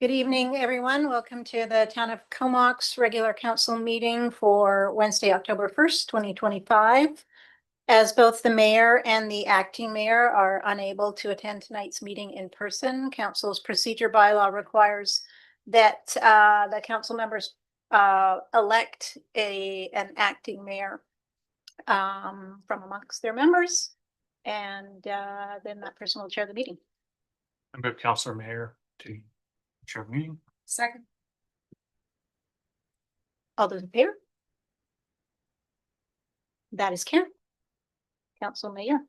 Good evening, everyone. Welcome to the Town of Comox regular council meeting for Wednesday, October 1st, 2025. As both the mayor and the acting mayor are unable to attend tonight's meeting in person, council's procedure bylaw requires that the council members elect an acting mayor from amongst their members, and then that person will chair the meeting. I move Councilor Mayor to chair the meeting. Second. All those in favor? That is Karen. Council Mayor.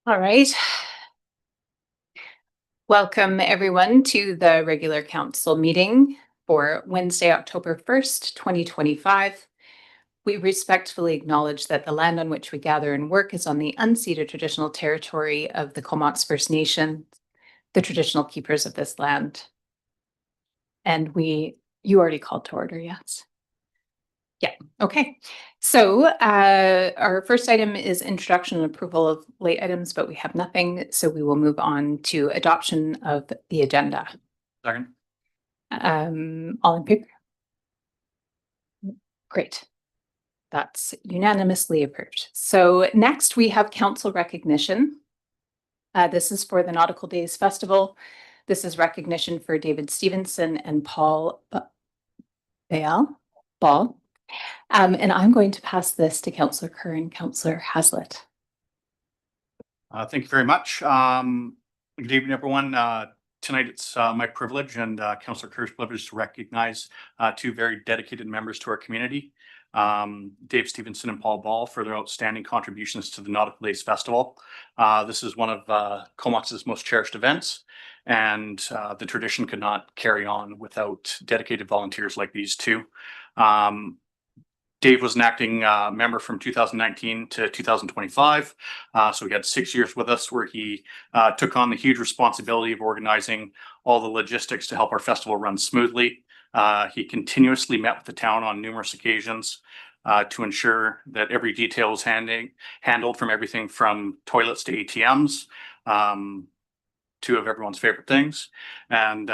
All right. Welcome everyone to the regular council meeting for Wednesday, October 1st, 2025. We respectfully acknowledge that the land on which we gather and work is on the unceded traditional territory of the Comox First Nation, the traditional keepers of this land. And you already called to order, yes? Yeah, okay. So our first item is introduction and approval of late items, but we have nothing. So we will move on to adoption of the agenda. Second. All in favor? Great. That's unanimously approved. So next we have council recognition. This is for the Nautical Days Festival. This is recognition for David Stevenson and Paul Ball. And I'm going to pass this to Councillor Kerr and Councillor Haslett. Thank you very much. Good evening, everyone. Tonight it's my privilege and Councillor Kerr's privilege to recognize two very dedicated members to our community, Dave Stevenson and Paul Ball, for their outstanding contributions to the Nautical Days Festival. This is one of Comox's most cherished events, and the tradition could not carry on without dedicated volunteers like these two. Dave was an acting member from 2019 to 2025. So he had 6 years with us where he took on the huge responsibility of organizing all the logistics to help our festival run smoothly. He continuously met with the town on numerous occasions to ensure that every detail was handled, from everything from toilets to ATMs, two of everyone's favorite things, and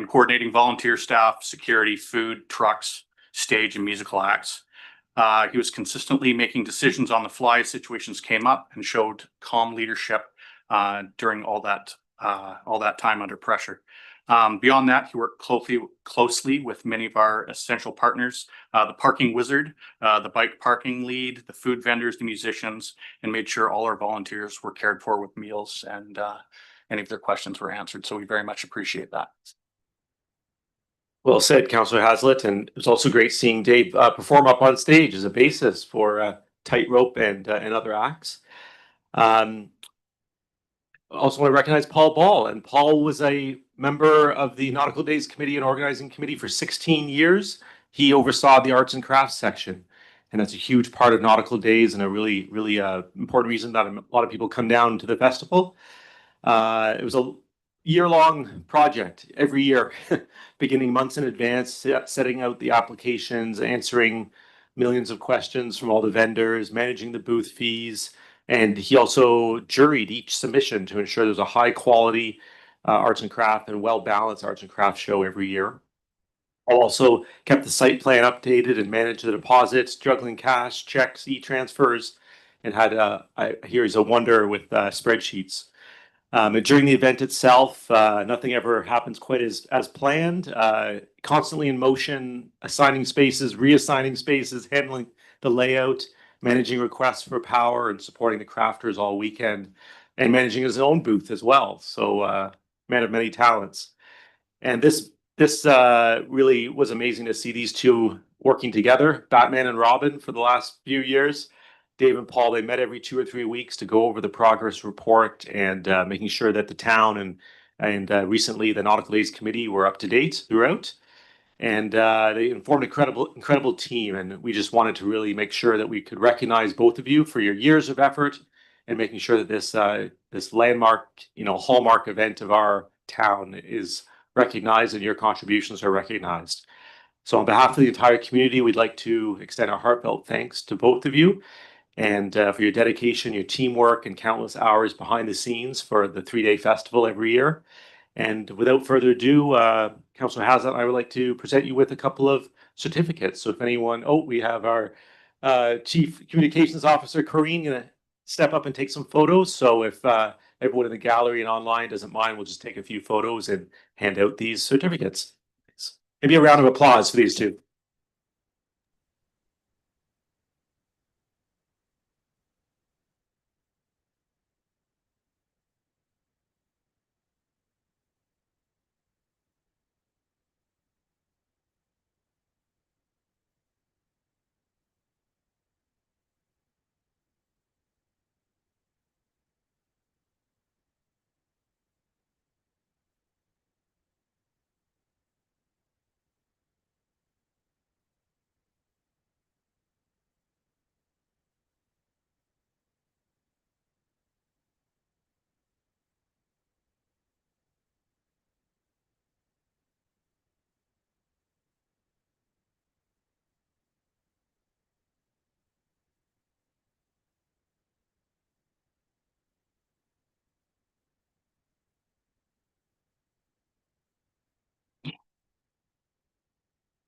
coordinating volunteer staff, security, food, trucks, stage, and musical acts. He was consistently making decisions on the fly as situations came up, and showed calm leadership during all that time under pressure. Beyond that, he worked closely with many of our essential partners, the parking wizard, the bike parking lead, the food vendors, the musicians, and made sure all our volunteers were cared for with meals, and any of their questions were answered. So we very much appreciate that. Well said, Councillor Haslett, and it was also great seeing Dave perform up on stage as a bassist for Tightrope and other acts. Also want to recognize Paul Ball, and Paul was a member of the Nautical Days Committee and Organizing Committee for 16 years. He oversaw the arts and crafts section, and that's a huge part of Nautical Days and a really important reason that a lot of people come down to the festival. It was a year-long project every year, beginning months in advance, setting out the applications, answering millions of questions from all the vendors, managing the booth fees, and he also juried each submission to ensure there's a high-quality arts and craft and well-balanced arts and craft show every year. Also kept the site plan updated and managed the deposits, juggling cash, checks, e-transfers, and had I hear he's a wonder with spreadsheets. During the event itself, nothing ever happens quite as planned. Constantly in motion, assigning spaces, reassigning spaces, handling the layout, managing requests for power, and supporting the crafters all weekend, and managing his own booth as well. So, man of many talents. And this really was amazing to see these two working together, Batman and Robin, for the last few years. Dave and Paul, they met every 2 or 3 weeks to go over the progress report and making sure that the town and recently the Nautical Days Committee were up to date throughout. And they formed an incredible team. And we just wanted to really make sure that we could recognize both of you for your years of effort and making sure that this landmark, hallmark event of our town is recognized and your contributions are recognized. So on behalf of the entire community, we'd like to extend our heartfelt thanks to both of you and for your dedication, your teamwork, and countless hours behind the scenes for the 3-day festival every year. And without further ado, Councillor Haslett, I would like to present you with a couple of certificates. So if anyone, we have our Chief Communications Officer, Corrine, going to step up and take some photos. So if everyone in the gallery and online doesn't mind, we'll just take a few photos and hand out these certificates. Maybe a round of applause for these two.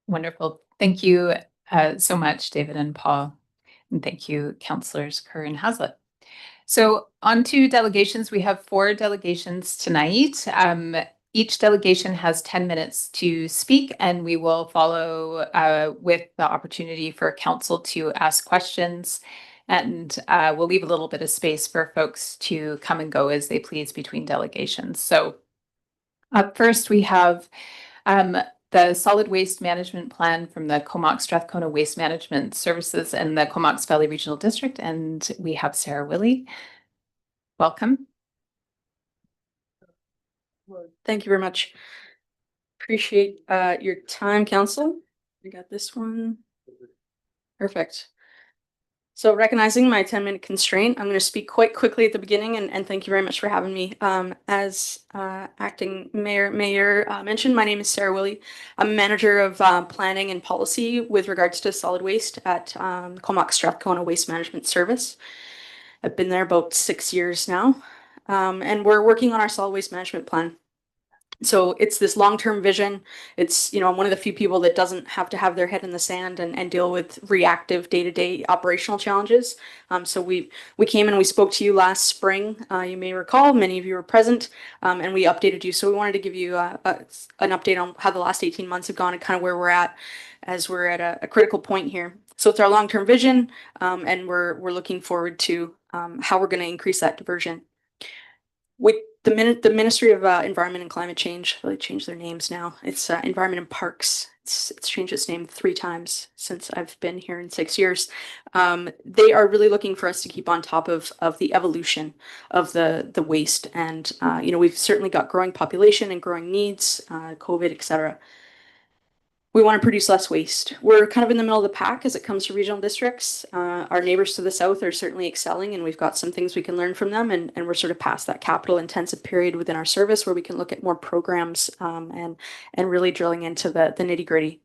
Wonderful. Thank you so much, David and Paul. And thank you, Councillors Kerr and Haslett. So on to delegations. We have 4 delegations tonight. Each delegation has 10 minutes to speak, and we will follow with the opportunity for council to ask questions. And we'll leave a little bit of space for folks to come and go as they please between delegations. So up first, we have the solid waste management plan from the Comox Strathcona Waste Management Services and the Comox Valley Regional District. And we have Sarah Willey. Welcome. Thank you very much. Appreciate your time, Council. I got this one. Perfect. So recognizing my 10-minute constraint, I'm going to speak quite quickly at the beginning, and thank you very much for having me. As acting mayor mentioned, my name is Sarah Willey. I'm manager of planning and policy with regards to solid waste at Comox Strathcona Waste Management Service. I've been there about 6 years now, and we're working on our solid waste management plan. So it's this long-term vision. It's, I'm one of the few people that doesn't have to have their head in the sand and deal with reactive day-to-day operational challenges. So we came and we spoke to you last spring. You may recall, many of you were present, and we updated you. So we wanted to give you an update on how the last 18 months have gone and kind of where we're at as we're at a critical point here. So it's our long-term vision, and we're looking forward to how we're going to increase that diversion. The Ministry of Environment and Climate Change, they changed their names now. It's Environment and Parks. It's changed its name 3 times since I've been here in 6 years. They are really looking for us to keep on top of the evolution of the waste. And, we've certainly got growing population and growing needs, COVID, etc. We want to produce less waste. We're kind of in the middle of the pack as it comes to regional districts. Our neighbors to the south are certainly excelling, and we've got some things we can learn from them. And we're sort of past that capital intensive period within our service where we can look at more programs and really drilling into the nitty gritty.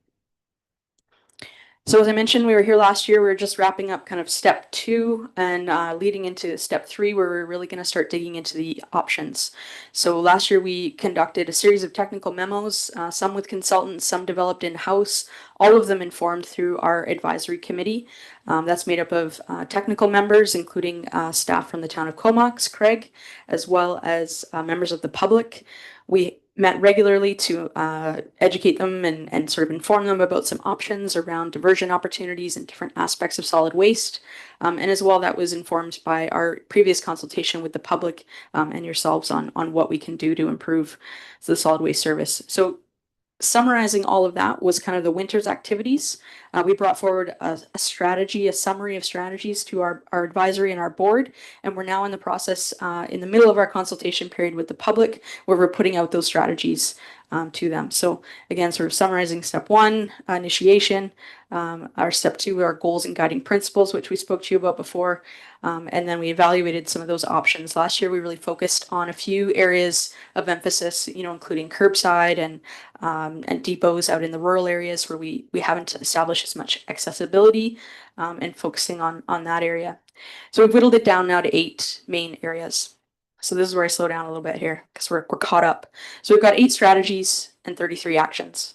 So as I mentioned, we were here last year. We were just wrapping up kind of step 2 and leading into step 3, where we're really going to start digging into the options. So last year we conducted a series of technical memos, some with consultants, some developed in-house, all of them informed through our advisory committee. That's made up of technical members, including staff from the town of Comox, Craig, as well as members of the public. We met regularly to educate them and sort of inform them about some options around diversion opportunities and different aspects of solid waste. And as well, that was informed by our previous consultation with the public and yourselves on what we can do to improve the solid waste service. So summarizing all of that was kind of the winter's activities. We brought forward a summary of strategies to our advisory and our board, and we're now in the process in the middle of our consultation period with the public, where we're putting out those strategies to them. So again, sort of summarizing step one, initiation, our step two, our goals and guiding principles, which we spoke to you about before. And then we evaluated some of those options. Last year, we really focused on a few areas of emphasis, including curbside and depots out in the rural areas where we haven't established as much accessibility, and focusing on that area. So we've whittled it down now to 8 main areas. So this is where I slow down a little bit here because we're caught up. So we've got 8 strategies and 33 actions.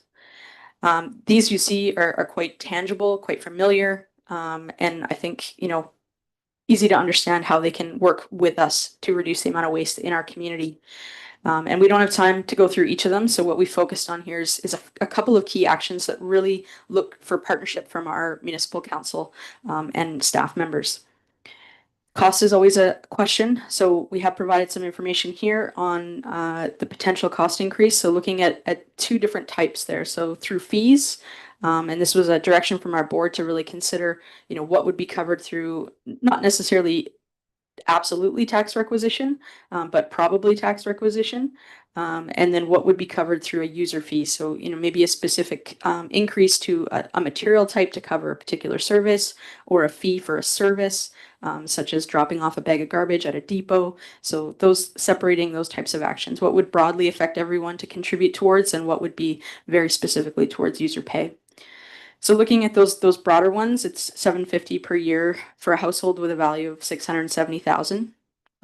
These you see are quite tangible, quite familiar, and I think, easy to understand how they can work with us to reduce the amount of waste in our community. And we don't have time to go through each of them. So what we focused on here is a couple of key actions that really look for partnership from our municipal council and staff members. Cost is always a question. So we have provided some information here on the potential cost increase. So looking at 2 different types there. So through fees, and this was a direction from our board to really consider, what would be covered through not necessarily absolutely tax requisition, but probably tax requisition. And then what would be covered through a user fee. So, maybe a specific increase to a material type to cover a particular service, or a fee for a service, such as dropping off a bag of garbage at a depot. So separating those types of actions, what would broadly affect everyone to contribute towards, and what would be very specifically towards user pay. So looking at those broader ones, it's $750 per year for a household with a value of $670,000.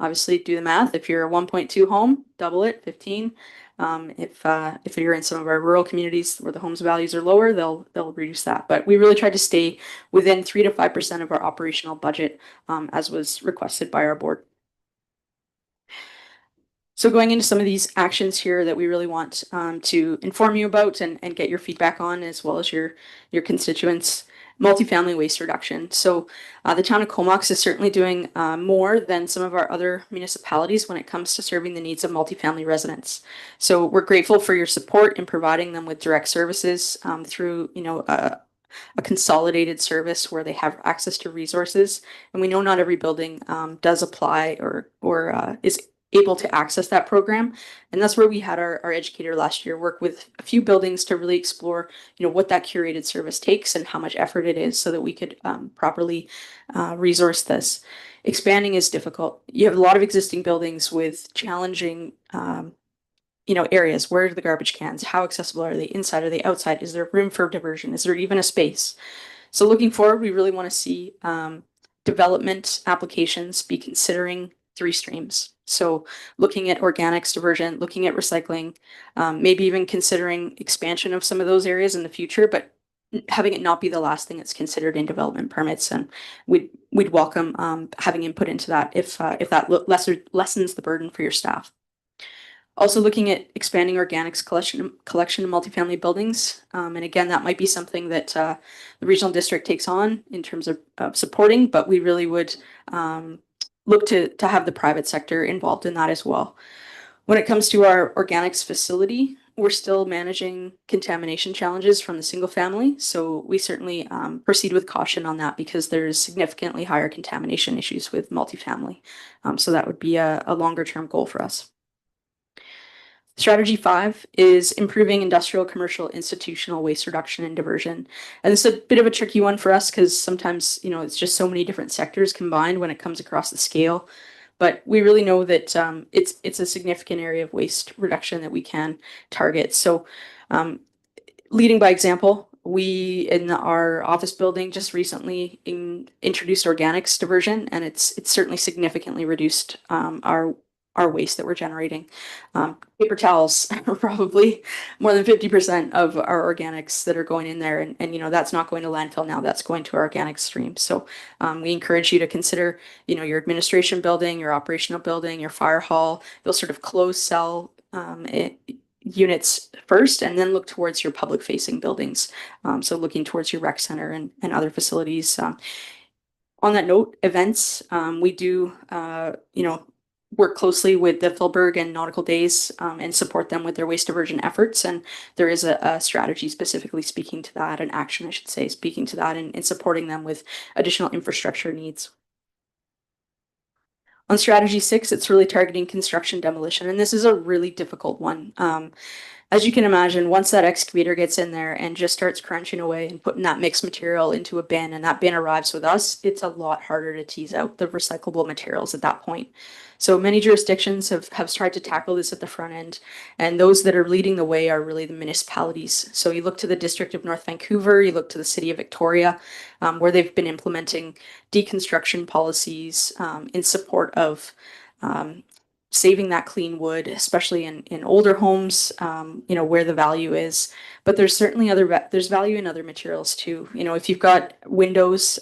Obviously, do the math. If you're a 1.2 home, double it, 15. If you're in some of our rural communities where the homes values are lower, they'll reduce that. But we really tried to stay within 3 to 5% of our operational budget, as was requested by our board. So going into some of these actions here that we really want to inform you about and get your feedback on, as well as your constituents. Multifamily waste reduction. So the town of Comox is certainly doing more than some of our other municipalities when it comes to serving the needs of multifamily residents. So we're grateful for your support in providing them with direct services through a consolidated service where they have access to resources. And we know not every building does apply or is able to access that program. And that's where we had our educator last year work with a few buildings to really explore, what that curated service takes and how much effort it is, so that we could properly resource this. Expanding is difficult. You have a lot of existing buildings with challenging areas. Where are the garbage cans? How accessible are they? Inside? Are they outside? Is there room for diversion? Is there even a space? So looking forward, we really want to see development applications be considering 3 streams. So looking at organics diversion, looking at recycling, maybe even considering expansion of some of those areas in the future, but having it not be the last thing that's considered in development permits. And we'd welcome having input into that if that lessens the burden for your staff. Also looking at expanding organics collection in multifamily buildings. And again, that might be something that the regional district takes on in terms of supporting, but we really would look to have the private sector involved in that as well. When it comes to our organics facility, we're still managing contamination challenges from the single family. So we certainly proceed with caution on that, because there's significantly higher contamination issues with multifamily. So that would be a longer term goal for us. Strategy 5 is improving industrial, commercial, institutional waste reduction and diversion. And this is a bit of a tricky one for us, because sometimes, it's just so many different sectors combined when it comes across the scale. But we really know that it's a significant area of waste reduction that we can target. So leading by example, we in our office building just recently introduced organics diversion, and it's certainly significantly reduced our waste that we're generating. Paper towels are probably more than 50% of our organics that are going in there. And that's not going to landfill now, that's going to our organic stream. So we encourage you to consider, your administration building, your operational building, your fire hall, those sort of closed cell units first, and then look towards your public facing buildings. So looking towards your rec center and other facilities. On that note, events, we do, work closely with the Philberg and Nautical Days and support them with their waste diversion efforts. And there is a strategy specifically speaking to that, an action, I should say, speaking to that and supporting them with additional infrastructure needs. On strategy 6, it's really targeting construction demolition. And this is a really difficult one. as you can imagine, once that excavator gets in there and just starts crunching away and putting that mixed material into a bin and that bin arrives with us, it's a lot harder to tease out the recyclable materials at that point. So many jurisdictions have tried to tackle this at the front end, and those that are leading the way are really the municipalities. So you look to the District of North Vancouver, you look to the City of Victoria, where they've been implementing deconstruction policies in support of saving that clean wood, especially in older homes, where the value is. But there's certainly there's value in other materials too. If you've got windows,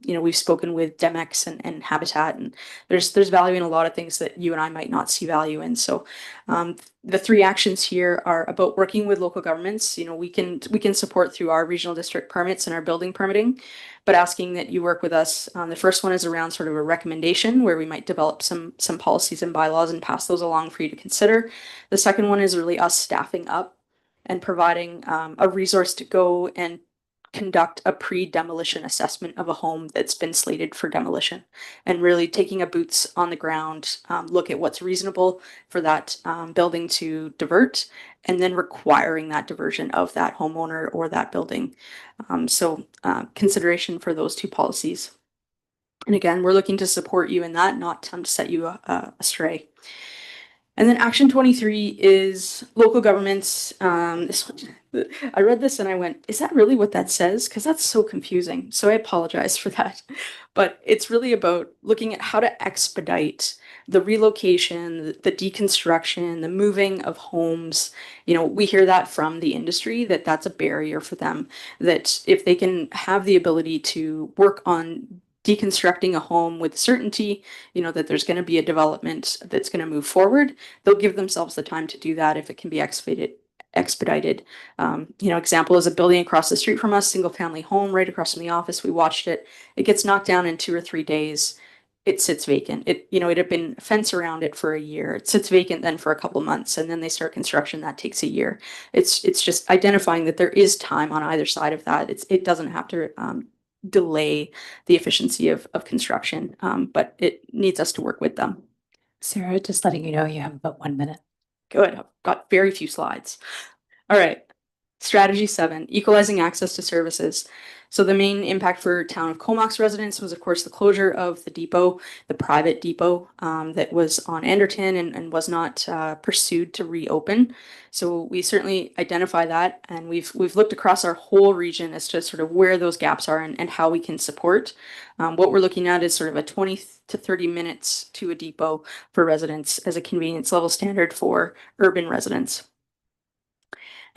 we've spoken with Demex and Habitat, and there's value in a lot of things that you and I might not see value in. So the three actions here are about working with local governments. We can support through our regional district permits and our building permitting, but asking that you work with us. The first one is around sort of a recommendation where we might develop some policies and bylaws and pass those along for you to consider. The second one is really us staffing up and providing a resource to go and conduct a pre-demolition assessment of a home that's been slated for demolition, and really taking a boots on the ground look at what's reasonable for that building to divert, and then requiring that diversion of that homeowner or that building. So consideration for those two policies. And again, we're looking to support you in that, not to set you astray. And then action 23 is local governments. This one, I read this and I went, is that really what that says? Because that's so confusing. So I apologize for that. But it's really about looking at how to expedite the relocation, the deconstruction, the moving of homes. We hear that from the industry, that's a barrier for them, that if they can have the ability to work on deconstructing a home with certainty, that there's going to be a development that's going to move forward, they'll give themselves the time to do that if it can be expedited. Example is a building across the street from us, single family home right across from the office. We watched it. It gets knocked down in 2 or 3 days. It sits vacant. It had been fence around it for a year. It sits vacant then for a couple months, and then they start construction. That takes a year. It's just identifying that there is time on either side of that. It doesn't have to delay the efficiency of construction, but it needs us to work with them. Sarah, just letting you know you have about 1 minute. Good. I've got very few slides. All right. Strategy 7, equalizing access to services. So the main impact for town of Comox residents was, of course, the closure of the depot, the private depot that was on Anderton and was not pursued to reopen. So we certainly identify that, and we've looked across our whole region as to sort of where those gaps are and how we can support. What we're looking at is sort of a 20 to 30 minutes to a depot for residents as a convenience level standard for urban residents.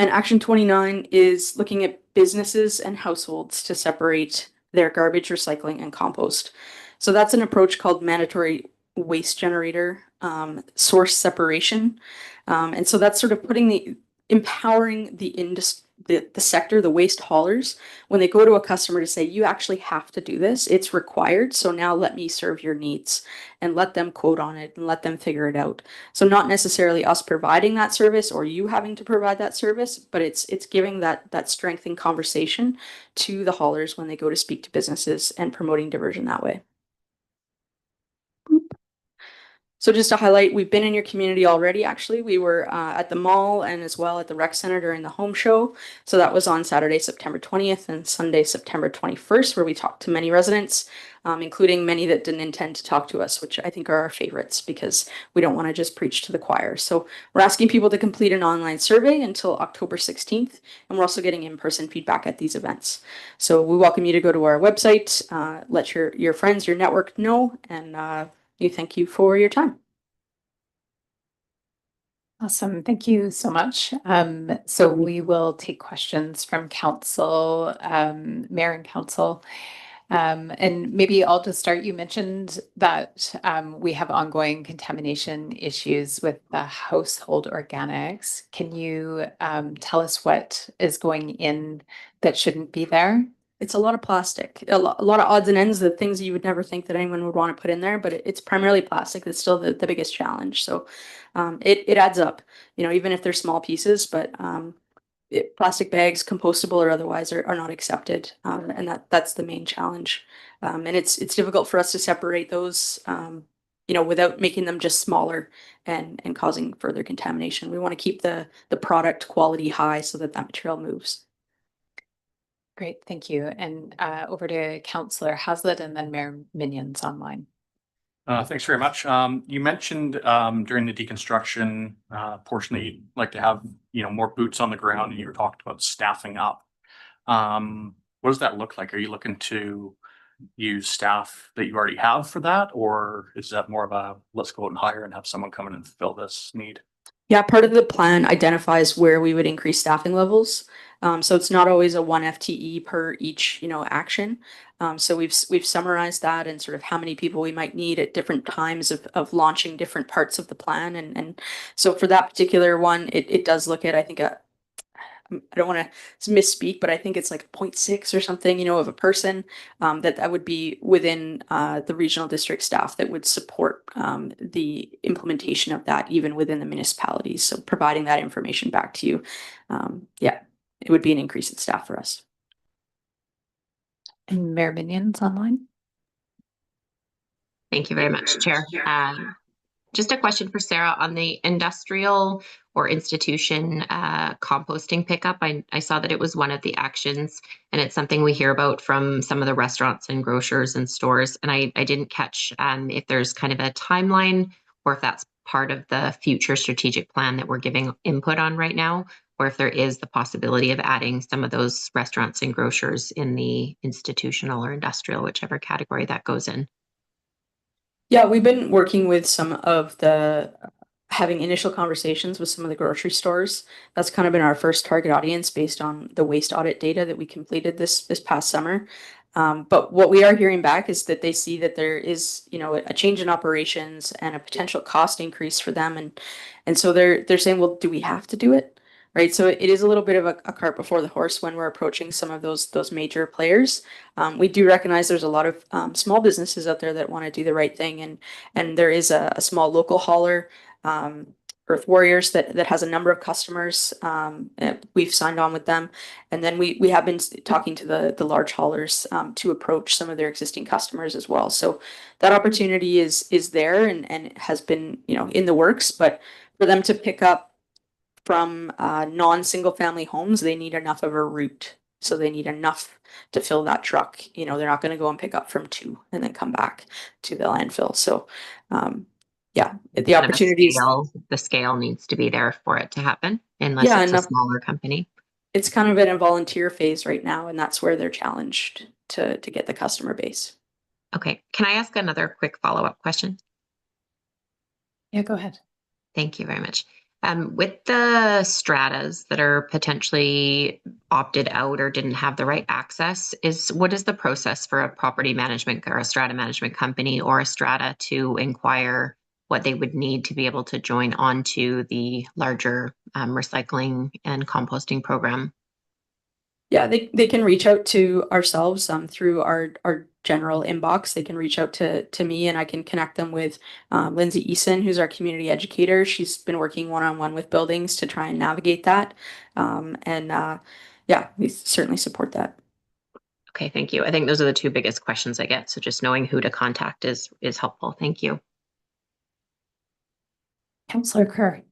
And action 29 is looking at businesses and households to separate their garbage, recycling, and compost. So that's an approach called mandatory waste generator source separation. And so that's sort of empowering the sector, the waste haulers, when they go to a customer to say, you actually have to do this, it's required. So now let me serve your needs, and let them quote on it and let them figure it out. So not necessarily us providing that service or you having to provide that service, but it's giving that strength in conversation to the haulers when they go to speak to businesses and promoting diversion that way. So just to highlight, we've been in your community already. Actually, we were at the mall and as well at the rec center during the home show. So that was on Saturday, September 20th and Sunday, September 21st, where we talked to many residents, including many that didn't intend to talk to us, which I think are our favorites because we don't want to just preach to the choir. So we're asking people to complete an online survey until October 16th, and we're also getting in-person feedback at these events. So we welcome you to go to our website, let your friends, your network know, and thank you for your time. Awesome. Thank you so much. So we will take questions from council, mayor and council. And maybe I'll just start. You mentioned that we have ongoing contamination issues with the household organics. Can you tell us what is going in that shouldn't be there? It's a lot of plastic, a lot of odds and ends, the things you would never think that anyone would want to put in there, but it's primarily plastic that's still the biggest challenge. So it adds up, even if they're small pieces, but plastic bags, compostable or otherwise, are not accepted. And that's the main challenge. And it's difficult for us to separate those without making them just smaller and causing further contamination. We want to keep the product quality high so that material moves. Great, thank you. And over to Councillor Hazlitt and then Mayor Minions online. Thanks very much. You mentioned during the deconstruction portion that you'd like to have, more boots on the ground, and you were talking about staffing up. What does that look like? Are you looking to use staff that you already have for that, or is that more of a let's go out and hire and have someone come in and fill this need? Yeah, part of the plan identifies where we would increase staffing levels. So it's not always a 1 FTE per each, action. So we've summarized that and sort of how many people we might need at different times of launching different parts of the plan. And so for that particular one, it does look at, I think, I don't want to misspeak, but I think it's like 0.6 or something, of a person that would be within the regional district staff that would support the implementation of that even within the municipalities. So providing that information back to you, it would be an increase in staff for us. And Mayor Minions online. Thank you very much, Chair. Just a question for Sarah on the industrial or institution composting pickup. I saw that it was one of the actions, and it's something we hear about from some of the restaurants and grocers and stores. And I didn't catch if there's kind of a timeline or if that's part of the future strategic plan that we're giving input on right now, or if there is the possibility of adding some of those restaurants and grocers in the institutional or industrial, whichever category that goes in. Yeah, we've been working with some of having initial conversations with some of the grocery stores. That's kind of been our first target audience based on the waste audit data that we completed this past summer. But what we are hearing back is that they see that there is, a change in operations and a potential cost increase for them. And so they're saying, well, do we have to do it? Right. So it is a little bit of a cart before the horse when we're approaching some of those major players. We do recognize there's a lot of small businesses out there that want to do the right thing. And there is a small local hauler, Earth Warriors, that has a number of customers. We've signed on with them. And then we have been talking to the large haulers to approach some of their existing customers as well. So that opportunity is there and has been, in the works. But for them to pick up from non-single family homes, they need enough of a route. So they need enough to fill that truck. They're not going to go and pick up from 2 and then come back to the landfill. So the opportunities. The scale needs to be there for it to happen unless it's a smaller company. It's kind of in a volunteer phase right now, and that's where they're challenged to get the customer base. Okay. Can I ask another quick follow-up question? Yeah, go ahead. Thank you very much. With the stratas that are potentially opted out or didn't have the right access, what is the process for a property management or a strata management company or a strata to inquire what they would need to be able to join onto the larger recycling and composting program? Yeah, they can reach out to ourselves through our general inbox. They can reach out to me, and I can connect them with Lindsay Eason, who's our community educator. She's been working one-on-one with buildings to try and navigate that. We certainly support that. Okay, thank you. I think those are the 2 biggest questions I get. So just knowing who to contact is helpful. Thank you. Councillor Kerr.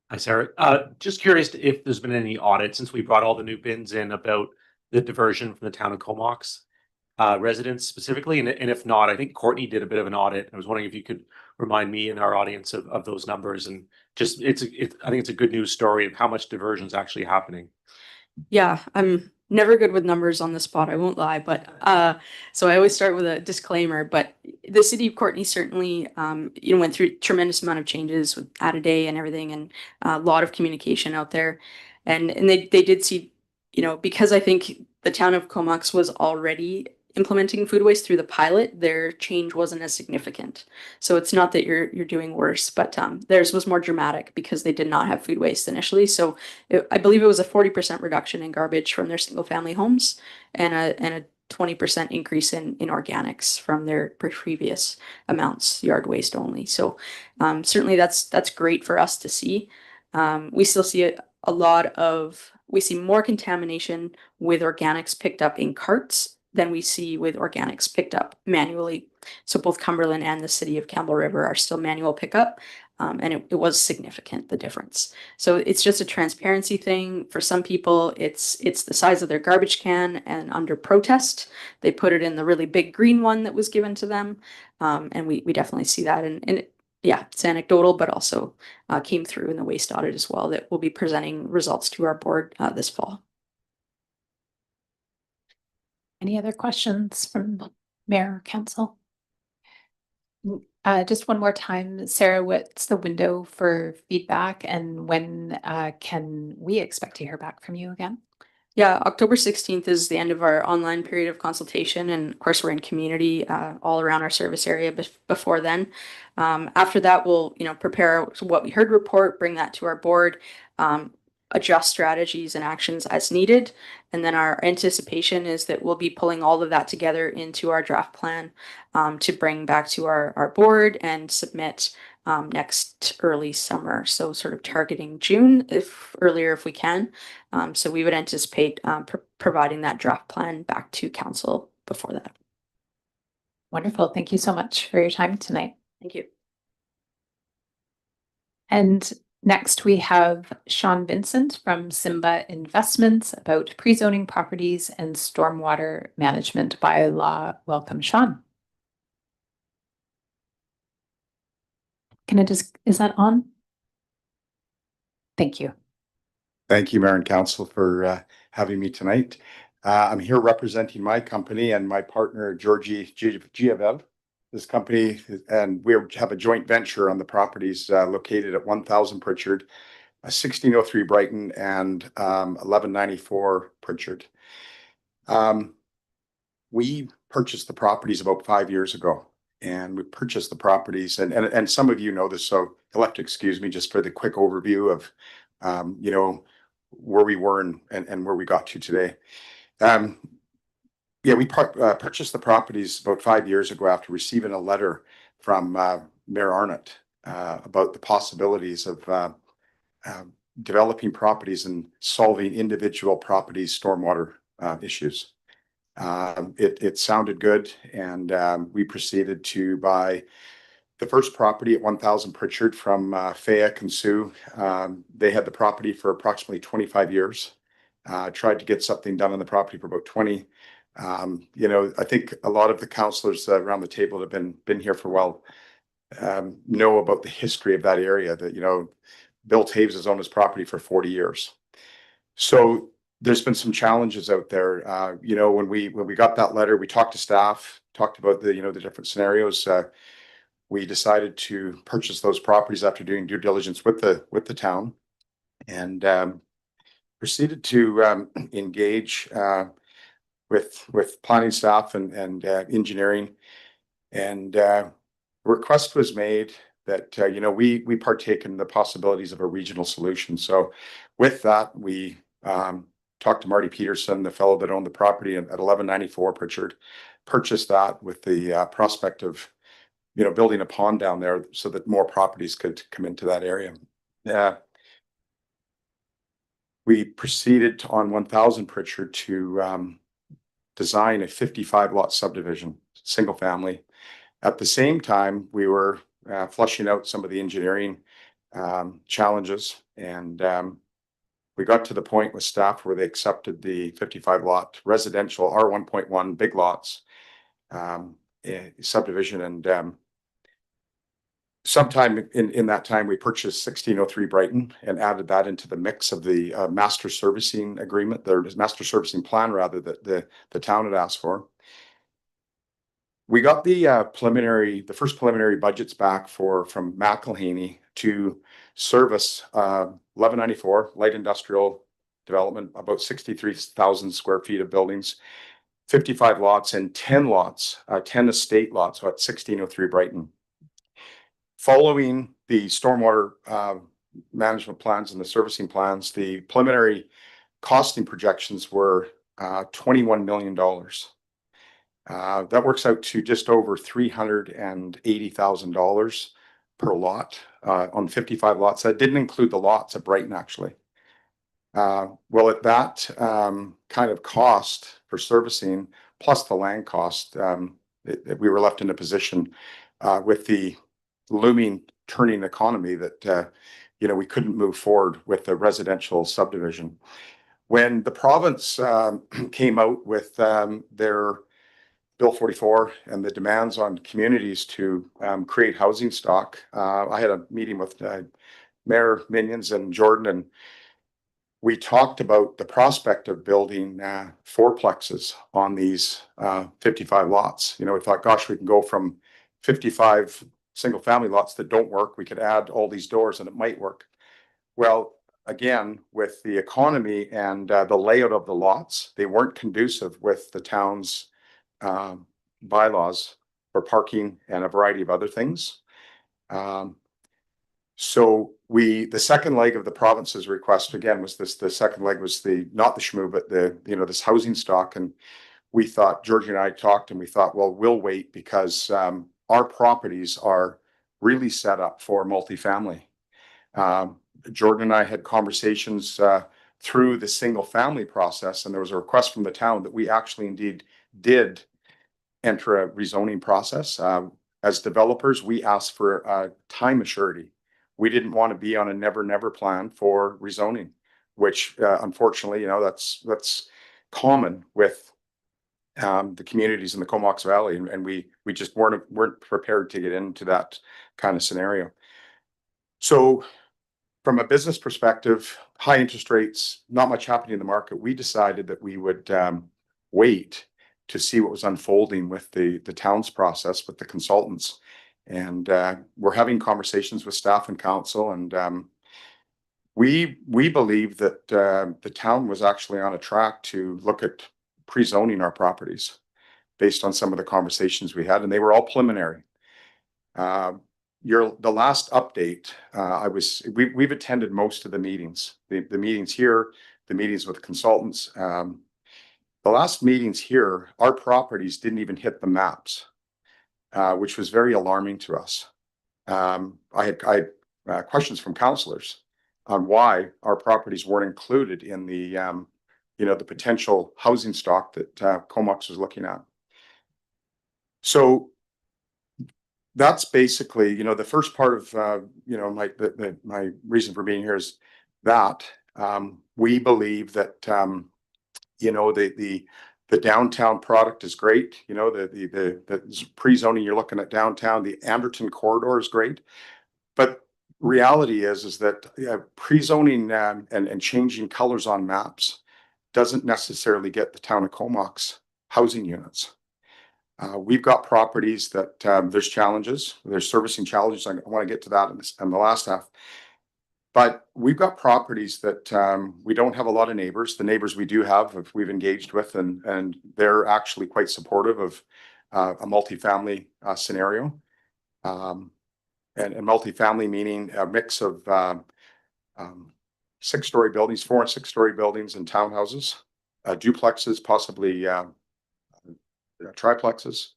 Hi, Sarah. Just curious if there's been any audit since we brought all the new bins in about the diversion from the town of Comox residents specifically, and if not, I think Courtney did a bit of an audit. I was wondering if you could remind me and our audience of those numbers, and just I think it's a good news story of how much diversion is actually happening. Yeah, I'm never good with numbers on the spot, I won't lie, but so I always start with a disclaimer. But the city of Courtney certainly went through a tremendous amount of changes with Add a Day and everything, and a lot of communication out there. And they did see, because I think the town of Comox was already implementing food waste through the pilot, their change wasn't as significant. So it's not that you're doing worse, but theirs was more dramatic because they did not have food waste initially. So I believe it was a 40% reduction in garbage from their single family homes and a 20% increase in organics from their previous amounts, yard waste only. So certainly that's great for us to see. We still see we see more contamination with organics picked up in carts than we see with organics picked up manually. So both Cumberland and the city of Campbell River are still manual pickup. And it was significant, the difference. So it's just a transparency thing. For some people, it's the size of their garbage can, and under protest, they put it in the really big green one that was given to them. And we definitely see that. And yeah, it's anecdotal, but also came through in the waste audit as well, that we'll be presenting results to our board this fall. Any other questions from mayor or council? Just one more time, Sarah, what's the window for feedback, and when can we expect to hear back from you again? Yeah, October 16th is the end of our online period of consultation. And of course, we're in community all around our service area before then. After that, we'll, prepare what we heard report, bring that to our board, adjust strategies and actions as needed. And then our anticipation is that we'll be pulling all of that together into our draft plan to bring back to our board and submit next early summer. So sort of targeting June, if earlier if we can. So we would anticipate providing that draft plan back to council before that. Wonderful. Thank you so much for your time tonight. Thank you. And next we have Sean Vincent from Simba Investments about pre-zoning properties and stormwater management bylaw. Welcome, Sean. Is that on? Thank you. Thank you, Mayor and Council, for having me tonight. I'm here representing my company and my partner, Georgie Giavev. This company, and we have a joint venture on the properties located at 1000 Pritchard, 1603 Brighton, and 1194 Pritchard. We purchased the properties about 5 years ago. And we purchased the properties, and some of you know this, so you'll have to excuse me just for the quick overview of, where we were and where we got to today. We purchased the properties about 5 years ago after receiving a letter from Mayor Arnott about the possibilities of developing properties and solving individual properties' stormwater issues. It sounded good, and we proceeded to buy the first property at 1000 Pritchard from Fayek and Sue. They had the property for approximately 25 years. Tried to get something done on the property for about 20. I think a lot of the councillors around the table that have been here for a while know about the history of that area. That Bill Taves has owned his property for 40 years. So there's been some challenges out there. When we got that letter, we talked to staff, talked about the different scenarios. We decided to purchase those properties after doing due diligence with the town, and proceeded to engage with planning staff and engineering. And request was made that we partake in the possibilities of a regional solution. So with that, we talked to Marty Peterson, the fellow that owned the property at 1194 Pritchard, purchased that with the prospect of building a pond down there so that more properties could come into that area. We proceeded on 1000 Pritchard to design a 55 lot subdivision, single family. At the same time, we were flushing out some of the engineering challenges, and we got to the point with staff where they accepted the 55 lot residential R1.1 big lots subdivision. And sometime in that time, we purchased 1603 Brighton and added that into the mix of the master servicing agreement, the master servicing plan rather, that the town had asked for. We got the first preliminary budgets back from McElhaney to service 1194 light industrial development, about 63,000 square feet of buildings, 55 lots and 10 lots, 10 estate lots at 1603 Brighton. Following the stormwater management plans and the servicing plans, the preliminary costing projections were $21 million. That works out to just over $380,000 per lot on 55 lots. That didn't include the lots at Brighton, actually. Well, at that kind of cost for servicing, plus the land cost, that we were left in a position with the looming turning economy that we couldn't move forward with the residential subdivision. When the province came out with their Bill 44 and the demands on communities to create housing stock, I had a meeting with Mayor Minions and Jordan, and we talked about the prospect of building fourplexes on these 55 lots. We thought, gosh, we can go from 55 single family lots that don't work. We could add all these doors and it might work. Well, again, with the economy and the layout of the lots, they weren't conducive with the town's bylaws for parking and a variety of other things. So the second leg of the province's request again was this. The second leg was not the SHMU, but this housing stock. And we thought, Georgie and I talked, and we thought, well, we'll wait because our properties are really set up for multifamily. Jordan and I had conversations through the single family process, and there was a request from the town that we actually indeed did enter a rezoning process. As developers, we asked for time assurity. We didn't want to be on a never plan for rezoning, which unfortunately, that's common with the communities in the Comox Valley, and we just weren't prepared to get into that kind of scenario. So from a business perspective, high interest rates, not much happening in the market, we decided that we would wait to see what was unfolding with the town's process with the consultants. And we're having conversations with staff and council, and we believe that the town was actually on a track to look at pre-zoning our properties based on some of the conversations we had, and they were all preliminary. The last update, we've attended most of the meetings, the meetings here, the meetings with consultants. The last meetings here, our properties didn't even hit the maps, which was very alarming to us. I had questions from councillors on why our properties weren't included in the the potential housing stock that Comox was looking at. So that's basically, the first part of my reason for being here is that we believe that the downtown product is great. The pre-zoning you're looking at downtown, the Anderton corridor is great, but reality is that pre-zoning and changing colors on maps doesn't necessarily get the town of Comox housing units. We've got properties that there's challenges, there's servicing challenges. I want to get to that in the last half. But we've got properties that we don't have a lot of neighbors. The neighbors we do have, we've engaged with, and they're actually quite supportive of a multifamily scenario. And multifamily meaning a mix of 6-story buildings, 4- and 6-story buildings, and townhouses, duplexes, possibly triplexes.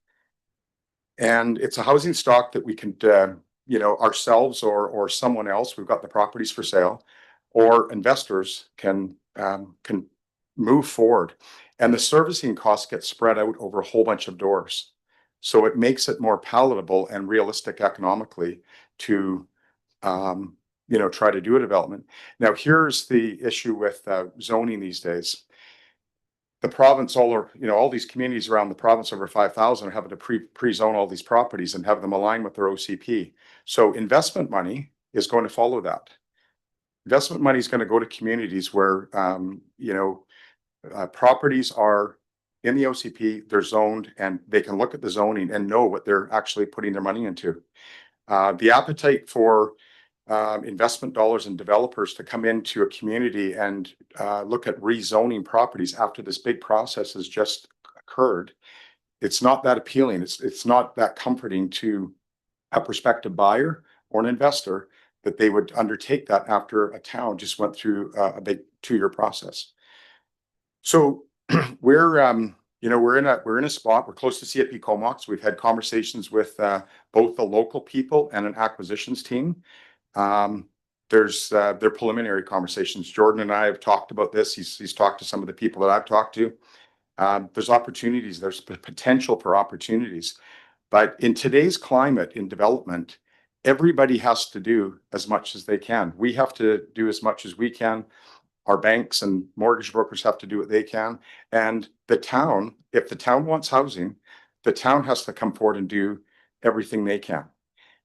And it's a housing stock that we can ourselves or someone else, we've got the properties for sale, or investors can move forward, and the servicing costs get spread out over a whole bunch of doors. So it makes it more palatable and realistic economically to try to do a development. Now, here's the issue with zoning these days. The province, all these communities around the province over 5,000 are having to pre-zone all these properties and have them align with their OCP. So investment money is going to follow that. Investment money is going to go to communities where properties are in the OCP, they're zoned, and they can look at the zoning and know what they're actually putting their money into. The appetite for investment dollars and developers to come into a community and look at rezoning properties after this big process has just occurred, it's not that appealing. It's not that comforting to a prospective buyer or an investor that they would undertake that after a town just went through a big 2-year process. So we're in a spot. We're close to CFP Comox. We've had conversations with both the local people and an acquisitions team. They're preliminary conversations. Jordan and I have talked about this. He's talked to some of the people that I've talked to. There's opportunities, there's potential for opportunities. But in today's climate in development, everybody has to do as much as they can. We have to do as much as we can. Our banks and mortgage brokers have to do what they can. And the town, if the town wants housing, the town has to come forward and do everything they can.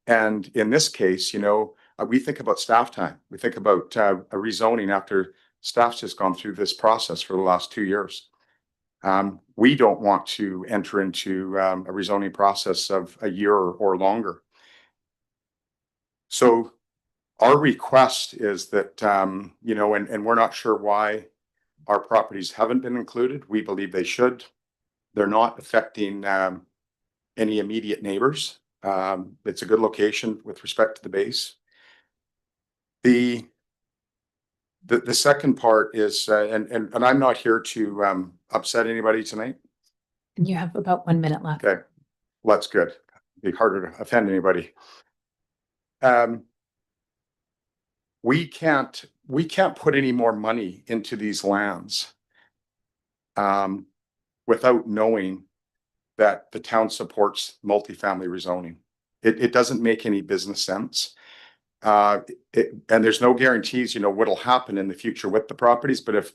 And in this case, we think about staff time. We think about a rezoning after staff's just gone through this process for the last 2 years. We don't want to enter into a rezoning process of a year or longer. So our request is that, and we're not sure why our properties haven't been included. We believe they should. They're not affecting any immediate neighbors. It's a good location with respect to the base. The second part is, and I'm not here to upset anybody tonight. And you have about 1 minute left. Okay, well, that's good. It'd be harder to offend anybody. We can't put any more money into these lands without knowing that the town supports multifamily rezoning. It doesn't make any business sense. And there's no guarantees, what'll happen in the future with the properties, but if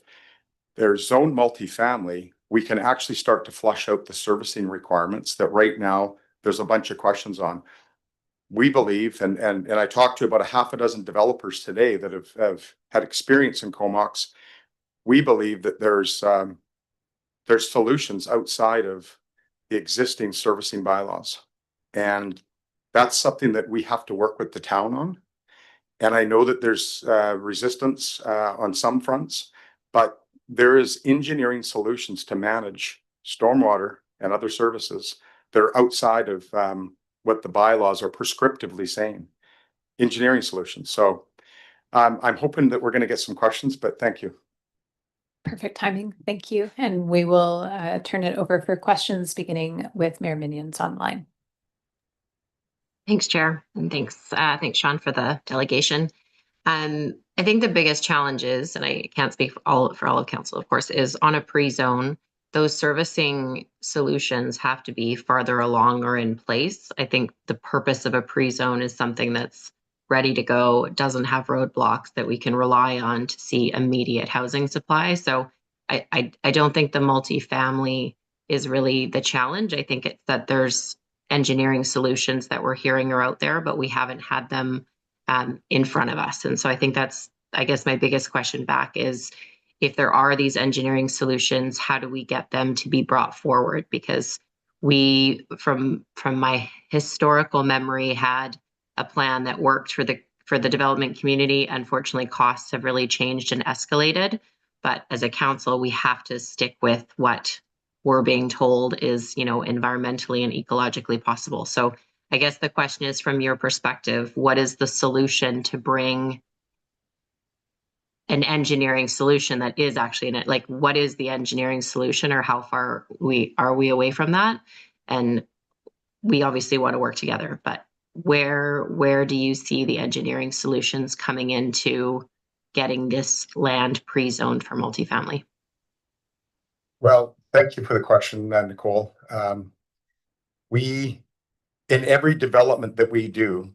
they're zoned multifamily, we can actually start to flush out the servicing requirements that right now there's a bunch of questions on. We believe, and I talked to about a half a dozen developers today that have had experience in Comox. We believe that there's solutions outside of the existing servicing bylaws. And that's something that we have to work with the town on. And I know that there's resistance on some fronts, but there is engineering solutions to manage stormwater and other services that are outside of what the bylaws are prescriptively saying. Engineering solutions. So I'm hoping that we're going to get some questions, but thank you. Perfect timing. Thank you. And we will turn it over for questions, beginning with Mayor Minions online. Thanks, Chair, and thanks, Sean, for the delegation. I think the biggest challenge is, and I can't speak for all of council, of course, is on a pre-zone, those servicing solutions have to be farther along or in place. I think the purpose of a pre-zone is something that's ready to go. It doesn't have roadblocks that we can rely on to see immediate housing supply. So I don't think the multifamily is really the challenge. I think it's that there's engineering solutions that we're hearing are out there, but we haven't had them in front of us. And so I think that's, I guess, my biggest question back is, if there are these engineering solutions, how do we get them to be brought forward? Because we, from my historical memory, had a plan that worked for the development community. Unfortunately, costs have really changed and escalated. But as a council, we have to stick with what we're being told is, environmentally and ecologically possible. So I guess the question is, from your perspective, what is the solution to bring an engineering solution that is actually what is the engineering solution, or how far are we away from that? And we obviously want to work together, but where do you see the engineering solutions coming into getting this land pre-zoned for multifamily? Well, thank you for the question, Nicole. In every development that we do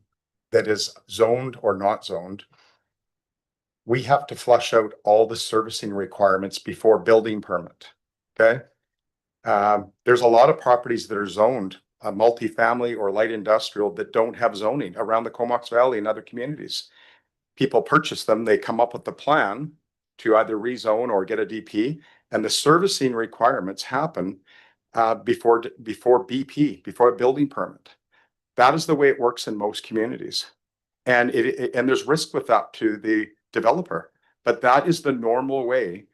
that is zoned or not zoned, we have to flush out all the servicing requirements before building permit. Okay. There's a lot of properties that are zoned multifamily or light industrial that don't have zoning around the Comox Valley and other communities. People purchase them, they come up with the plan to either rezone or get a DP, and the servicing requirements happen before BP, before a building permit. That is the way it works in most communities. And and there's risk with that to the developer, but that is the normal way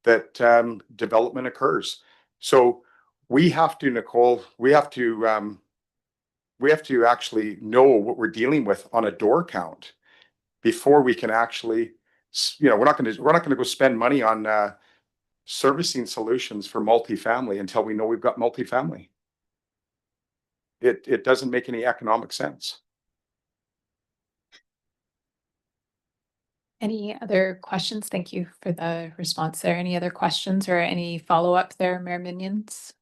that development occurs. So we have to, Nicole, we have to actually know what we're dealing with on a door count before we can actually, we're not going to go spend money on servicing solutions for multifamily until we know we've got multifamily. It doesn't make any economic sense. Any other questions? Thank you for the response there. Any other questions or any follow-up there, Mayor Minions?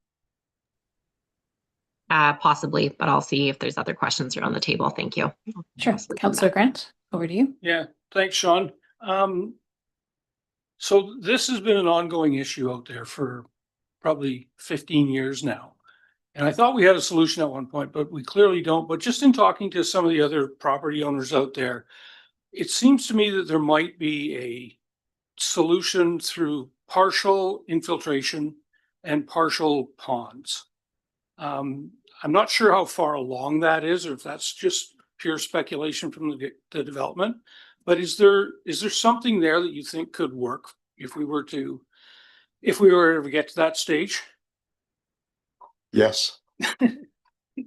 Possibly, but I'll see if there's other questions around the table. Thank you. Sure. Possibly come Councillor back. Grant, over to you. Yeah, thanks, Sean. So this has been an ongoing issue out there for probably 15 years now. And I thought we had a solution at one point, but we clearly don't. But just in talking to some of the other property owners out there, it seems to me that there might be a solution through partial infiltration and partial ponds. I'm not sure how far along that is, or if that's just pure speculation from the development. But is there something there that you think could work if we were to ever get to that stage? Yes.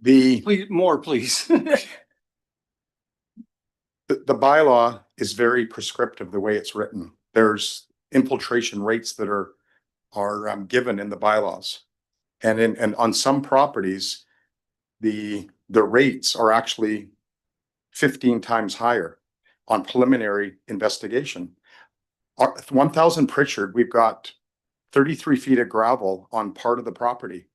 The Please, more, please. the bylaw is very prescriptive the way it's written. There's infiltration rates that are given in the bylaws. And on some properties, the rates are actually 15 times higher on preliminary investigation. 1000 Pritchard, we've got 33 feet of gravel on part of the property.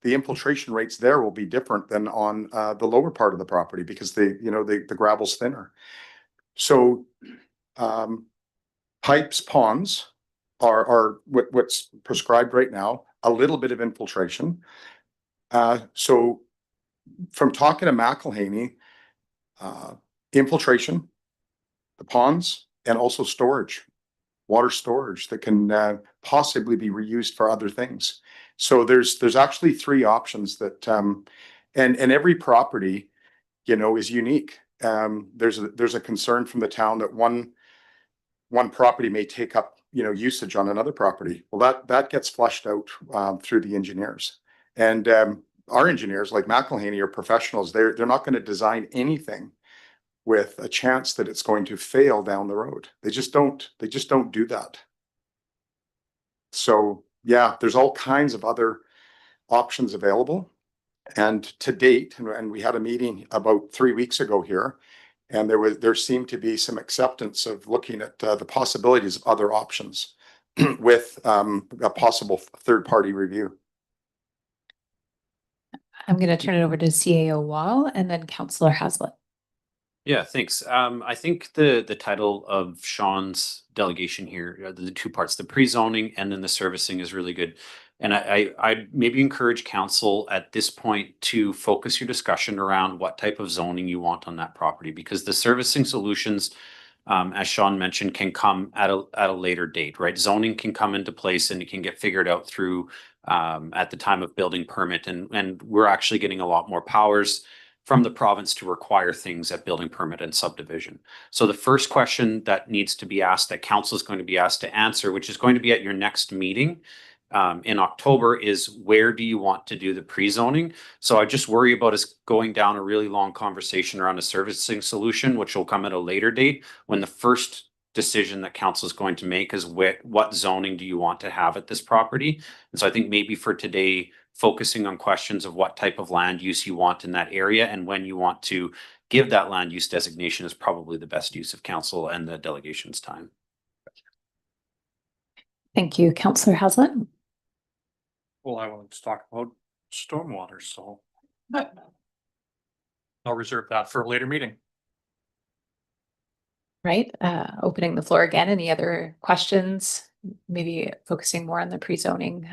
The infiltration rates there will be different than on the lower part of the property because the gravel's thinner. So pipes, ponds are what's prescribed right now, a little bit of infiltration. So from talking to McElhaney, infiltration, the ponds, and also storage, water storage that can possibly be reused for other things. So there's actually three options that and every property, is unique. There's a concern from the town that one property may take up usage on another property. Well, that gets flushed out through the engineers. And our engineers, like McElhaney, are professionals. They're not going to design anything with a chance that it's going to fail down the road. They just don't do that. So yeah, there's all kinds of other options available. And to date, and we had a meeting about 3 weeks ago here, and there seemed to be some acceptance of looking at the possibilities of other options with a possible third-party review. I'm going to turn it over to CAO Wall and then Councillor Haslett. Yeah, thanks. I think the title of Sean's delegation here, the two parts, the pre-zoning and then the servicing, is really good. And I maybe encourage council at this point to focus your discussion around what type of zoning you want on that property, because the servicing solutions, as Sean mentioned, can come at a later date, right? Zoning can come into place and it can get figured out through at the time of building permit, and we're actually getting a lot more powers from the province to require things at building permit and subdivision. So the first question that needs to be asked, that council is going to be asked to answer, which is going to be at your next meeting in October, is where do you want to do the pre-zoning? So I just worry about us going down a really long conversation around a servicing solution, which will come at a later date, when the first decision that council is going to make is what zoning do you want to have at this property? And so I think maybe for today, focusing on questions of what type of land use you want in that area and when you want to give that land use designation is probably the best use of council and the delegation's time. Thank you. Councillor Haslett. Well, I wanted to talk about stormwater, so I'll reserve that for a later meeting. Right. Opening the floor again. Any other questions? Maybe focusing more on the pre-zoning.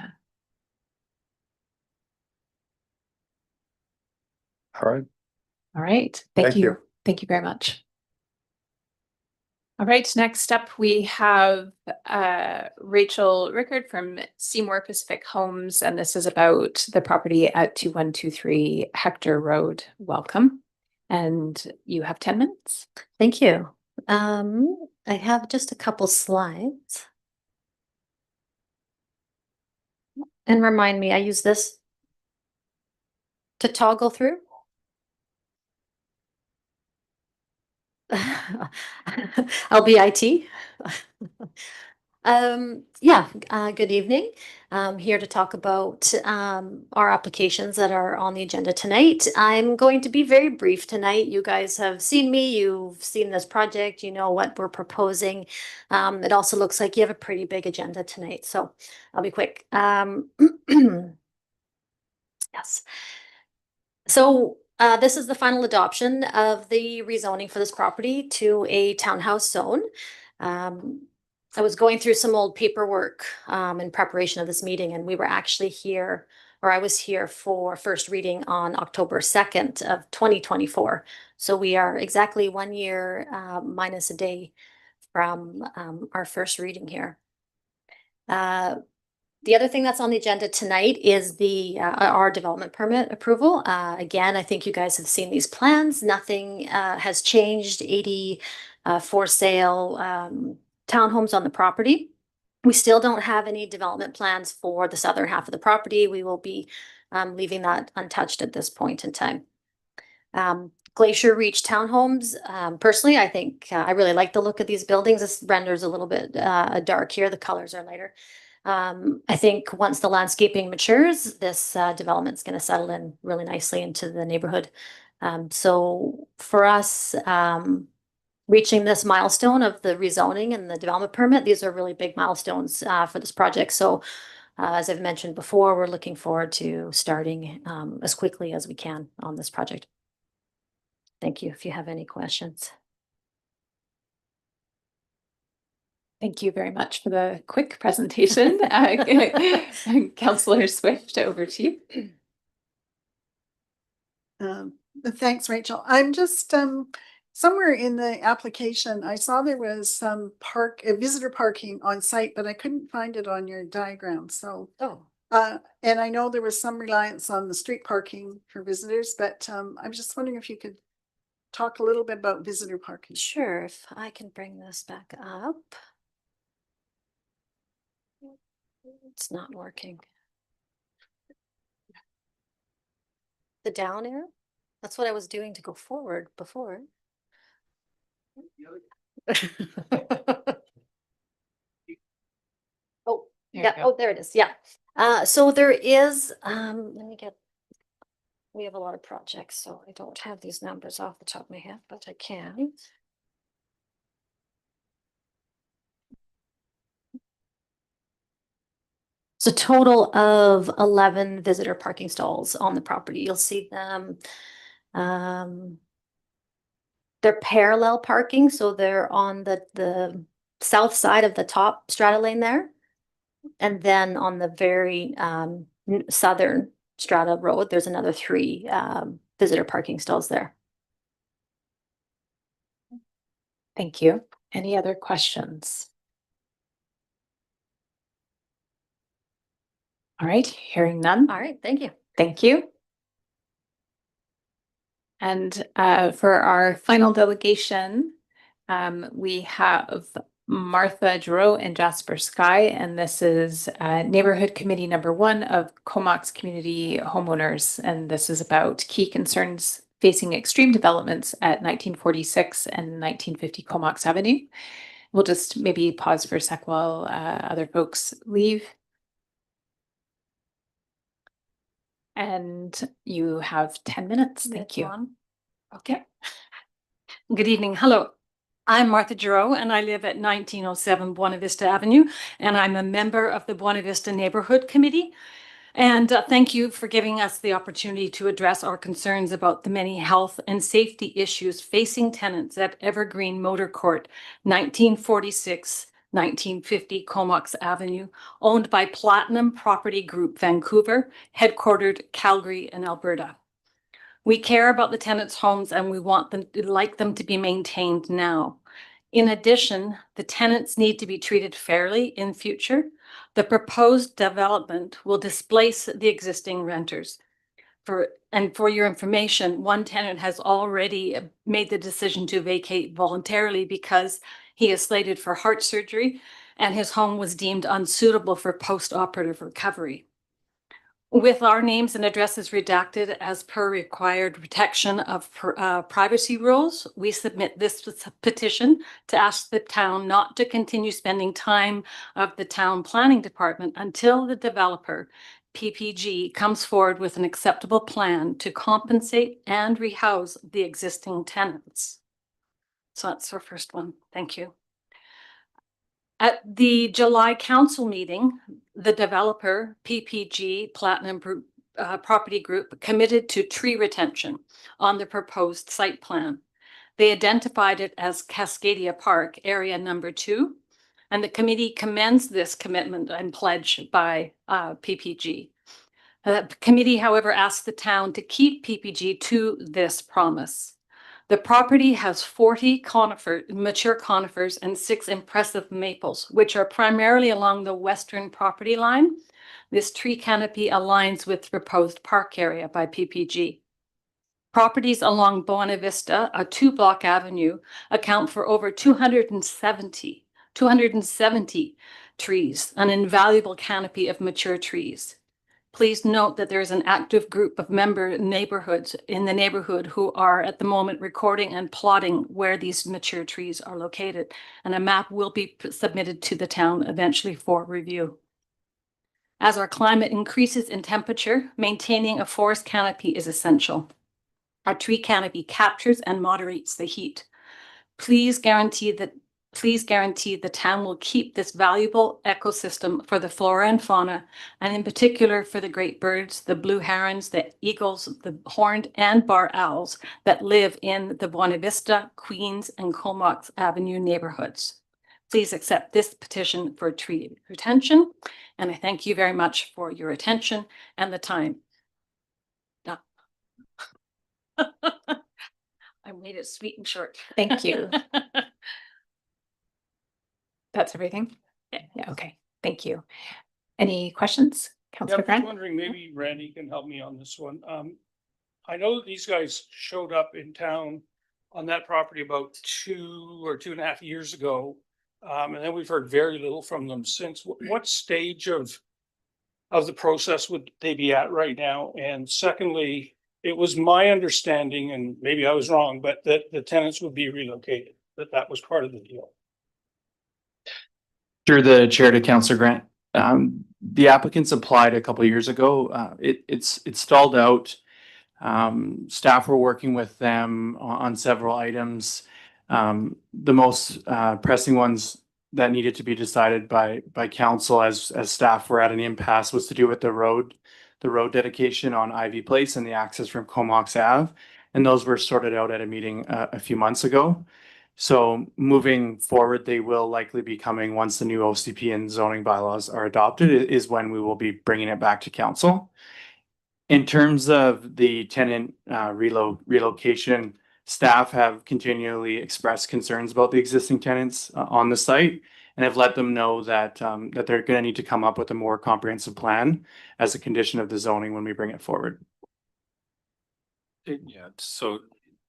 All right. All right. Thank Thank you. you. Thank you very much. All right. Next up, we have Rachel Rickard from Seymour Pacific Homes, and this is about the property at 2123 Hector Road. Welcome. And you have 10 minutes. Thank you. I have just a couple slides. And remind me, I use this to toggle through. LBIT. Good evening. Here to talk about our applications that are on the agenda tonight. I'm going to be very brief tonight. You guys have seen me, you've seen this project, you know what we're proposing. It also looks like you have a pretty big agenda tonight, so I'll be quick. Yes. So this is the final adoption of the rezoning for this property to a townhouse zone. I was going through some old paperwork in preparation of this meeting, and we were actually here, or I was here for first reading on October 2nd of 2024. So we are exactly 1 year minus a day from our first reading here. The other thing that's on the agenda tonight is our development permit approval. Again, I think you guys have seen these plans. Nothing has changed. 80 for sale townhomes on the property. We still don't have any development plans for the southern half of the property. We will be leaving that untouched at this point in time. Glacier Reach Townhomes. Personally, I think I really like the look of these buildings. This renders a little bit dark here. The colors are lighter. I think once the landscaping matures, this development's going to settle in really nicely into the neighborhood. So for us, reaching this milestone of the rezoning and the development permit, these are really big milestones for this project. So as I've mentioned before, we're looking forward to starting as quickly as we can on this project. Thank you if you have any questions. Thank you very much for the quick presentation. Councillor Swift, over to you. Thanks, Rachel. I'm just somewhere in the application, I saw there was some visitor parking on site, but I couldn't find it on your diagram. So, and I know there was some reliance on the street parking for visitors, but I'm just wondering if you could talk a little bit about visitor parking. Sure, if I can bring this back up. It's not working. The down arrow? That's what I was doing to go forward before. Oh, yeah. Oh, there it is. Yeah. So there is, we have a lot of projects, so I don't have these numbers off the top of my head, but I can. It's a total of 11 visitor parking stalls on the property. You'll see them. They're parallel parking, so they're on the south side of the top strata lane there. And then on the very southern strata road, there's another 3 visitor parking stalls there. Thank you. Any other questions? All right, hearing none. All right, thank you. Thank you. And for our final delegation, we have Martha Giroux and Jasper Sky, and this is Neighborhood Committee number 1 of Comox Community Homeowners. And this is about key concerns facing extreme developments at 1946 and 1950 Comox Avenue. We'll just maybe pause for a sec while other folks leave. And you have 10 minutes. Thank you. Okay. Good evening. Hello. I'm Martha Giroux, and I live at 1907 Buena Vista Avenue, and I'm a member of the Buena Vista Neighborhood Committee. And thank you for giving us the opportunity to address our concerns about the many health and safety issues facing tenants at Evergreen Motor Court, 1946-1950 Comox Avenue, owned by Platinum Property Group Vancouver, headquartered Calgary and Alberta. We care about the tenants' homes and we like them to be maintained now. In addition, the tenants need to be treated fairly in future. The proposed development will displace the existing renters. For your information, one tenant has already made the decision to vacate voluntarily because he is slated for heart surgery and his home was deemed unsuitable for post-operative recovery. With our names and addresses redacted as per required protection of privacy rules, we submit this petition to ask the town not to continue spending time of the town planning department until the developer, PPG, comes forward with an acceptable plan to compensate and rehouse the existing tenants. So that's our first one. Thank you. At the July council meeting, the developer, PPG Platinum Property Group, committed to tree retention on the proposed site plan. They identified it as Cascadia Park, area number 2, and the committee commends this commitment and pledge by PPG. The committee, however, asked the town to keep PPG to this promise. The property has 40 mature conifers and 6 impressive maples, which are primarily along the western property line. This tree canopy aligns with the proposed park area by PPG. Properties along Buena Vista, a 2-block avenue, account for over 270 trees, an invaluable canopy of mature trees. Please note that there is an active group of neighborhoods in the neighborhood who are at the moment recording and plotting where these mature trees are located, and a map will be submitted to the town eventually for review. As our climate increases in temperature, maintaining a forest canopy is essential. Our tree canopy captures and moderates the heat. Please guarantee the town will keep this valuable ecosystem for the flora and fauna, and in particular for the great birds, the blue herons, the eagles, the horned and bar owls that live in the Buena Vista, Queens, and Comox Avenue neighborhoods. Please accept this petition for tree retention, and I thank you very much for your attention and the time. I made it sweet and short. Thank you. That's everything? Yeah, okay. Thank you. Any questions? Yeah, Councillor I'm just Grant? wondering, maybe Randy can help me on this one. I know that these guys showed up in town on that property about 2 or 2.5 years ago. And then we've heard very little from them since. What stage of the process would they be at right now? And secondly, it was my understanding, and maybe I was wrong, but that the tenants would be relocated, that was part of the deal. Through the chair to Councillor Grant. The applicants applied a couple of years ago. It's stalled out. Staff were working with them on several items. The most pressing ones that needed to be decided by council as staff were at an impasse was to do with the road dedication on Ivy Place and the access from Comox Ave. And those were sorted out at a meeting a few months ago. So moving forward, they will likely be coming once the new OCP and zoning bylaws are adopted is when we will be bringing it back to council. In terms of the tenant relocation, staff have continually expressed concerns about the existing tenants on the site and have let them know that that they're going to need to come up with a more comprehensive plan as a condition of the zoning when we bring it forward. Yeah, so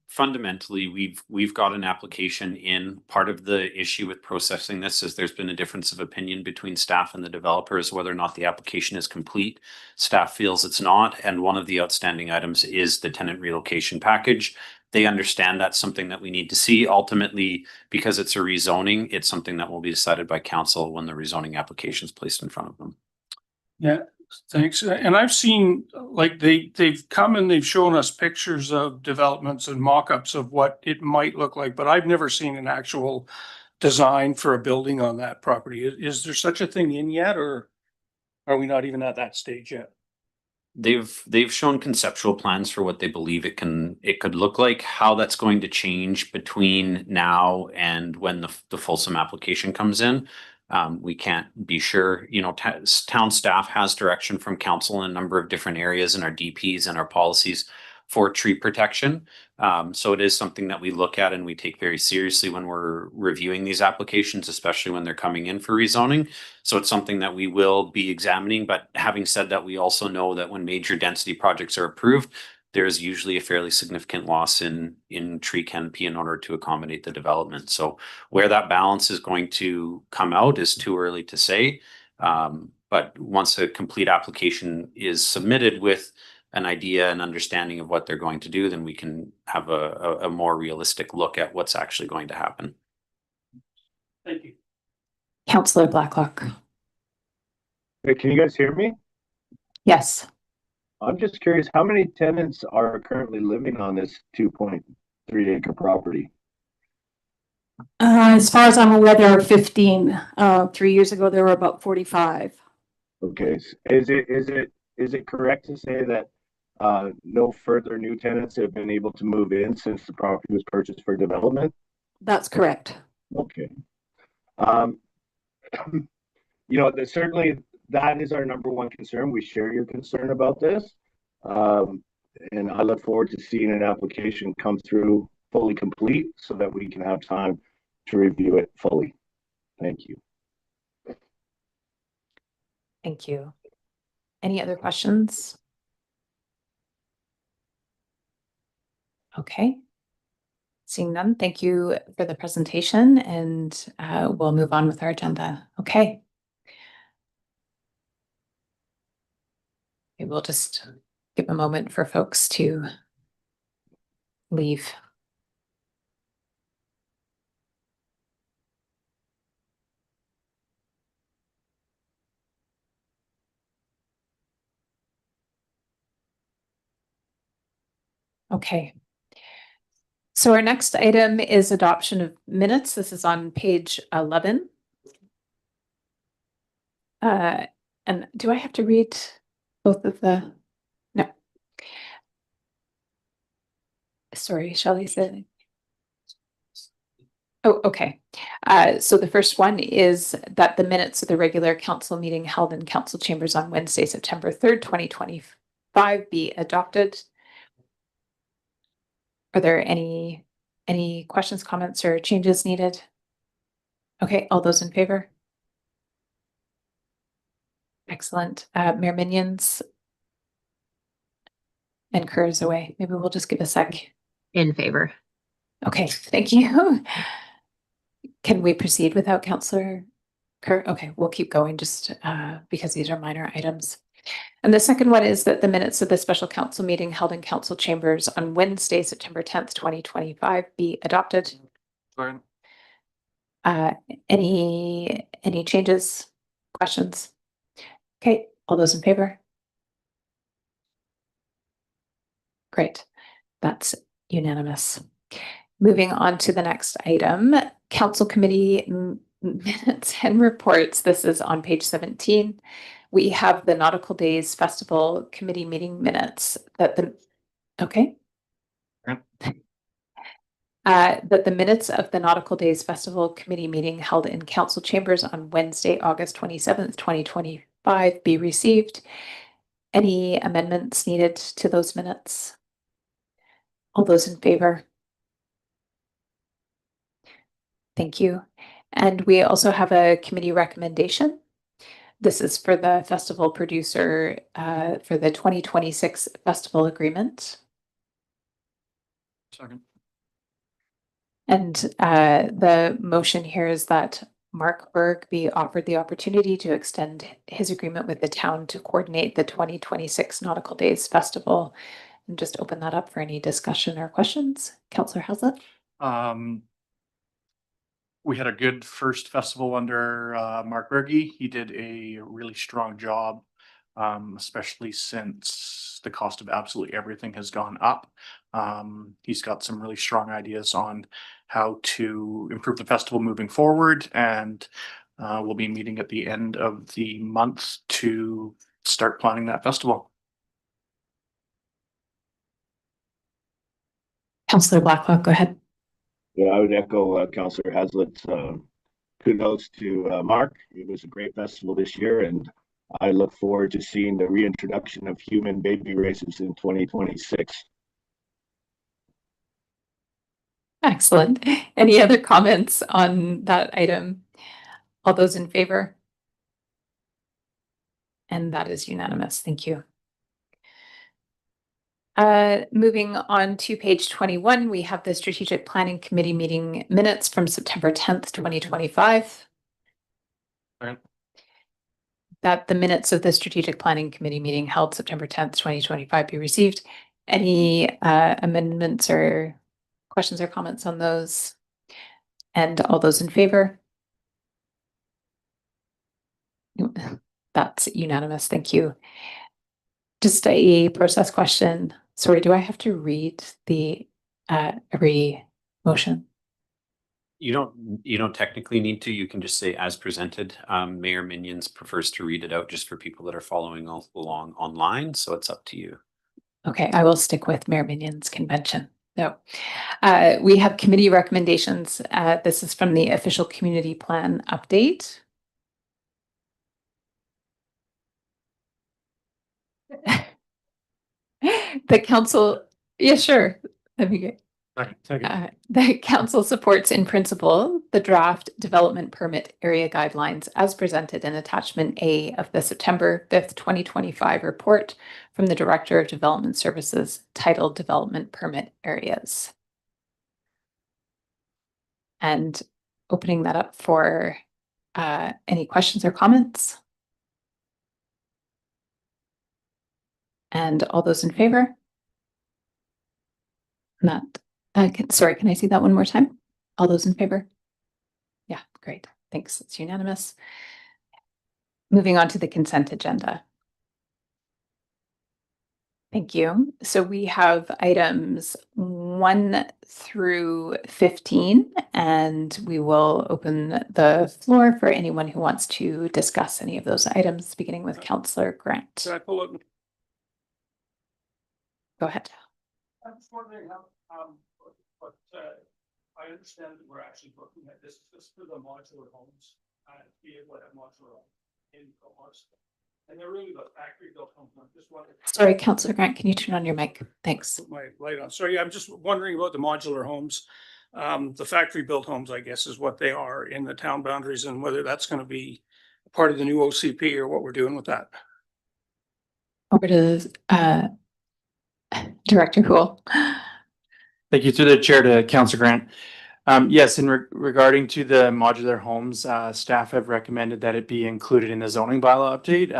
fundamentally, we've got an application in. Part of the issue with processing this is there's been a difference of opinion between staff and the developers whether or not the application is complete. Staff feels it's not, and one of the outstanding items is the tenant relocation package. They understand that's something that we need to see. Ultimately, because it's a rezoning, it's something that will be decided by council when the rezoning application is placed in front of them. Yeah, thanks. And I've seen, like, they've come and they've shown us pictures of developments and mock-ups of what it might look like, but I've never seen an actual design for a building on that property. Is there such a thing in yet, or are we not even at that stage yet? They've shown conceptual plans for what they believe it could look like. How that's going to change between now and when the fulsome application comes in, we can't be sure. You know, town staff has direction from council in a number of different areas in our DPs and our policies for tree protection. So it is something that we look at and we take very seriously when we're reviewing these applications, especially when they're coming in for rezoning. So it's something that we will be examining. But having said that, we also know that when major density projects are approved, there's usually a fairly significant loss in tree canopy in order to accommodate the development. So where that balance is going to come out is too early to say. But once a complete application is submitted with an idea and understanding of what they're going to do, then we can have a more realistic look at what's actually going to happen. Thank you. Councillor Blacklock. Hey, can you guys hear me? Yes. I'm just curious, how many tenants are currently living on this 2.3 acre property? As far as I'm aware, there are 15. 3 years ago, there were about 45. Okay, is it correct to say that no further new tenants have been able to move in since the property was purchased for development? That's correct. Okay. Certainly that is our number one concern. We share your concern about this. And I look forward to seeing an application come through fully complete so that we can have time to review it fully. Thank you. Thank you. Any other questions? Okay. Seeing none, thank you for the presentation, and we'll move on with our agenda. Okay. We'll just give a moment for folks to leave. Okay. So our next item is adoption of minutes. This is on page 11. And do I have to read both of the? No. Sorry, Shelley said. Oh, okay. So the first one is that the minutes of the regular council meeting held in council chambers on Wednesday, September 3rd, 2025 be adopted. Are there any questions, comments, or changes needed? Okay, all those in favor? Excellent. Mayor Minions and Kerr is away. Maybe we'll just give a sec. In favor. Okay, thank you. Can we proceed without Councillor Kerr? Okay, we'll keep going just because these are minor items. And the second one is that the minutes of the special council meeting held in council chambers on Wednesday, September 10th, 2025 be adopted. Any changes, questions? Okay, all those in favor? Great, that's unanimous. Moving on to the next item, council committee minutes and reports. This is on page 17. We have the Nautical Days Festival Committee meeting minutes that the, okay. That the minutes of the Nautical Days Festival Committee meeting held in council chambers on Wednesday, August 27th, 2025 be received. Any amendments needed to those minutes? All those in favor? Thank you. And we also have a committee recommendation. This is for the festival producer for the 2026 festival agreement. Second. And the motion here is that Mark Berg be offered the opportunity to extend his agreement with the town to coordinate the 2026 Nautical Days Festival. And just open that up for any discussion or questions. Councillor Hazlett? We had a good first festival under Mark Berge. He did a really strong job, especially since the cost of absolutely everything has gone up. He's got some really strong ideas on how to improve the festival moving forward, and we'll be meeting at the end of the month to start planning that festival. Councillor Blacklock, go ahead. Yeah, I would echo Councillor Hazlett's kudos to Mark. It was a great festival this year, and I look forward to seeing the reintroduction of human baby races in 2026. Excellent. Any other comments on that item? All those in favor? And that is unanimous. Thank you. Moving on to page 21, we have the Strategic Planning Committee meeting minutes from September 10th, 2025. that the minutes of the Strategic Planning Committee meeting held September 10th, 2025 be received. Any amendments or questions or comments on those? And all those in favor? That's unanimous. Thank you. Just a process question. Sorry, do I have to read the every motion? You don't technically need to. You can just say as presented. Mayor Minions prefers to read it out just for people that are following along online. So it's up to you. Okay, I will stick with Mayor Minion's convention. So we have committee recommendations. This is from the official community plan update. The council, yeah, sure. That'd be great. The council supports in principle the draft development permit area guidelines as presented in attachment A of the September 5th, 2025 report from the Director of Development Services titled Development Permit Areas. And opening that up for any questions or comments? And all those in favor? Not. Sorry, can I see that one more time? All those in favor? Yeah, great. Thanks. It's unanimous. Moving on to the consent agenda. Thank you. So we have items 1 through 15, and we will open the floor for anyone who wants to discuss any of those items, beginning with Councillor Grant. Can I pull up? Go ahead. I'm just wondering how, but I understand that we're actually looking at this for the modular homes, be able to have modular in Comox. And they're really the factory built homes. I'm just wondering. Sorry, Councillor Grant, can you turn on your mic? Thanks. Put my light on. Sorry, I'm just wondering about the modular homes. The factory built homes, I guess, is what they are in the town boundaries, and whether that's going to be part of the new OCP or what we're doing with that. Over to Director Houle. Thank you. Through the chair to Councillor Grant. Yes, in regarding to the modular homes, staff have recommended that it be included in the zoning bylaw update,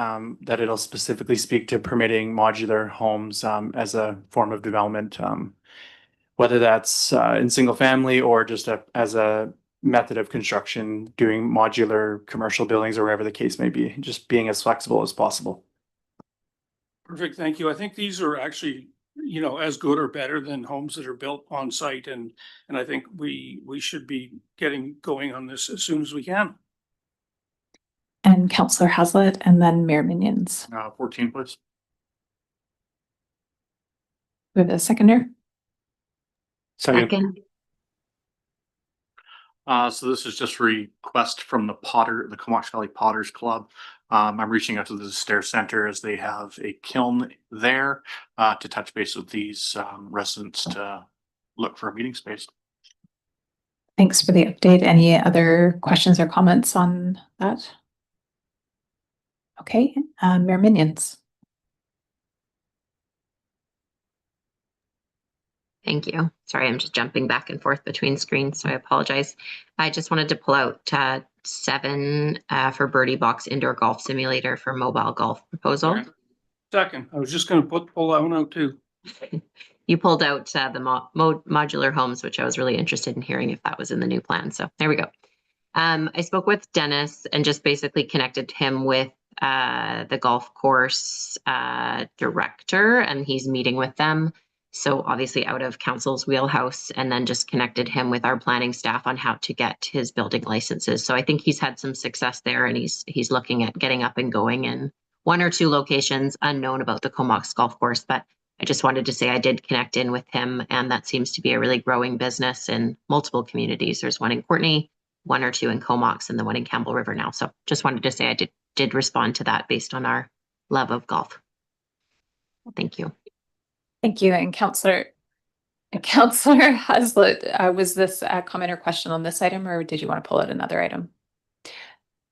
that it'll specifically speak to permitting modular homes as a form of development, whether that's in single family or just as a method of construction, doing modular commercial buildings or wherever the case may be, just being as flexible as possible. Perfect. Thank you. I think these are actually, you know, as good or better than homes that are built on site. And I think we should be getting going on this as soon as we can. And Councillor Haslett, and then Mayor Minions. 14, please. We have a seconder. Second. So this is just a request from the Comox Valley Potters Club. I'm reaching out to the Stair Center as they have a kiln there to touch base with these residents to look for a meeting space. Thanks for the update. Any other questions or comments on that? Okay, Mayor Minions. Thank you. Sorry, I'm just jumping back and forth between screens, so I apologize. I just wanted to pull out 7 for Birdie Box Indoor Golf Simulator for mobile golf proposal. Second, I was just going to pull that one out too. You pulled out the modular homes, which I was really interested in hearing if that was in the new plan. So there we go. I spoke with Dennis and just basically connected him with the golf course director, and he's meeting with them. So obviously out of council's wheelhouse, and then just connected him with our planning staff on how to get his building licenses. So I think he's had some success there, and he's looking at getting up and going in 1 or 2 locations unknown about the Comox golf course. But I just wanted to say I did connect in with him, and that seems to be a really growing business in multiple communities. There's one in Courtenay, 1 or 2 in Comox, and the one in Campbell River now. So just wanted to say I did respond to that based on our love of golf. Thank you. Thank you. And Councillor Haslett, was this a comment or question on this item, or did you want to pull out another item?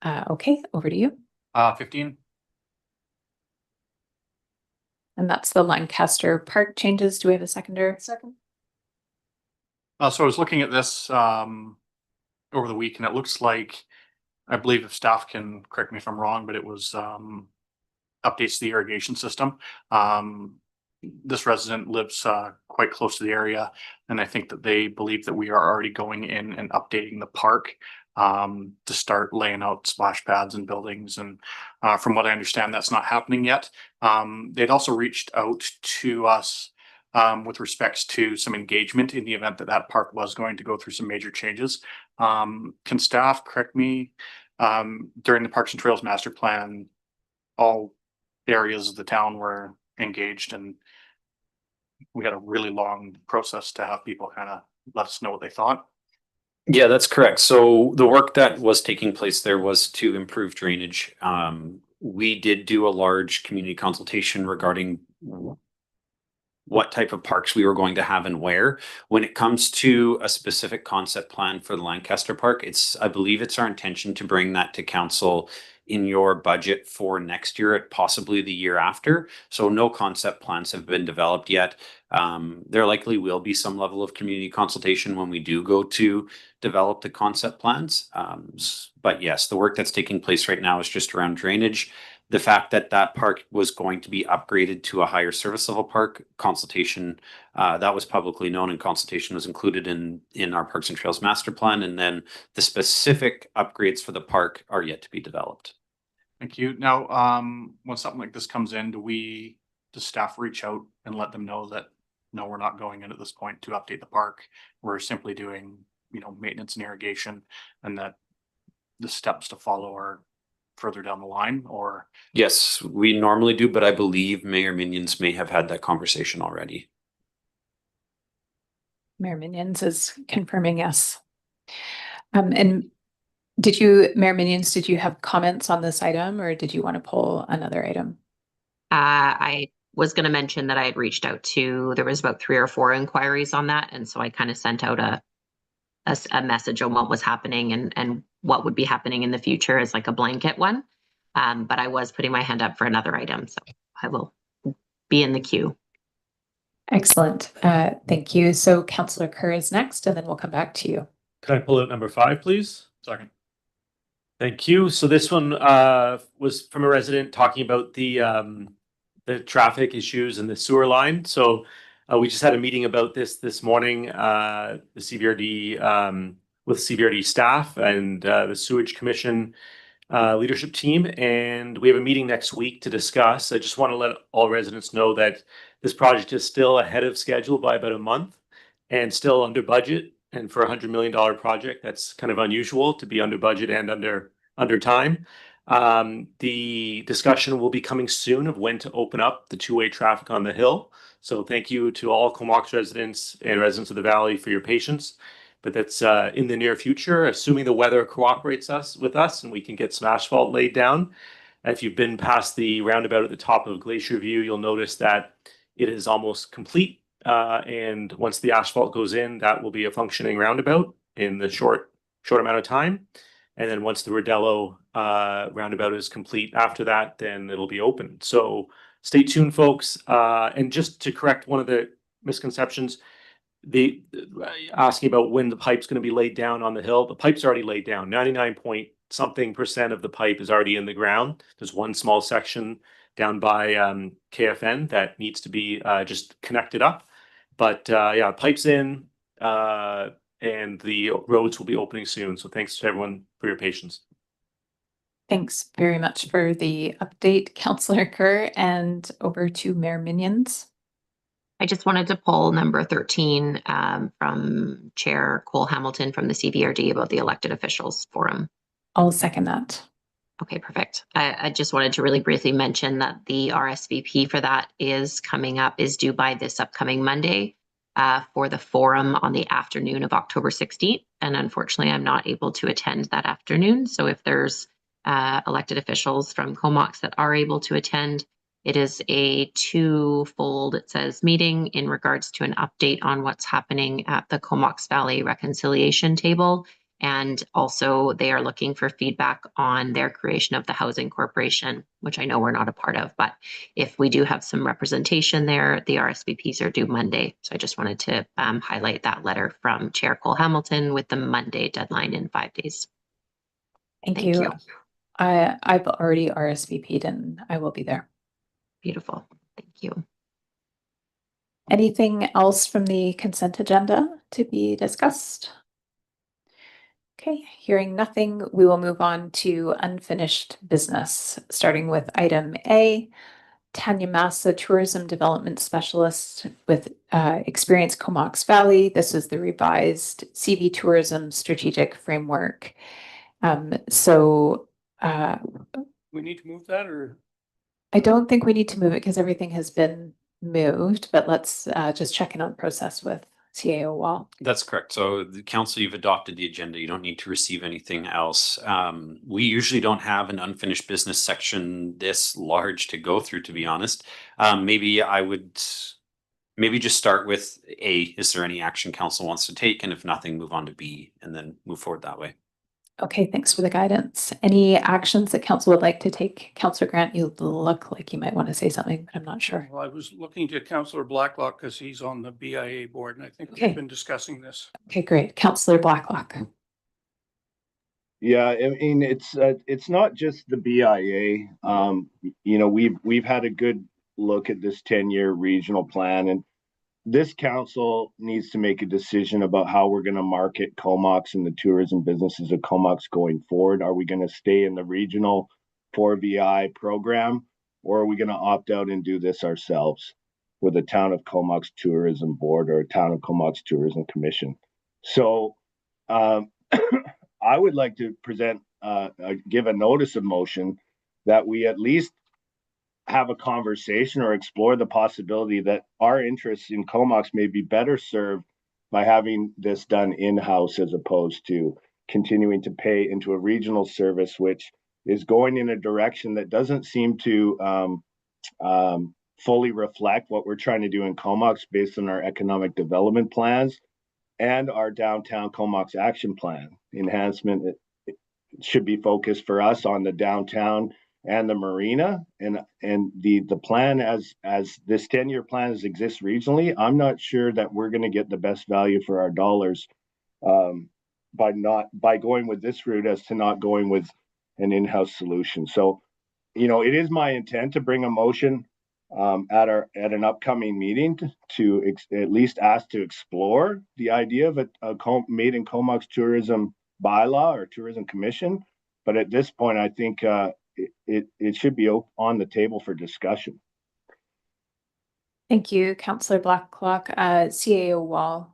Okay, over to you. 15. And that's the Lancaster Park changes. Do we have a seconder? Second. So I was looking at this over the week, and it looks like I believe if staff can correct me if I'm wrong, but it was updates to the irrigation system. This resident lives quite close to the area, and I think that they believe that we are already going in and updating the park to start laying out splash pads and buildings. And from what I understand, that's not happening yet. They'd also reached out to us with respects to some engagement in the event that that park was going to go through some major changes. Can staff correct me? During the Parks and Trails Master Plan, all areas of the town were engaged, and we had a really long process to have people kind of let us know what they thought. Yeah, that's correct. So the work that was taking place there was to improve drainage. We did do a large community consultation regarding what type of parks we were going to have and where. When it comes to a specific concept plan for the Lancaster Park, I believe it's our intention to bring that to council in your budget for next year, possibly the year after. So no concept plans have been developed yet. There likely will be some level of community consultation when we do go to develop the concept plans. But yes, the work that's taking place right now is just around drainage. The fact that that park was going to be upgraded to a higher service level park, consultation, that was publicly known, and consultation was included in our Parks and Trails Master Plan. And then the specific upgrades for the park are yet to be developed. Thank you. Now, when something like this comes in, does staff reach out and let them know that, no, we're not going in at this point to update the park. We're simply doing, maintenance and irrigation, and that the steps to follow are further down the line? Or yes, we normally do, but I believe Mayor Minions may have had that conversation already. Mayor Minions is confirming yes. And Mayor Minions, did you have comments on this item, or did you want to pull another item? I was going to mention that I had reached out there was about 3 or 4 inquiries on that. And so I kind of sent out a message on what was happening and what would be happening in the future as like a blanket one. But I was putting my hand up for another item, so I will be in the queue. Excellent. Thank you. So Councillor Kerr is next, and then we'll come back to you. Can I pull out number 5, please? Second. Thank you. So this one was from a resident talking about the traffic issues and the sewer line. So we just had a meeting about this morning, the CVRD with CVRD staff and the Sewage Commission leadership team, and we have a meeting next week to discuss. I just want to let all residents know that this project is still ahead of schedule by about a month and still under budget. And for $100 million project, that's kind of unusual to be under budget and under time. The discussion will be coming soon of when to open up the two-way traffic on the hill. So thank you to all Comox residents and residents of the Valley for your patience. But that's in the near future, assuming the weather cooperates with us and we can get some asphalt laid down. If you've been past the roundabout at the top of Glacier View, you'll notice that it is almost complete. And once the asphalt goes in, that will be a functioning roundabout in the short amount of time. And then once the Rodello roundabout is complete after that, then it'll be open. So stay tuned, folks. And just to correct one of the misconceptions, asking about when the pipe's going to be laid down on the hill, the pipe's already laid down. 99% of the pipe is already in the ground. There's one small section down by KFN that needs to be just connected up. But yeah, pipe's in and the roads will be opening soon. So thanks to everyone for your patience. Thanks very much for the update, Councillor Kerr, and over to Mayor Minions. I just wanted to pull number 13 from Chair Cole Hamilton from the CVRD about the elected officials forum. I'll second that. Okay, perfect. I just wanted to really briefly mention that the RSVP for that is due by this upcoming Monday for the forum on the afternoon of October 16th. And unfortunately, I'm not able to attend that afternoon. So if there's elected officials from Comox that are able to attend, it is a twofold, it says, meeting in regards to an update on what's happening at the Comox Valley reconciliation table. And also they are looking for feedback on their creation of the Housing Corporation, which I know we're not a part of, but if we do have some representation there, the RSVPs are due Monday. So I just wanted to highlight that letter from Chair Cole Hamilton with the Monday deadline in 5 days. Thank you. I've already RSVP'd and I will be there. Beautiful. Thank you. Anything else from the consent agenda to be discussed? Okay, hearing nothing, we will move on to unfinished business, starting with item A. Tanya Massa, Tourism Development Specialist with experience Comox Valley. This is the revised CV Tourism Strategic Framework. We need to move that, or? I don't think we need to move it because everything has been moved, but let's just check in on process with CAO Wall. That's correct. So the council, you've adopted the agenda. You don't need to receive anything else. We usually don't have an unfinished business section this large to go through, to be honest. Maybe I would just start with A, is there any action council wants to take? And if nothing, move on to B and then move forward that way. Okay, thanks for the guidance. Any actions that council would like to take? Councillor Grant, you look like you might want to say something, but I'm not sure. Well, I was looking to Councillor Blacklock because he's on the BIA board, and I think Okay. we've been discussing this. Okay, great. Councillor Blacklock. Yeah, I mean, it's not just the BIA. We've had a good look at this 10-year regional plan, and this council needs to make a decision about how we're going to market Comox and the tourism businesses of Comox going forward. Are we going to stay in the regional 4VI program, or are we going to opt out and do this ourselves with a Town of Comox Tourism Board or a Town of Comox Tourism Commission? So I would like to give a notice of motion that we at least have a conversation or explore the possibility that our interests in Comox may be better served by having this done in-house as opposed to continuing to pay into a regional service, which is going in a direction that doesn't seem to fully reflect what we're trying to do in Comox based on our economic development plans and our downtown Comox action plan. Enhancement it should be focused for us on the downtown and the marina, and the plan as this 10-year plan exists regionally. I'm not sure that we're going to get the best value for our dollars by going with this route as to not going with an in-house solution. So, it is my intent to bring a motion at an upcoming meeting to at least ask to explore the idea of a made in Comox tourism bylaw or tourism commission. But at this point, I think it should be on the table for discussion. Thank you, Councillor Blacklock. CAO Wall,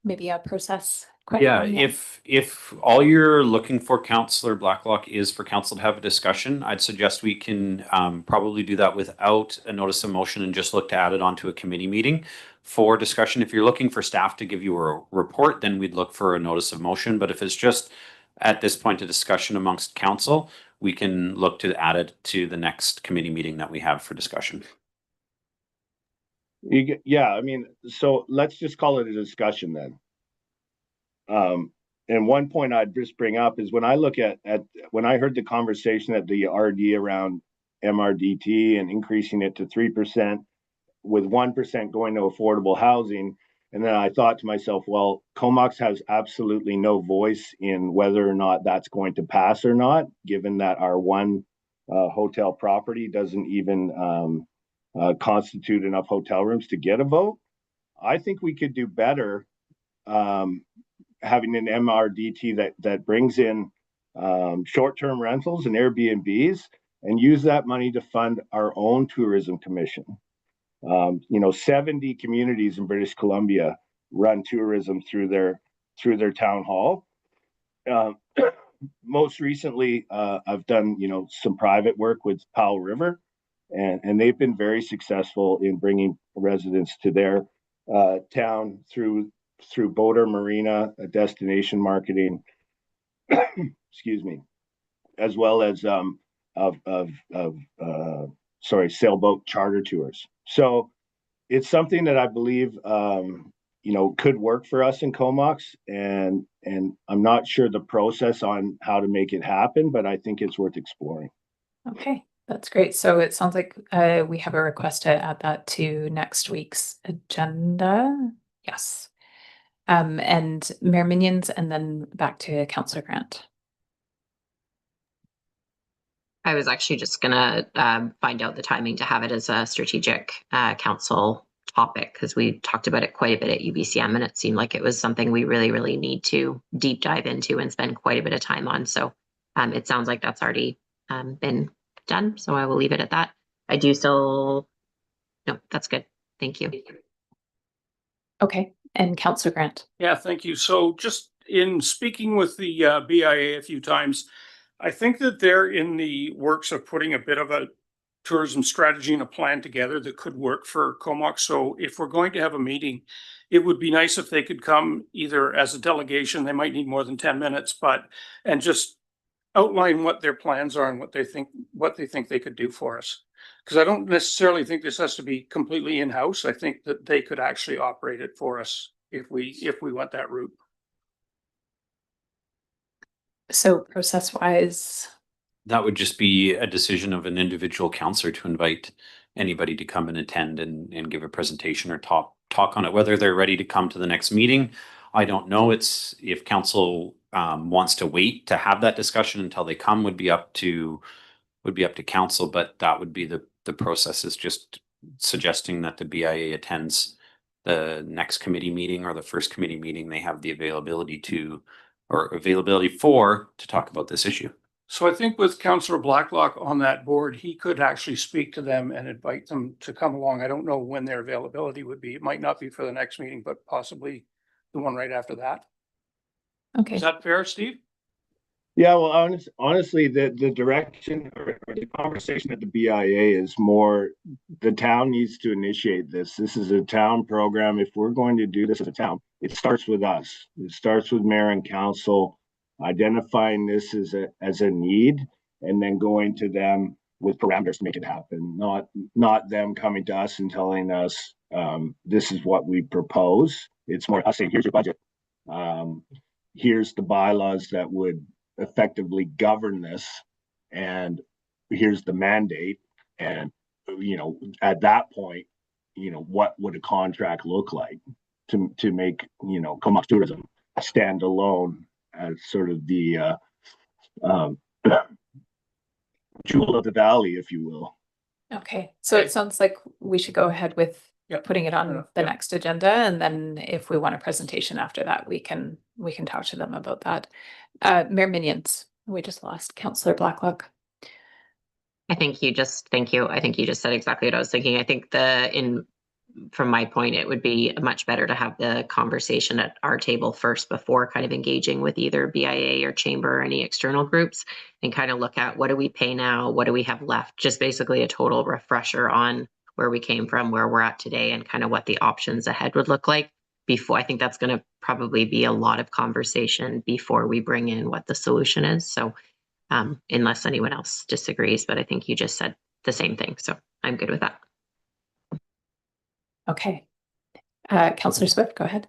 maybe a process question. Yeah, if all you're looking for, Councillor Blacklock, is for council to have a discussion, I'd suggest we can probably do that without a notice of motion and just look to add it onto a committee meeting for discussion. If you're looking for staff to give you a report, then we'd look for a notice of motion. But if it's just at this point a discussion amongst council, we can look to add it to the next committee meeting that we have for discussion. Yeah, I mean, so let's just call it a discussion then. And one point I'd just bring up is when I look at when I heard the conversation at the RD around MRDT and increasing it to 3% with 1% going to affordable housing. And then I thought to myself, well, Comox has absolutely no voice in whether or not that's going to pass or not, given that our one hotel property doesn't even constitute enough hotel rooms to get a vote. I think we could do better having an MRDT that brings in short-term rentals and Airbnbs and use that money to fund our own tourism commission. 70 communities in British Columbia run tourism through their town hall. Most recently, I've done some private work with Powell River, and they've been very successful in bringing residents to their town through boater marina, destination marketing, excuse me, as well as sailboat charter tours. So it's something that I believe could work for us in Comox, and I'm not sure the process on how to make it happen, but I think it's worth exploring. Okay, that's great. So it sounds like we have a request to add that to next week's agenda. Yes. And Mayor Minions, and then back to Councillor Grant. I was actually just gonna find out the timing to have it as a strategic council topic, because we talked about it quite a bit at UBCM, and it seemed like it was something we really, really need to deep dive into and spend quite a bit of time on. So it sounds like that's already been done. So I will leave it at that. I do still, no, that's good. Thank you. Okay, and Councillor Grant. Yeah, thank you. So just in speaking with the BIA a few times, I think that they're in the works of putting a bit of a tourism strategy and a plan together that could work for Comox. So if we're going to have a meeting, it would be nice if they could come either as a delegation, they might need more than 10 minutes, and just outline what their plans are and what they think they could do for us. Because I don't necessarily think this has to be completely in-house. I think that they could actually operate it for us if we went that route. So process-wise, That would just be a decision of an individual counselor to invite anybody to come and attend and give a presentation or talk on it. Whether they're ready to come to the next meeting, I don't know. It's if council wants to wait to have that discussion until they come would be up to council, but that would be the process, is just suggesting that the BIA attends the next committee meeting or the first committee meeting they have the availability to talk about this issue. So I think with Councillor Blacklock on that board, he could actually speak to them and invite them to come along. I don't know when their availability would be. It might not be for the next meeting, but possibly the one right after that. okay. Is that fair, Steve? Yeah, well, honestly, the direction or the conversation at the BIA is more, the town needs to initiate this. This is a town program. If we're going to do this as a town, it starts with us. It starts with mayor and council identifying this as a need, and then going to them with parameters to make it happen. Not them coming to us and telling us this is what we propose. It's more us saying, here's your budget. Here's the bylaws that would effectively govern this, and here's the mandate. And at that point, what would a contract look like to make Comox Tourism stand alone as sort of the jewel of the valley, if you will. Okay, so it sounds like we should go ahead with putting it on the Yeah. next agenda, and then if we want a presentation after that, we can talk to them about that. Mayor Minions, we just lost Councillor Blacklock. Thank you. I think you just said exactly what I was thinking. I think from my point, it would be much better to have the conversation at our table first before kind of engaging with either BIA or chamber or any external groups, and kind of look at what do we pay now? What do we have left? Just basically a total refresher on where we came from, where we're at today, and kind of what the options ahead would look like before. I think that's going to probably be a lot of conversation before we bring in what the solution is. So unless anyone else disagrees, but I think you just said the same thing. So I'm good with that. Okay. Councillor Swift, go ahead.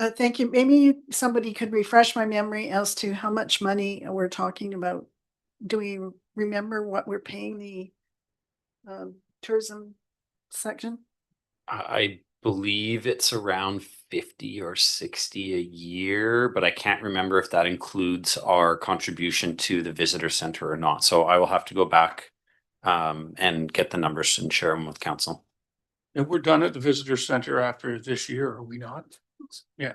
Thank you. Maybe somebody could refresh my memory as to how much money we're talking about. Do we remember what we're paying the tourism section? I believe it's around 50 or 60 a year, but I can't remember if that includes our contribution to the visitor center or not. So I will have to go back and get the numbers and share them with council. And we're done at the visitor center after this year, are we not? Yeah.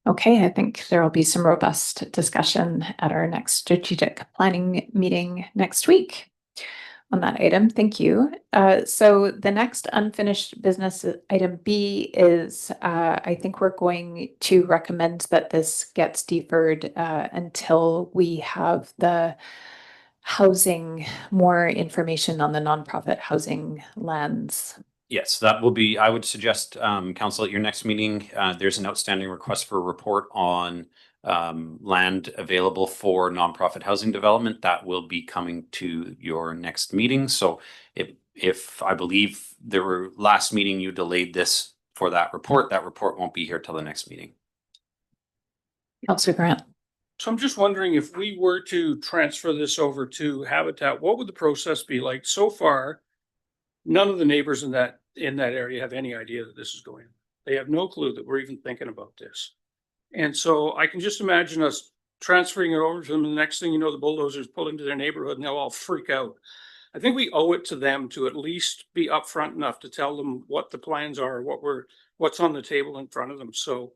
Okay, I think there will be some robust discussion at our next strategic planning meeting next week on that item. Thank you. So the next unfinished business, item B, is I think we're going to recommend that this gets deferred until we have the housing, more information on the nonprofit housing lands. Yes, that will be, I would suggest, council, at your next meeting, there's an outstanding request for a report on land available for nonprofit housing development. That will be coming to your next meeting. So if I believe last meeting you delayed this for that report won't be here till the next meeting. Councillor Grant. So I'm just wondering, if we were to transfer this over to Habitat, what would the process be like? So far, none of the neighbors in that area have any idea that this is going on. They have no clue that we're even thinking about this. And so I can just imagine us transferring it over to them. The next thing you know, the bulldozers pull into their neighborhood and they'll all freak out. I think we owe it to them to at least be upfront enough to tell them what the plans are, what's on the table in front of them. So,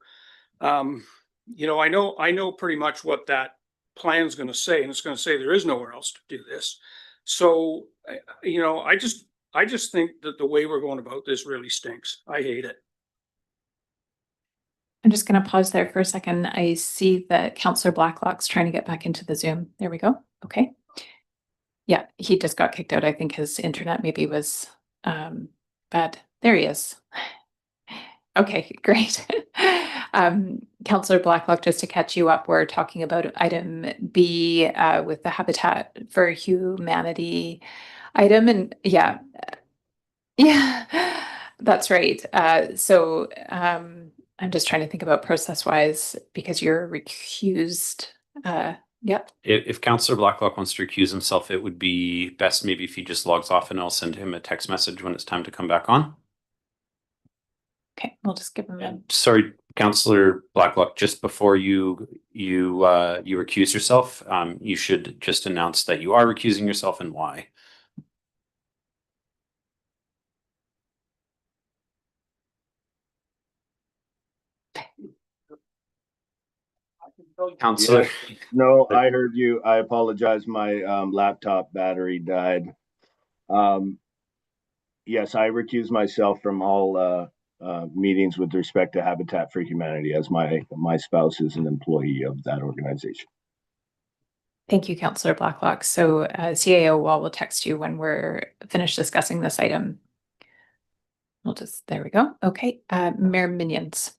you know, I know pretty much what that plan's going to say, and it's going to say there is nowhere else to do this. So, you know, I just think that the way we're going about this really stinks. I hate it. I'm just going to pause there for a second. I see that Councillor Blacklock's trying to get back into the Zoom. There we go. Okay. Yeah, he just got kicked out. I think his internet maybe was bad. There he is. Okay, great. Councillor Blacklock, just to catch you up, we're talking about item B with the Habitat for Humanity item. And yeah, that's right. So I'm just trying to think about process-wise because you're recused. Yep. If Councillor Blacklock wants to recuse himself, it would be best maybe if he just logs off and I'll send him a text message when it's time to come back on. Okay, we'll just give him a... Sorry, Councillor Blacklock, just before you recuse yourself, you should just announce that you are recusing yourself and why. Councillor. Yes. No, I heard you. I apologize. My laptop battery died. Yes, I recuse myself from all meetings with respect to Habitat for Humanity, as my spouse is an employee of that organization. Thank you, Councillor Blacklock. So CAO Wall will text you when we're finished discussing this item. There we go. Okay, Mayor Minions.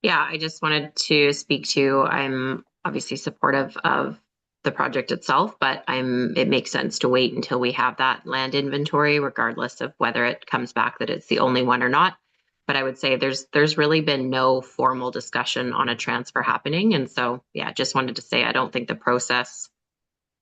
Yeah, I just wanted to speak to, I'm obviously supportive of the project itself, but it makes sense to wait until we have that land inventory, regardless of whether it comes back that it's the only one or not. But I would say there's really been no formal discussion on a transfer happening. And so, yeah, just wanted to say, I don't think the process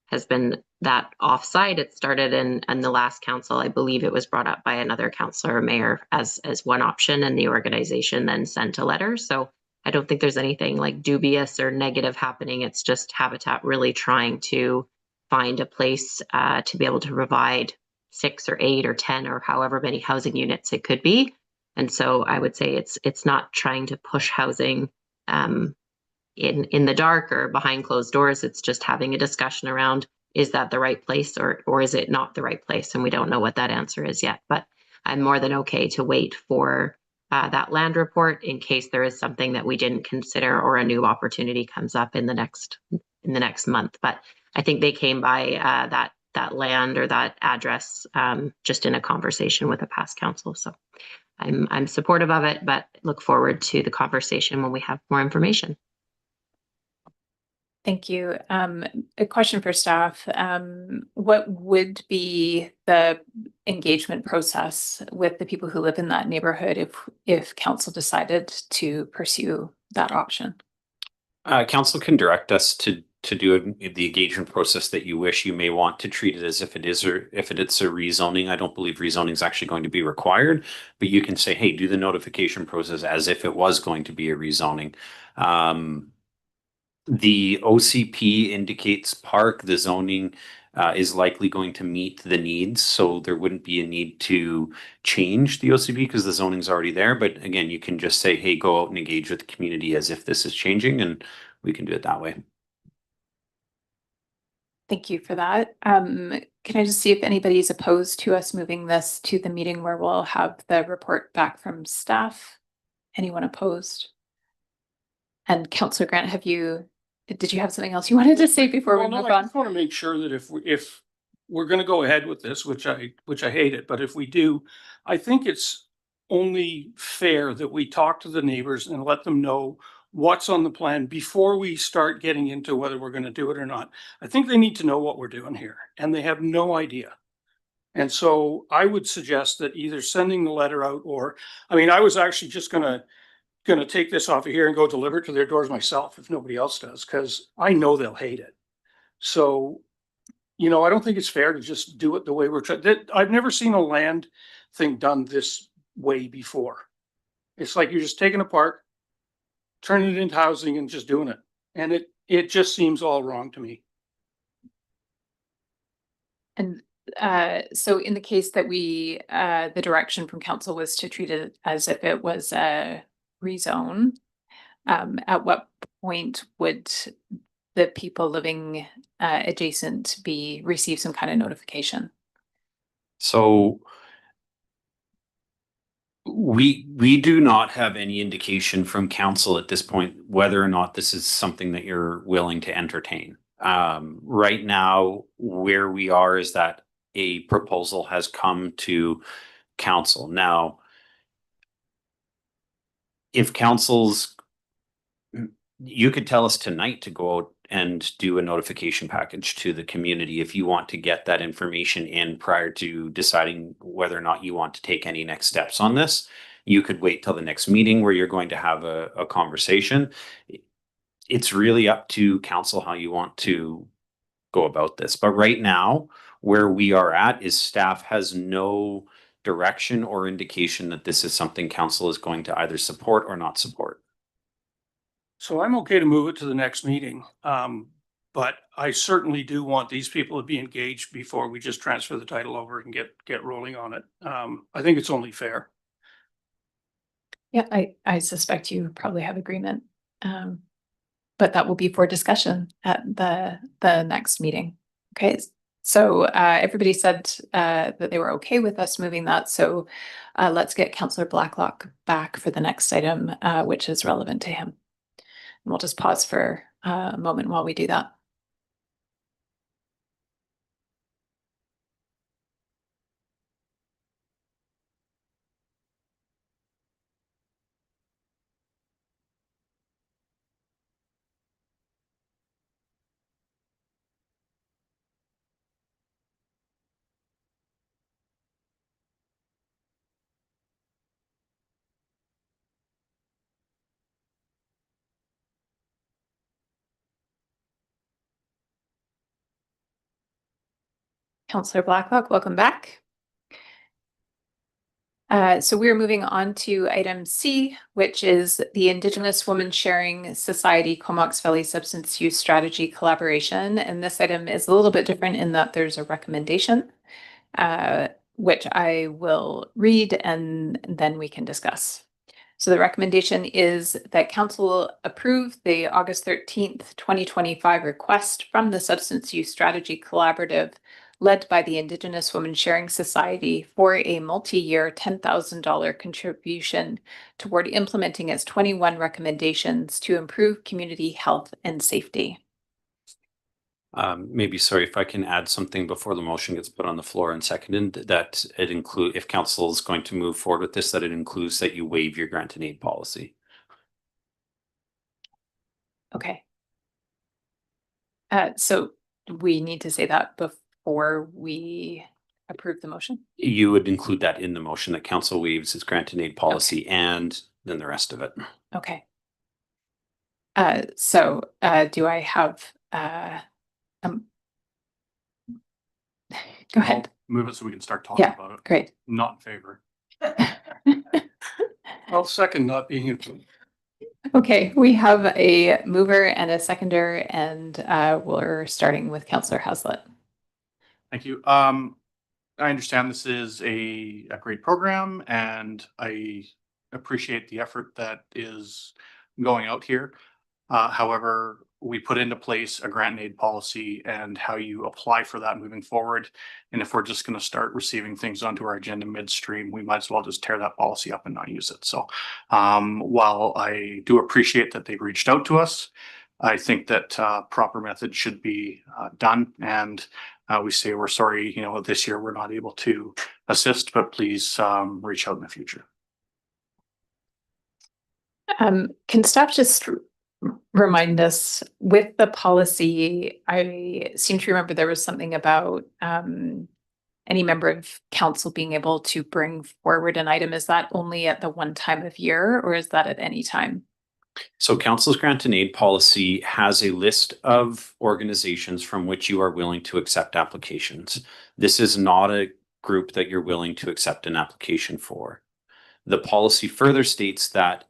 has been that offside. It started in the last council. I believe it was brought up by another councillor or mayor as one option, and the organization then sent a letter. So I don't think there's anything like dubious or negative happening. It's just Habitat really trying to find a place to be able to provide 6 or 8 or 10 or however many housing units it could be. And so I would say it's not trying to push housing in the dark or behind closed doors. It's just having a discussion around, is that the right place or is it not the right place? And we don't know what that answer is yet, but I'm more than okay to wait for that land report in case there is something that we didn't consider or a new opportunity comes up in the next month. But I think they came by that land or that address just in a conversation with a past council. So I'm supportive of it, but look forward to the conversation when we have more information. Thank you. A question for staff. What would be the engagement process with the people who live in that neighborhood if council decided to pursue that option? Council can direct us to do the engagement process that you wish. You may want to treat it as if it's a rezoning. I don't believe rezoning is actually going to be required, but you can say, hey, do the notification process as if it was going to be a rezoning. The OCP indicates park, the zoning is likely going to meet the needs. So there wouldn't be a need to change the OCP because the zoning is already there. But again, you can just say, hey, go out and engage with the community as if this is changing, and we can do it that way. Thank you for that. Can I just see if anybody's opposed to us moving this to the meeting where we'll have the report back from staff? Anyone opposed? And Councillor Grant, did you have something else you wanted to say before we move on? I just want to make sure that if we're going to go ahead with this, which I hate it, but if we do, I think it's only fair that we talk to the neighbors and let them know what's on the plan before we start getting into whether we're going to do it or not. I think they need to know what we're doing here, and they have no idea. And so I would suggest that either sending the letter out or, I mean, I was actually just going to take this off of here and go deliver it to their doors myself if nobody else does, because I know they'll hate it. So, you know, I don't think it's fair to just do it the way we're trying. I've never seen a land thing done this way before. It's like you're just taking apart, turning it into housing and just doing it. And it just seems all wrong to me. And so in the case that we, the direction from council was to treat it as if it was a rezone, at what point would the people living adjacent receive some kind of notification? So we do not have any indication from council at this point whether or not this is something that you're willing to entertain. Right now, where we are is that a proposal has come to council. Now, if council's, you could tell us tonight to go out and do a notification package to the community if you want to get that information in prior to deciding whether or not you want to take any next steps on this. You could wait till the next meeting where you're going to have a conversation. It's really up to council how you want to go about this. But right now, where we are at is staff has no direction or indication that this is something council is going to either support or not support. So I'm okay to move it to the next meeting. But I certainly do want these people to be engaged before we just transfer the title over and get rolling on it. I think it's only fair. Yeah, I suspect you probably have agreement. But that will be for discussion at the next meeting. Okay, so everybody said that they were okay with us moving that. So let's get Councillor Blacklock back for the next item, which is relevant to him. And we'll just pause for a moment while we do that. Councillor Blacklock, welcome back. So we're moving on to item C, which is the Indigenous Women Sharing Society Comox Valley Substance Use Strategy Collaboration. And this item is a little bit different in that there's a recommendation, which I will read and then we can discuss. So the recommendation is that council approve the August 13th, 2025 request from the Substance Use Strategy Collaborative led by the Indigenous Women Sharing Society for a multi-year $10,000 contribution toward implementing its 21 recommendations to improve community health and safety. Maybe, sorry, if I can add something before the motion gets put on the floor and seconded, that it include, if council is going to move forward with this, that it includes that you waive your grant and aid policy. Okay. So we need to say that before we approve the motion? You would include that in the motion that council waives its grant and aid policy and then the rest of it. Okay. So do I have go ahead. I'll move it so we can start talking Yeah, about it. great. Not in favor. I'll second not being included. Okay, we have a mover and a seconder, and we're starting with Councillor Haslett. Thank you. I understand this is a great program and I appreciate the effort that is going out here. However, we put into place a grant and aid policy and how you apply for that moving forward. And if we're just going to start receiving things onto our agenda midstream, we might as well just tear that policy up and not use it. So while I do appreciate that they've reached out to us, I think that proper method should be done. And we say we're sorry, you know, this year we're not able to assist, but please reach out in the future. Can staff just remind us with the policy? I seem to remember there was something about any member of council being able to bring forward an item. Is that only at the one time of year or is that at any time? So council's grant and aid policy has a list of organizations from which you are willing to accept applications. This is not a group that you're willing to accept an application for. The policy further states that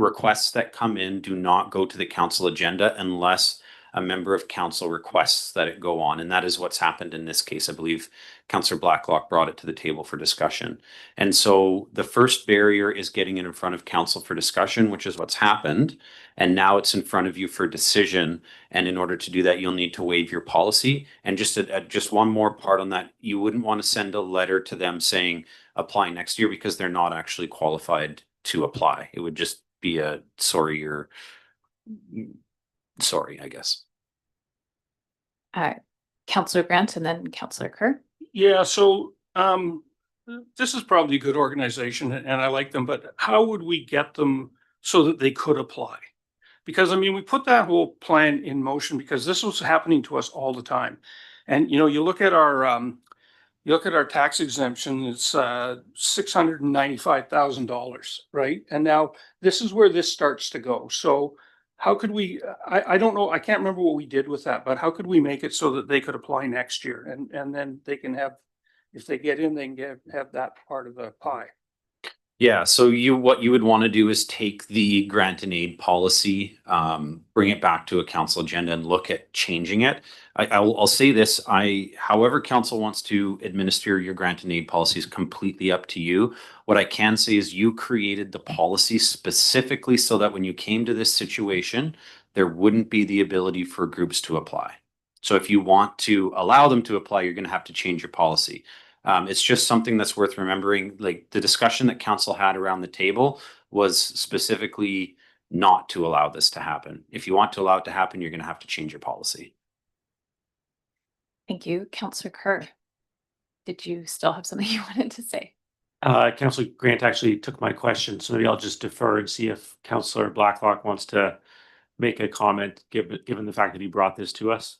requests that come in do not go to the council agenda unless a member of council requests that it go on. And that is what's happened in this case. I believe Councillor Blacklock brought it to the table for discussion. And so the first barrier is getting it in front of council for discussion, which is what's happened. And now it's in front of you for decision. And in order to do that, you'll need to waive your policy. And just one more part on that, you wouldn't want to send a letter to them saying apply next year because they're not actually qualified to apply. It would just be a sorry, I guess. Councillor Grant and then Councillor Kerr. Yeah, so this is probably a good organization and I like them, but how would we get them so that they could apply? Because I mean, we put that whole plan in motion because this was happening to us all the time. And you look at our tax exemption, it's $695,000, right? And now this is where this starts to go. So how could we, I don't know, I can't remember what we did with that, but how could we make it so that they could apply next year and then they can have, if they get in, they can have that part of the pie? Yeah, so what you would want to do is take the grant and aid policy, bring it back to a council agenda and look at changing it. I'll say this, however council wants to administer your grant and aid policy is completely up to you. What I can say is you created the policy specifically so that when you came to this situation, there wouldn't be the ability for groups to apply. So if you want to allow them to apply, you're going to have to change your policy. It's just something that's worth remembering. Like the discussion that council had around the table was specifically not to allow this to happen. If you want to allow it to happen, you're going to have to change your policy. Thank you. Councillor Kerr, did you still have something you wanted to say? Councillor Grant actually took my question, so maybe I'll just defer and see if Councillor Blacklock wants to make a comment, given the fact that he brought this to us.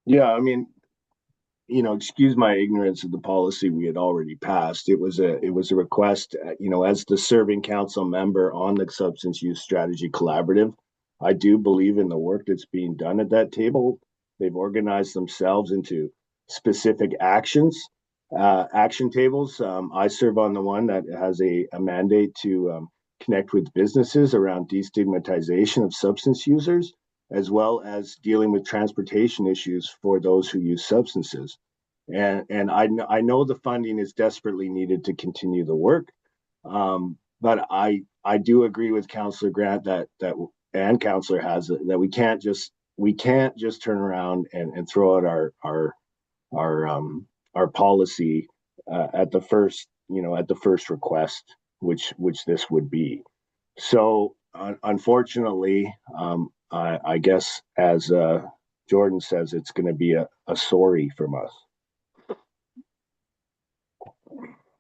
Yeah, I mean, excuse my ignorance of the policy we had already passed. It was a request, as the serving council member on the Substance Use Strategy Collaborative, I do believe in the work that's being done at that table. They've organized themselves into specific action tables. I serve on the one that has a mandate to connect with businesses around destigmatization of substance users, as well as dealing with transportation issues for those who use substances. And I know the funding is desperately needed to continue the work. But I do agree with Councillor Grant and Councillor Haslett that we can't just turn around and throw out our policy at the first request, which this would be. So unfortunately, I guess as Jordan says, it's going to be a sorry from us.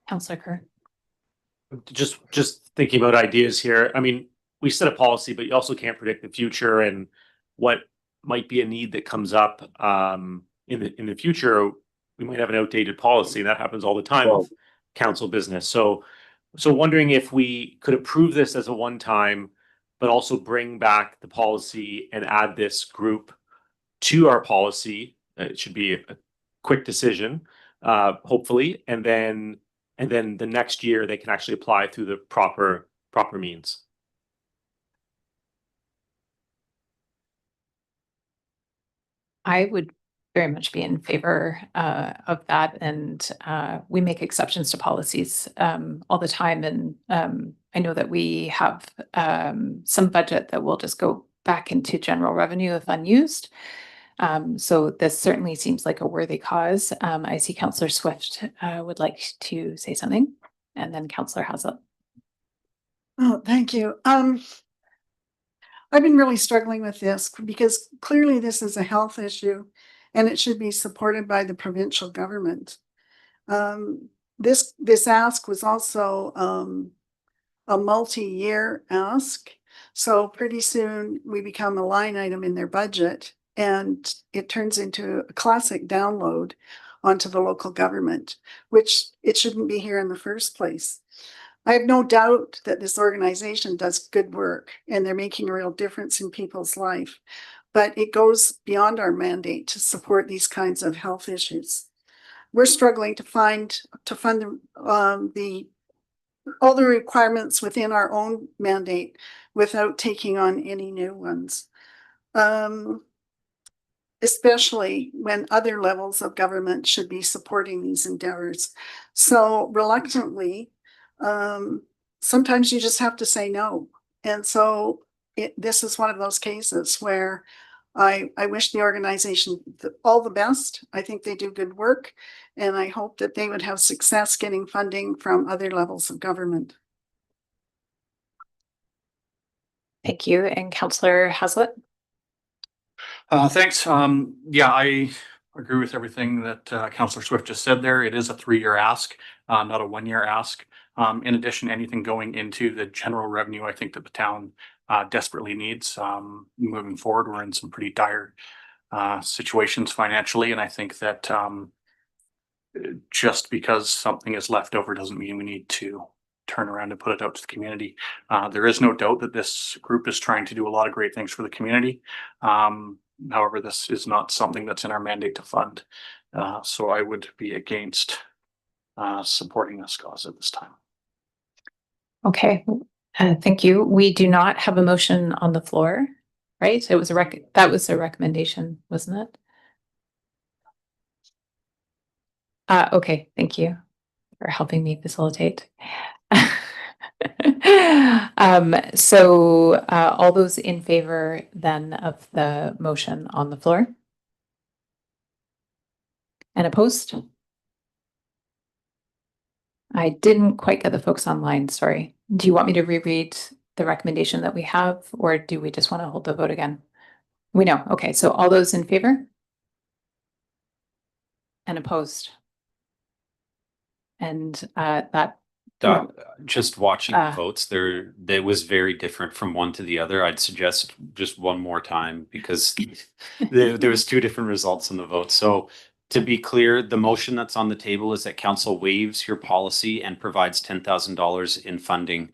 Councillor Kerr. Just thinking about ideas here. I mean, we set a policy, but you also can't predict the future and what might be a need that comes up in the future. We might have an outdated policy, and that happens all the time with council business. So wondering if we could approve this as a one-time, but also bring back the policy and add this group to our policy. It should be a quick decision, hopefully, and then the next year they can actually apply through the proper means. I would very much be in favor of that, and we make exceptions to policies all the time. And I know that we have some budget that will just go back into general revenue if unused. So this certainly seems like a worthy cause. I see Councillor Swift would like to say something, and then Councillor Haslett. Oh, thank you. I've been really struggling with this because clearly this is a health issue and it should be supported by the provincial government. This ask was also a multi-year ask. So pretty soon we become a line item in their budget and it turns into a classic download onto the local government, which it shouldn't be here in the first place. I have no doubt that this organization does good work and they're making a real difference in people's life, but it goes beyond our mandate to support these kinds of health issues. we're struggling to fund all the requirements within our own mandate without taking on any new ones. Especially when other levels of government should be supporting these endeavors. So reluctantly, sometimes you just have to say no. And so this is one of those cases where I wish the organization all the best. I think they do good work, and I hope that they would have success getting funding from other levels of government. Thank you. And Councillor Haslett? Thanks. Yeah, I agree with everything that Councillor Swift just said there. It is a 3-year ask, not a 1-year ask. In addition, anything going into the general revenue, I think that the town desperately needs. Moving forward, we're in some pretty dire situations financially, and I think that just because something is left over doesn't mean we need to turn around and put it out to the community. There is no doubt that this group is trying to do a lot of great things for the community. However, this is not something that's in our mandate to fund. So I would be against supporting this cause at this time. Okay, thank you. We do not have a motion on the floor, right? It was that was a recommendation, wasn't it? Okay, thank you for helping me facilitate. So all those in favor then of the motion on the floor? And opposed? I didn't quite get the folks online, sorry. Do you want me to reread the recommendation that we have, or do we just want to hold the vote again? We know, okay, so all those in favor? And opposed? And that just watching Uh, the votes, they was very different from one to the other. I'd suggest just one more time because there was 2 different results in the vote. So to be clear, the motion that's on the table is that council waives your policy and provides $10,000 in funding.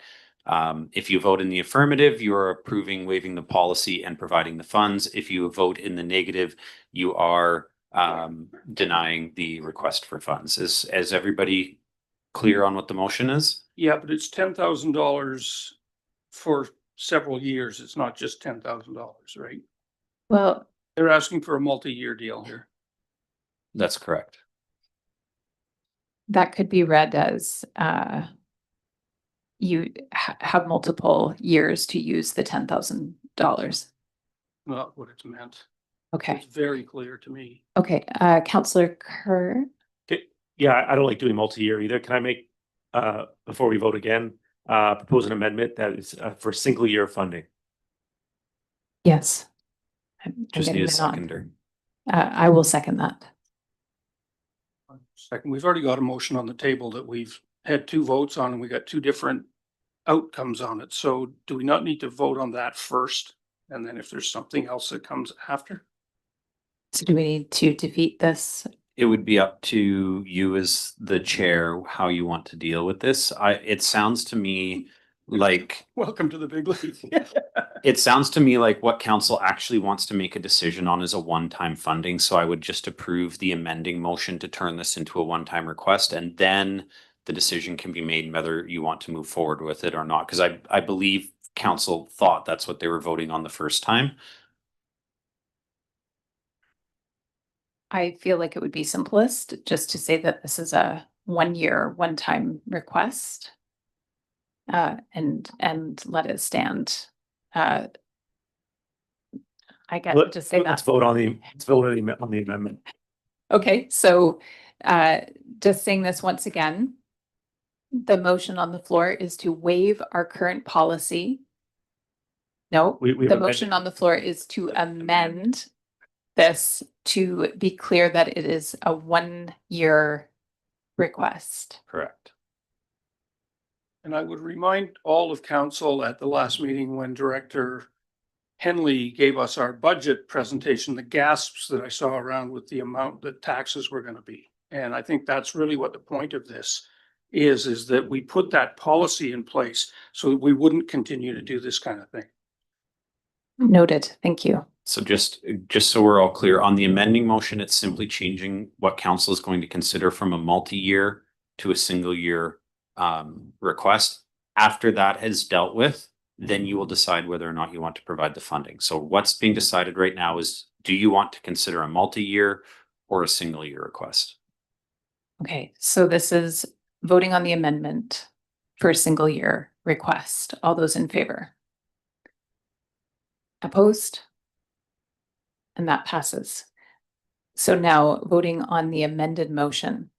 If you vote in the affirmative, you are approving waiving the policy and providing the funds. If you vote in the negative, you are denying the request for funds. Is everybody clear on what the motion is? Yeah, but it's $10,000 for several years. It's not just $10,000, right? well, They're asking for a multi-year deal here. That's correct. that could be read as you have multiple years to use the $10,000. Not what it's meant. Okay, It's very clear to me. okay, Councillor Kerr. Yeah, I don't like doing multi-year either. Can I make, before we vote again, propose an amendment that is for single year funding? Yes. I'm Just getting need a it on. seconder. I will second that. Second, we've already got a motion on the table that we've had 2 votes on, and we got 2 different outcomes on it. So do we not need to vote on that first? And then if there's something else that comes after? So do we need to defeat this? It would be up to you as the chair, how you want to deal with this. It sounds to me like, Welcome to the big league. it sounds to me like what council actually wants to make a decision on is a one-time funding. So I would just approve the amending motion to turn this into a one-time request, and then the decision can be made whether you want to move forward with it or not. Because I believe council thought that's what they were voting on the first time. I feel like it would be simplest just to say that this is a 1-year, one-time request. And let it stand. I get to say Let's that. vote on the amendment. Okay, so just saying this once again. The motion on the floor is to waive our current policy. No, We've the amended. motion on the floor is to amend this to be clear that it is a 1-year request. Correct. And I would remind all of council at the last meeting when Director Henley gave us our budget presentation, the gasps that I saw around with the amount that taxes were going to be. And I think that's really what the point of this is that we put that policy in place so that we wouldn't continue to do this kind of thing. Noted, thank you. So just so we're all clear, on the amending motion, it's simply changing what council is going to consider from a multi-year to a single year request. After that is dealt with, then you will decide whether or not you want to provide the funding. So what's being decided right now is, do you want to consider a multi-year or a single year request? Okay, so this is voting on the amendment for a single year request. All those in favor? Opposed? And that passes. So now voting on the amended motion,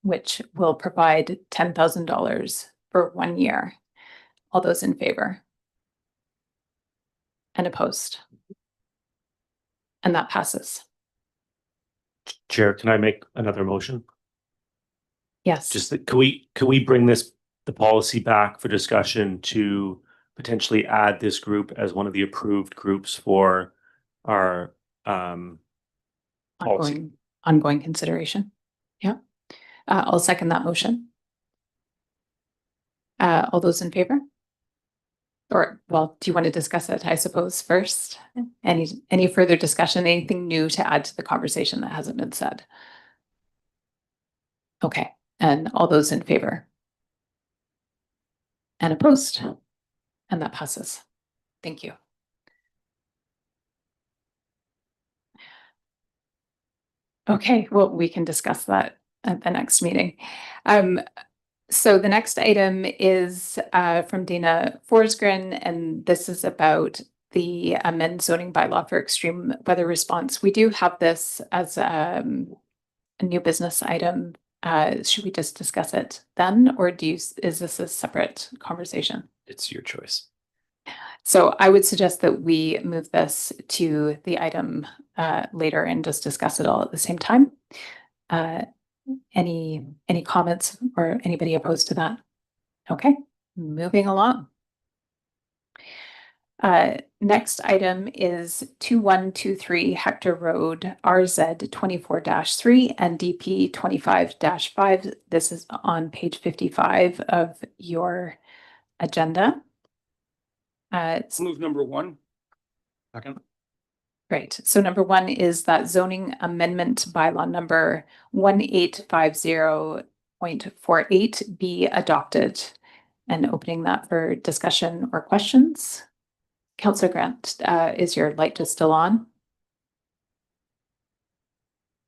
which will provide $10,000 for 1 year. All those in favor? And opposed? And that passes. Chair, can I make another motion? Yes. Just that, can we bring the policy back for discussion to potentially add this group as one of the approved groups for our policy? Ongoing consideration. Yeah. I'll second that motion. All those in favor? Or, well, do you want to discuss it, I suppose, first? Any further discussion, anything new to add to the conversation that hasn't been said? Okay, and all those in favor? And opposed? And that passes. Thank you. Okay, well, we can discuss that at the next meeting. So the next item is from Dana Forsgren, and this is about the amend zoning bylaw for extreme weather response. We do have this as a new business item. Should we just discuss it then, or is this a separate conversation? It's your choice. So I would suggest that we move this to the item later and just discuss it all at the same time. Any comments or anybody opposed to that? Okay, moving along. Next item is 2123 Hector Road, RZ 24-3 and DP 25-5. This is on page 55 of your agenda. Move number 1. Second. Great. So number 1 is that zoning amendment bylaw number 1850.48 be adopted, and opening that for discussion or questions. Councillor Grant, is your light just still on?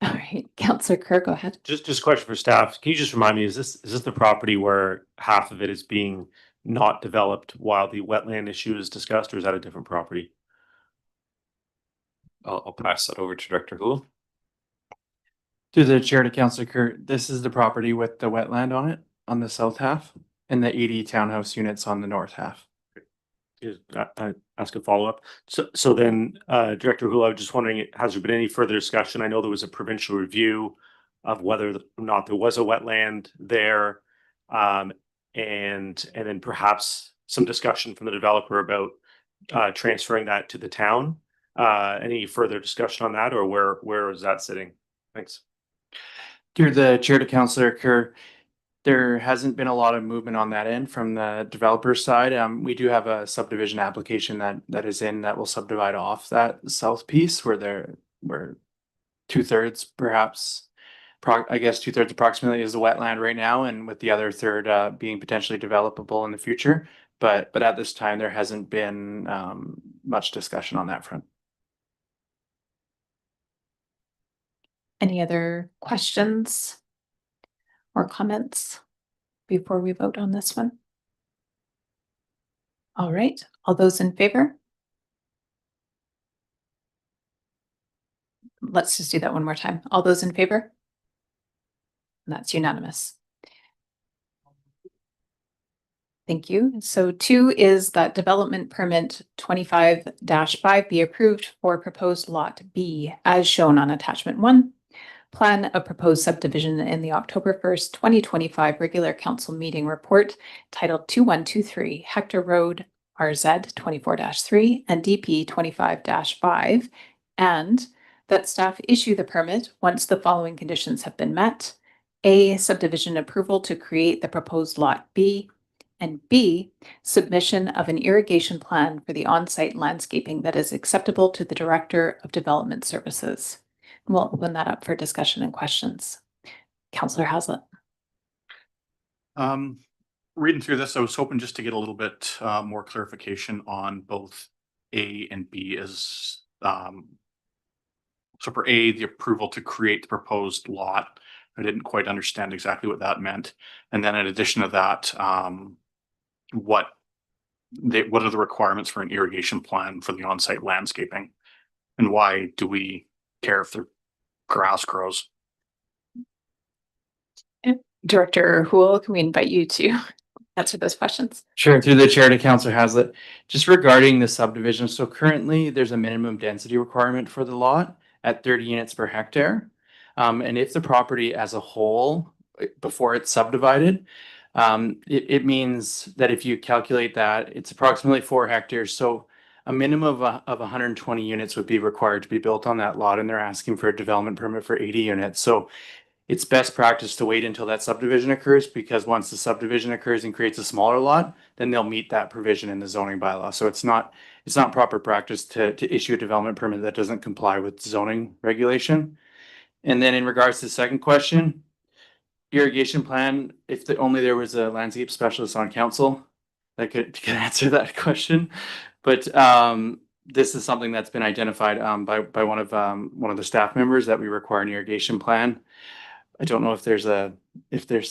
All right, Councillor Kerr, go ahead. Just a question for staff. Can you just remind me, is this the property where half of it is being not developed while the wetland issue is discussed, or is that a different property? I'll pass that over to Director Houle. To the chair, to Councillor Kerr, this is the property with the wetland on it, on the south half, and the 80 townhouse units on the north half. I ask a follow-up. So then, Director Houle, I was just wondering, has there been any further discussion? I know there was a provincial review of whether or not there was a wetland there, and then perhaps some discussion from the developer about transferring that to the town. Any further discussion on that, or where is that sitting? Thanks. Through the chair, to Councillor Kerr, there hasn't been a lot of movement on that end from the developer side. We do have a subdivision application that is in that will subdivide off that south piece where 2/3 perhaps, I guess 2/3 approximately is the wetland right now, and with the other third being potentially developable in the future. But at this time, there hasn't been much discussion on that front. Any other questions or comments before we vote on this one? All right, all those in favor? Let's just do that one more time. All those in favor? That's unanimous. Thank you. So 2 is that development permit 25-5 be approved for proposed lot B as shown on attachment 1. Plan of proposed subdivision in the October 1st, 2025 regular council meeting report titled 2123 Hector Road, RZ 24-3 and DP 25-5, and that staff issue the permit once the following conditions have been met. A, subdivision approval to create the proposed lot B, And B, submission of an irrigation plan for the on-site landscaping that is acceptable to the Director of Development Services. We'll open that up for discussion and questions. Councillor Hazlitt. Reading through this, I was hoping just to get a little bit more clarification on both A and B as so for A, the approval to create the proposed lot. I didn't quite understand exactly what that meant. And then in addition to that, what are the requirements for an irrigation plan for the on-site landscaping? And why do we care if the grass grows? Director Houle, can we invite you to answer those questions? Sure, through the chair to Councillor Hazlitt. Just regarding the subdivision, so currently there's a minimum density requirement for the lot at 30 units per hectare. And if the property as a whole, before it's subdivided, it means that if you calculate that, it's approximately 4 hectares. So a minimum of 120 units would be required to be built on that lot, and they're asking for a development permit for 80 units. So it's best practice to wait until that subdivision occurs, because once the subdivision occurs and creates a smaller lot, then they'll meet that provision in the zoning bylaw. So it's not proper practice to issue a development permit that doesn't comply with zoning regulation. And then in regards to the second question, irrigation plan, if only there was a landscape specialist on council that could answer that question. But this is something that's been identified by one of the staff members, that we require an irrigation plan. I don't know if there's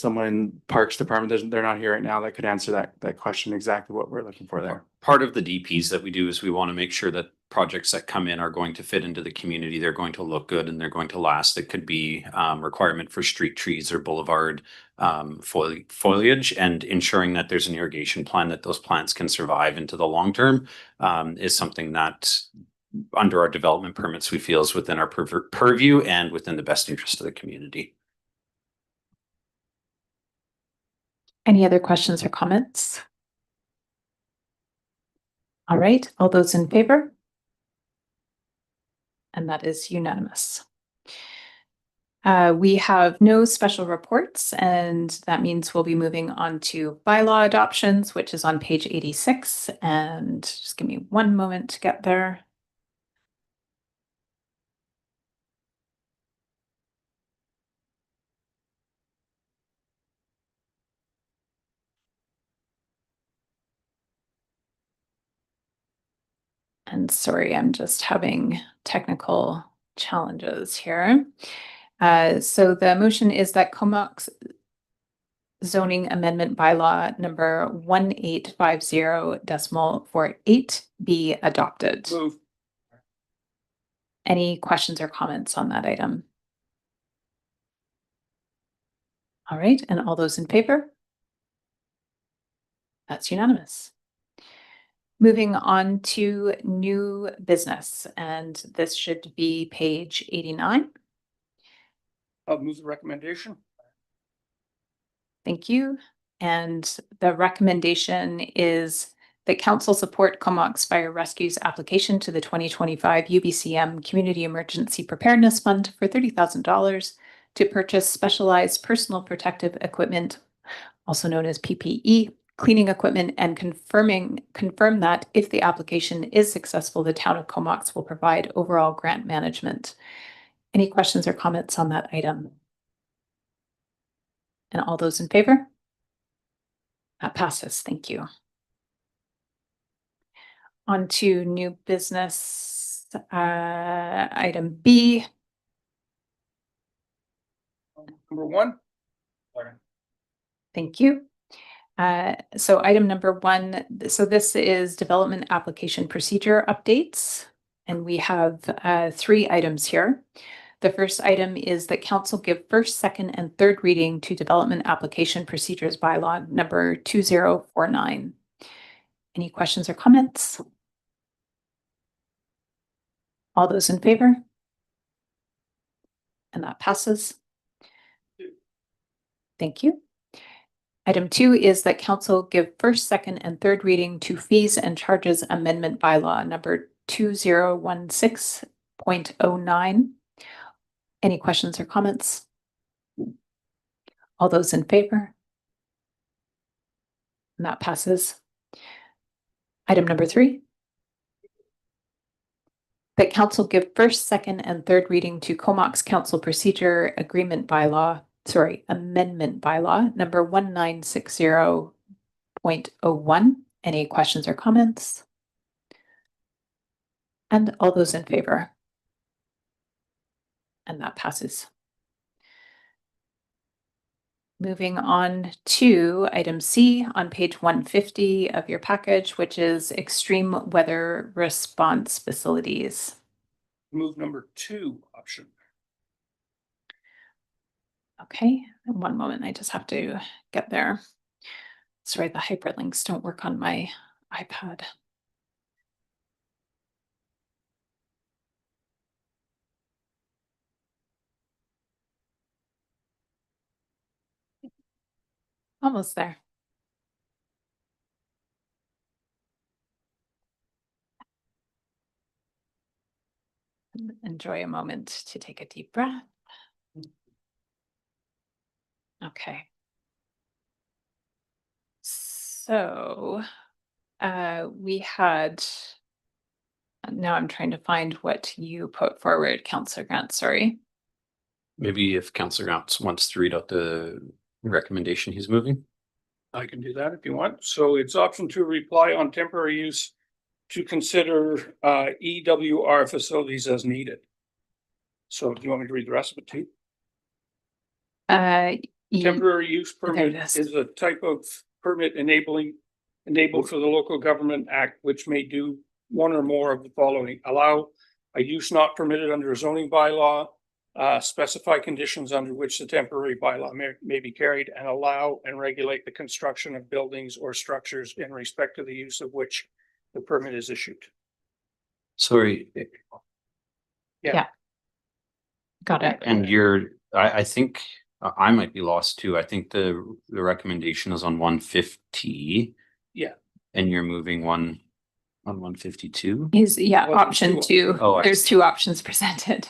someone in Parks Department, they're not here right now, that could answer that question, exactly what we're looking for there. Part of the DPs that we do is we want to make sure that projects that come in are going to fit into the community. They're going to look good and they're going to last. It could be requirement for street trees or boulevard foliage, and ensuring that there's an irrigation plan that those plants can survive into the long term is something that under our development permits we feel is within our purview and within the best interest of the community. Any other questions or comments? All right, all those in favor? And that is unanimous. We have no special reports, and that means we'll be moving on to bylaw adoptions, which is on page 86. And just give me one moment to get there. And sorry, I'm just having technical challenges here. So the motion is that Comox zoning amendment bylaw number 1850.48 be adopted. Move. Any questions or comments on that item? All right, and all those in favor? That's unanimous. Moving on to new business, and this should be page 89. I'll move the recommendation. Thank you. And the recommendation is that council support Comox Fire Rescue's application to the 2025 UBCM Community Emergency Preparedness Fund for $30,000 to purchase specialized personal protective equipment, also known as PPE, cleaning equipment, and confirm that if the application is successful, the town of Comox will provide overall grant management. Any questions or comments on that item? And all those in favor? That passes. Thank you. On to new business, item B. Number 1. Thank you. So item number 1, so this is development application procedure updates, and we have 3 items here. The first item is that council give first, second, and third reading to development application procedures bylaw number 2049. Any questions or comments? All those in favor? And that passes. Thank you. Item 2 is that council give first, second, and third reading to fees and charges amendment bylaw number 2016.09. Any questions or comments? All those in favor? And that passes. Item number 3. That council give first, second, and third reading to Comox Council Procedure Amendment Bylaw number 1960.01. Any questions or comments? And all those in favor? And that passes. Moving on to item C on page 150 of your package, which is extreme weather response facilities. Move number 2 option. Okay, one moment, I just have to get there. Sorry, the hyperlinks don't work on my iPad. Almost there. Enjoy a moment to take a deep breath. Okay. So we had, now I'm trying to find what you put forward, Councillor Grant, sorry. Maybe if Councillor Grant wants to read out the recommendation he's moving. I can do that if you want. So it's option 2, reply on temporary use to consider EWR facilities as needed. So do you want me to read the rest of it too? Temporary use permit is a type of permit enabled for the Local Government Act, which may do one or more of the following: allow a use not permitted under a zoning bylaw, specify conditions under which the temporary bylaw may be carried, and allow and regulate the construction of buildings or structures in respect to the use of which the permit is issued. Sorry. Yeah. Got it. And I think I might be lost too. I think the recommendation is on 150. Yeah. And you're moving one on 152? Is, yeah, Well, option there's 2. Oh, I There's see. 2 options presented.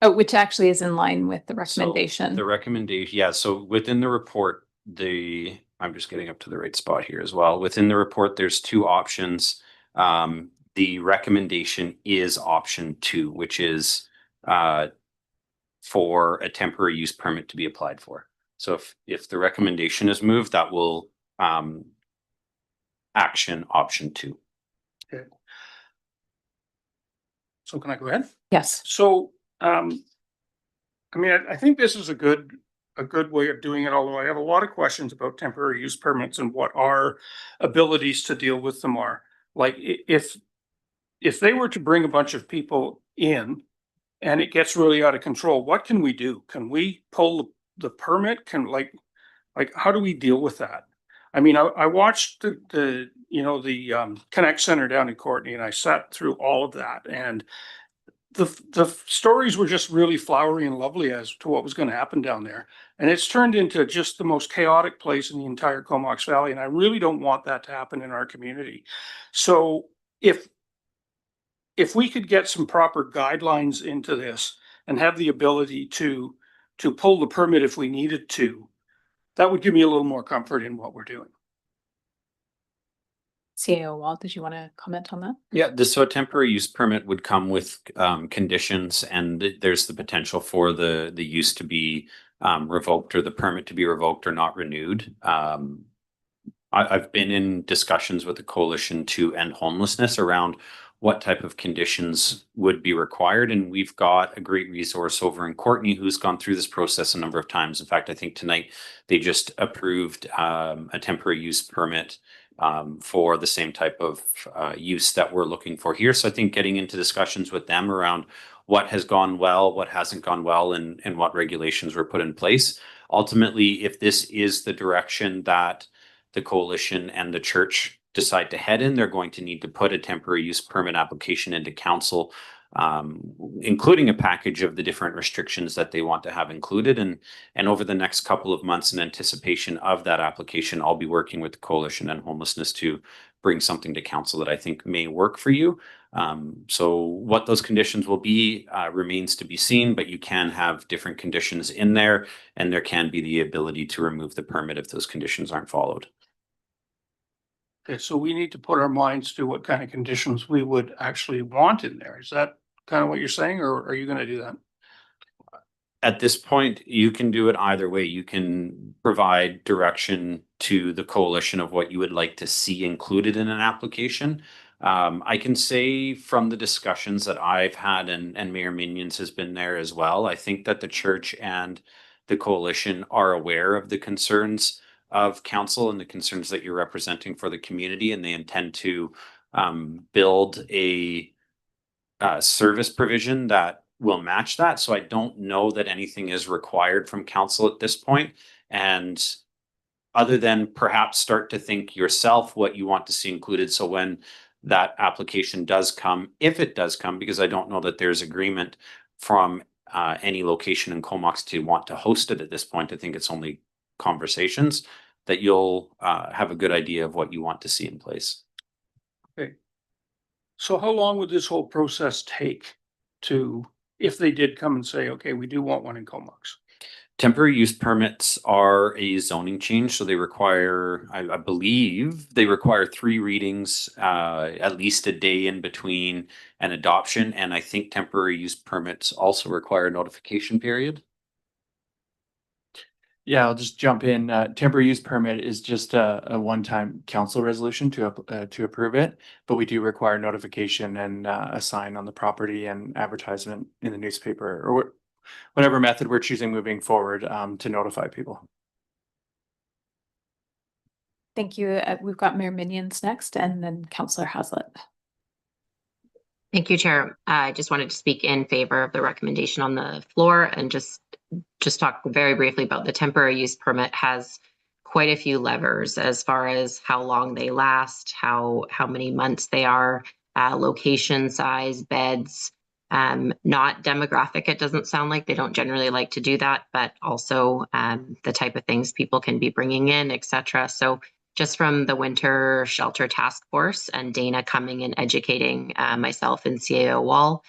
Oh, which actually is in line with the recommendation. So the recommendation, yeah, so within the report, I'm just getting up to the right spot here as well. Within the report, there's 2 options. The recommendation is option 2, which is for a temporary use permit to be applied for. So if the recommendation is moved, that will action option 2. Okay. So can I go ahead? Yes. So, I mean, I think this is a good way of doing it, although I have a lot of questions about temporary use permits and what our abilities to deal with them are. Like if they were to bring a bunch of people in and it gets really out of control, what can we do? Can we pull the permit? Like how do we deal with that? I mean, I watched the Connect Center down in Courtenay, and I sat through all of that, and the stories were just really flowery and lovely as to what was going to happen down there. And it's turned into just the most chaotic place in the entire Comox Valley. And I really don't want that to happen in our community. So if we could get some proper guidelines into this and have the ability to pull the permit if we needed to, that would give me a little more comfort in what we're doing. CAO Wall, did you want to comment on that? Yeah, so a temporary use permit would come with conditions, and there's the potential for the use to be revoked, or the permit to be revoked or not renewed. I've been in discussions with the Coalition to End Homelessness around what type of conditions would be required. And we've got a great resource over in Courtenay who's gone through this process a number of times. In fact, I think tonight they just approved a temporary use permit for the same type of use that we're looking for here. So I think getting into discussions with them around what has gone well, what hasn't gone well, and what regulations were put in place. Ultimately, if this is the direction that the Coalition and the church decide to head in, they're going to need to put a temporary use permit application into council, including a package of the different restrictions that they want to have included. And over the next couple of months, in anticipation of that application, I'll be working with the Coalition and Homelessness to bring something to council that I think may work for you. So what those conditions will be remains to be seen, but you can have different conditions in there, and there can be the ability to remove the permit if those conditions aren't followed. Okay, so we need to put our minds to what kind of conditions we would actually want in there. Is that kind of what you're saying, or are you gonna do that? At this point, you can do it either way. You can provide direction to the coalition of what you would like to see included in an application. I can say from the discussions that I've had, and Mayor Minions has been there as well, I think that the church and the coalition are aware of the concerns of council and the concerns that you're representing for the community, and they intend to build a service provision that will match that. So I don't know that anything is required from council at this point. And other than perhaps start to think yourself what you want to see included. So when that application does come, if it does come, because I don't know that there's agreement from any location in Comox to want to host it at this point. I think it's only conversations, that you'll have a good idea of what you want to see in place. Okay. So how long would this whole process take to, if they did come and say, okay, we do want one in Comox? Temporary use permits are a zoning change, so they require, I believe, they require 3 readings, at least a day in between an adoption. And I think temporary use permits also require a notification period. Yeah, I'll just jump in. Temporary use permit is just a one-time council resolution to approve it, but we do require notification and a sign on the property and advertisement in the newspaper or whatever method we're choosing moving forward to notify people. Thank you. We've got Mayor Minions next, and then Councillor Haslett. Thank you, Chair. I just wanted to speak in favor of the recommendation on the floor and just talk very briefly about the temporary use permit. Has quite a few levers as far as how long they last, how many months they are, location, size, beds, not demographic. It doesn't sound like they don't generally like to do that, but also the type of things people can be bringing in, etc. So just from the Winter Shelter Task Force and Dana coming and educating myself and CAO Wall,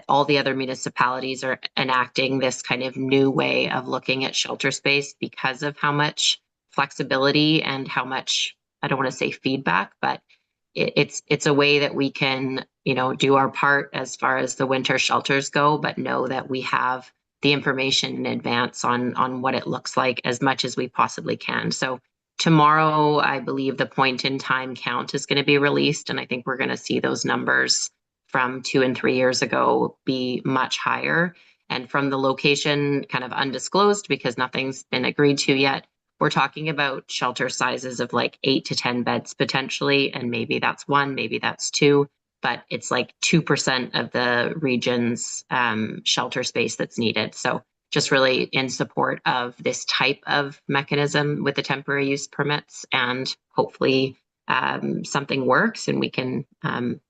all the other municipalities are enacting this kind of new way of looking at shelter space because of how much flexibility and how much, I don't want to say feedback, but it's a way that we can, do our part as far as the winter shelters go, but know that we have the information in advance on what it looks like as much as we possibly can. So tomorrow, I believe the point in time count is going to be released, and I think we're going to see those numbers from 2 and 3 years ago be much higher. And from the location, kind of undisclosed because nothing's been agreed to yet, we're talking about shelter sizes of like 8 to 10 beds potentially, and maybe that's 1, maybe that's 2, but it's like 2% of the region's shelter space that's needed. So just really in support of this type of mechanism with the temporary use permits, and hopefully something works and we can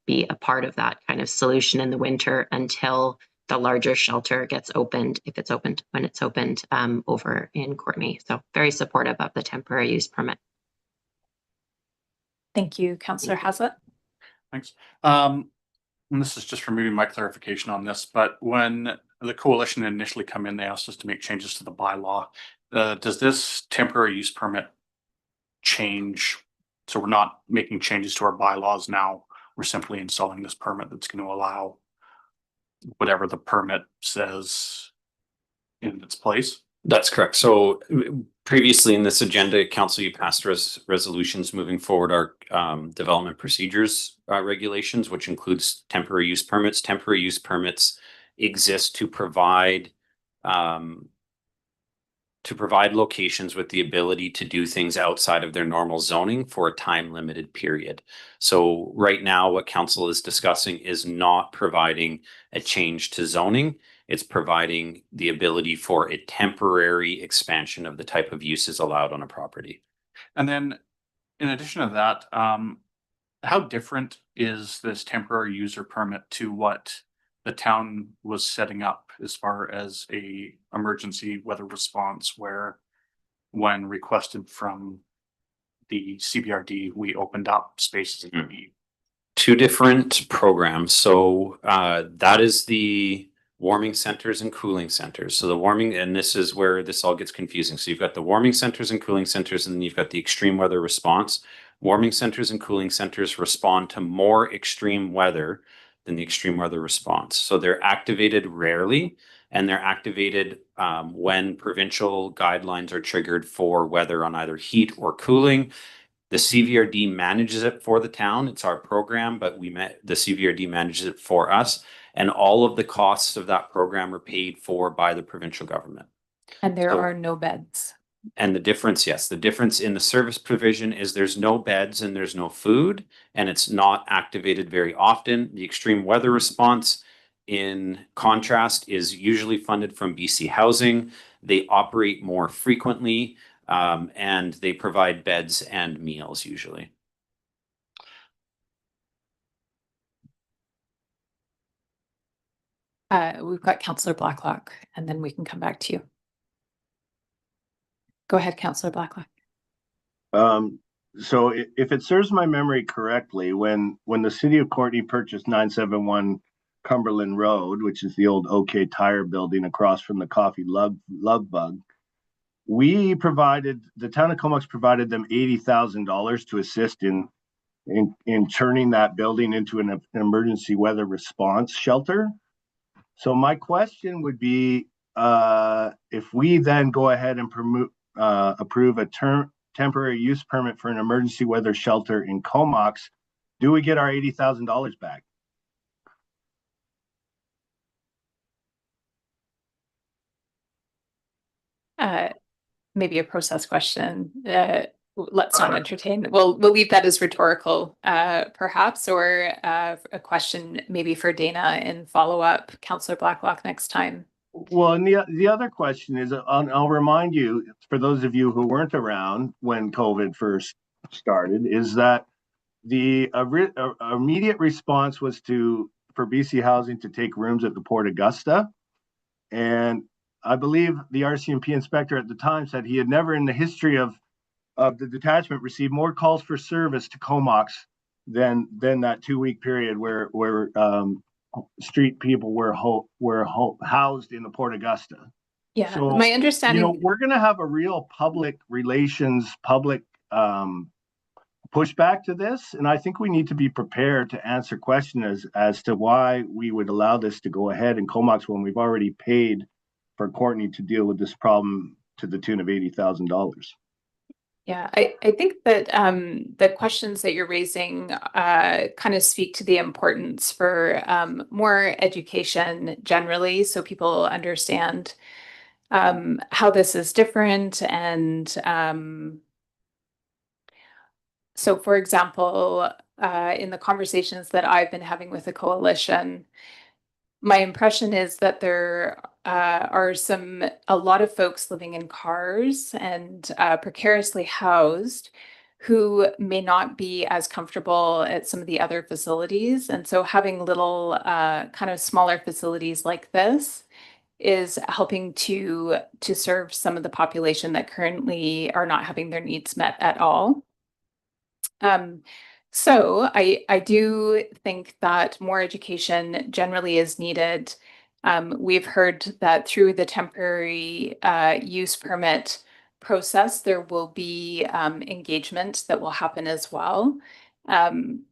be a part of that kind of solution in the winter until the larger shelter gets opened, if it's opened, when it's opened over in Courtenay. So very supportive of the temporary use permit. Thank you, Councillor Haslett. Thanks. And this is just for maybe my clarification on this, but when the coalition initially come in, they asked us to make changes to the bylaw. Does this temporary use permit change? So we're not making changes to our bylaws now. We're simply installing this permit that's going to allow whatever the permit says in its place. That's correct. So previously in this agenda, council, you passed resolutions moving forward our development procedures regulations, which includes temporary use permits. Temporary use permits exist to provide locations with the ability to do things outside of their normal zoning for a time limited period. So right now, what council is discussing is not providing a change to zoning. It's providing the ability for a temporary expansion of the type of uses allowed on a property. And then in addition to that, how different is this temporary user permit to what the town was setting up as far as a emergency weather response, where when requested from the CBRD, we opened up spaces? Two different programs. So that is the warming centers and cooling centers. So the warming, and this is where this all gets confusing. So you've got the warming centers and cooling centers, and then you've got the extreme weather response, Warming centers and cooling centers respond to more extreme weather than the extreme weather response. So they're activated rarely, and they're activated when provincial guidelines are triggered for weather on either heat or cooling. The CVRD manages it for the town. It's our program, but the CVRD manages it for us. And all of the costs of that program are paid for by the provincial government. And there So- are no beds. And the difference, yes, the difference in the service provision is there's no beds and there's no food, and it's not activated very often. The extreme weather response, in contrast, is usually funded from BC Housing. They operate more frequently, and they provide beds and meals usually. We've got Councillor Blacklock, and then we can come back to you. Go ahead, Councillor Blacklock. So if it serves my memory correctly, when the city of Courtenay purchased 971 Cumberland Road, which is the old OK Tire building across from the Coffee Love Bug, the town of Comox provided them $80,000 to assist in turning that building into an emergency weather response shelter. So my question would be, if we then go ahead and approve a temporary use permit for an emergency weather shelter in Comox, do we get our $80,000 back? Maybe a process question. Let's not entertain. We'll leave that as rhetorical, perhaps, or a question maybe for Dana in follow-up. Councillor Blacklock next time. Well, and the other question is, I'll remind you, for those of you who weren't around when COVID first started, is that the immediate response was for BC Housing to take rooms at the Port Augusta. And I believe the RCMP inspector at the time said he had never in the history of the detachment received more calls for service to Comox than that 2-week period where street people were housed in the Port Augusta. Yeah, So, my understanding. we're going to have a real public relations, pushback to this, and I think we need to be prepared to answer questions as to why we would allow this to go ahead in Comox when we've already paid for Courtenay to deal with this problem to the tune of $80,000. Yeah, I think that the questions that you're raising kind of speak to the importance for more education generally, so people understand how this is different. And so, for example, in the conversations that I've been having with the coalition, my impression is that there are a lot of folks living in cars and precariously housed who may not be as comfortable at some of the other facilities. And so having little kind of smaller facilities like this is helping to serve some of the population that currently are not having their needs met at all. So I do think that more education generally is needed. We've heard that through the temporary use permit process, there will be engagement that will happen as well.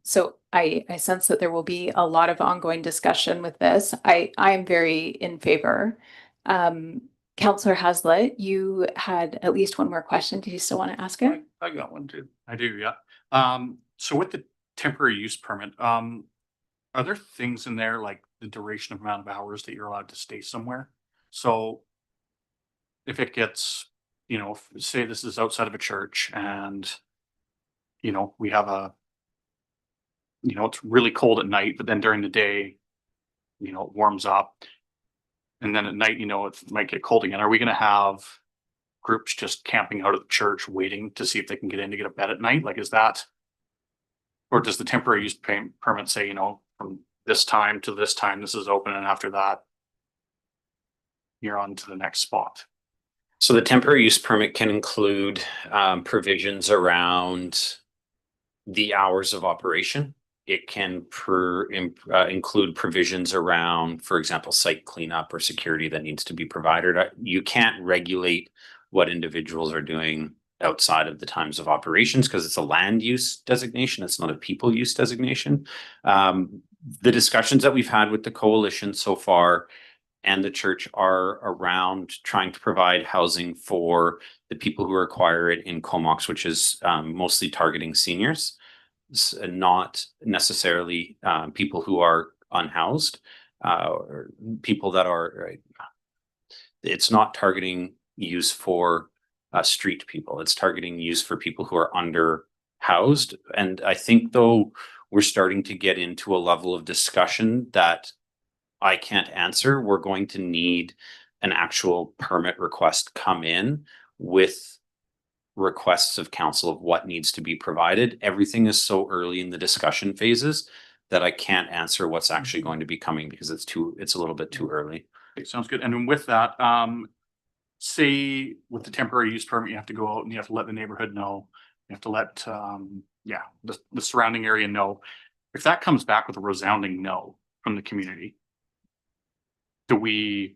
So I sense that there will be a lot of ongoing discussion with this. I am very in favor. Councillor Haslett, you had at least one more question. Do you still want to ask it? I got one too. I do, yeah. So with the temporary use permit, are there things in there like the duration of amount of hours that you're allowed to stay somewhere? So if it gets, say this is outside of a church and, we have it's really cold at night, but then during the day, it warms up. And then at night, it might get cold again. Are we going to have groups just camping out of the church waiting to see if they can get in to get a bed at night? Like, is that, or does the temporary use permit say, from this time to this time, this is open, and after that, you're on to the next spot? So the temporary use permit can include provisions around the hours of operation. It can include provisions around, for example, site cleanup or security that needs to be provided. You can't regulate what individuals are doing outside of the times of operations because it's a land use designation. It's not a people use designation. The discussions that we've had with the coalition so far and the church are around trying to provide housing for the people who require it in Comox, which is mostly targeting seniors, and not necessarily people who are unhoused, or people that are, it's not targeting use for street people. It's targeting use for people who are under housed. And I think though we're starting to get into a level of discussion that I can't answer, we're going to need an actual permit request come in with requests of council of what needs to be provided. Everything is so early in the discussion phases that I can't answer what's actually going to be coming because it's a little bit too early. Okay, sounds good. And then with that, say with the temporary use permit, you have to go out and you have to let the neighborhood know. You have to let, the surrounding area know. If that comes back with a resounding no from the community, do we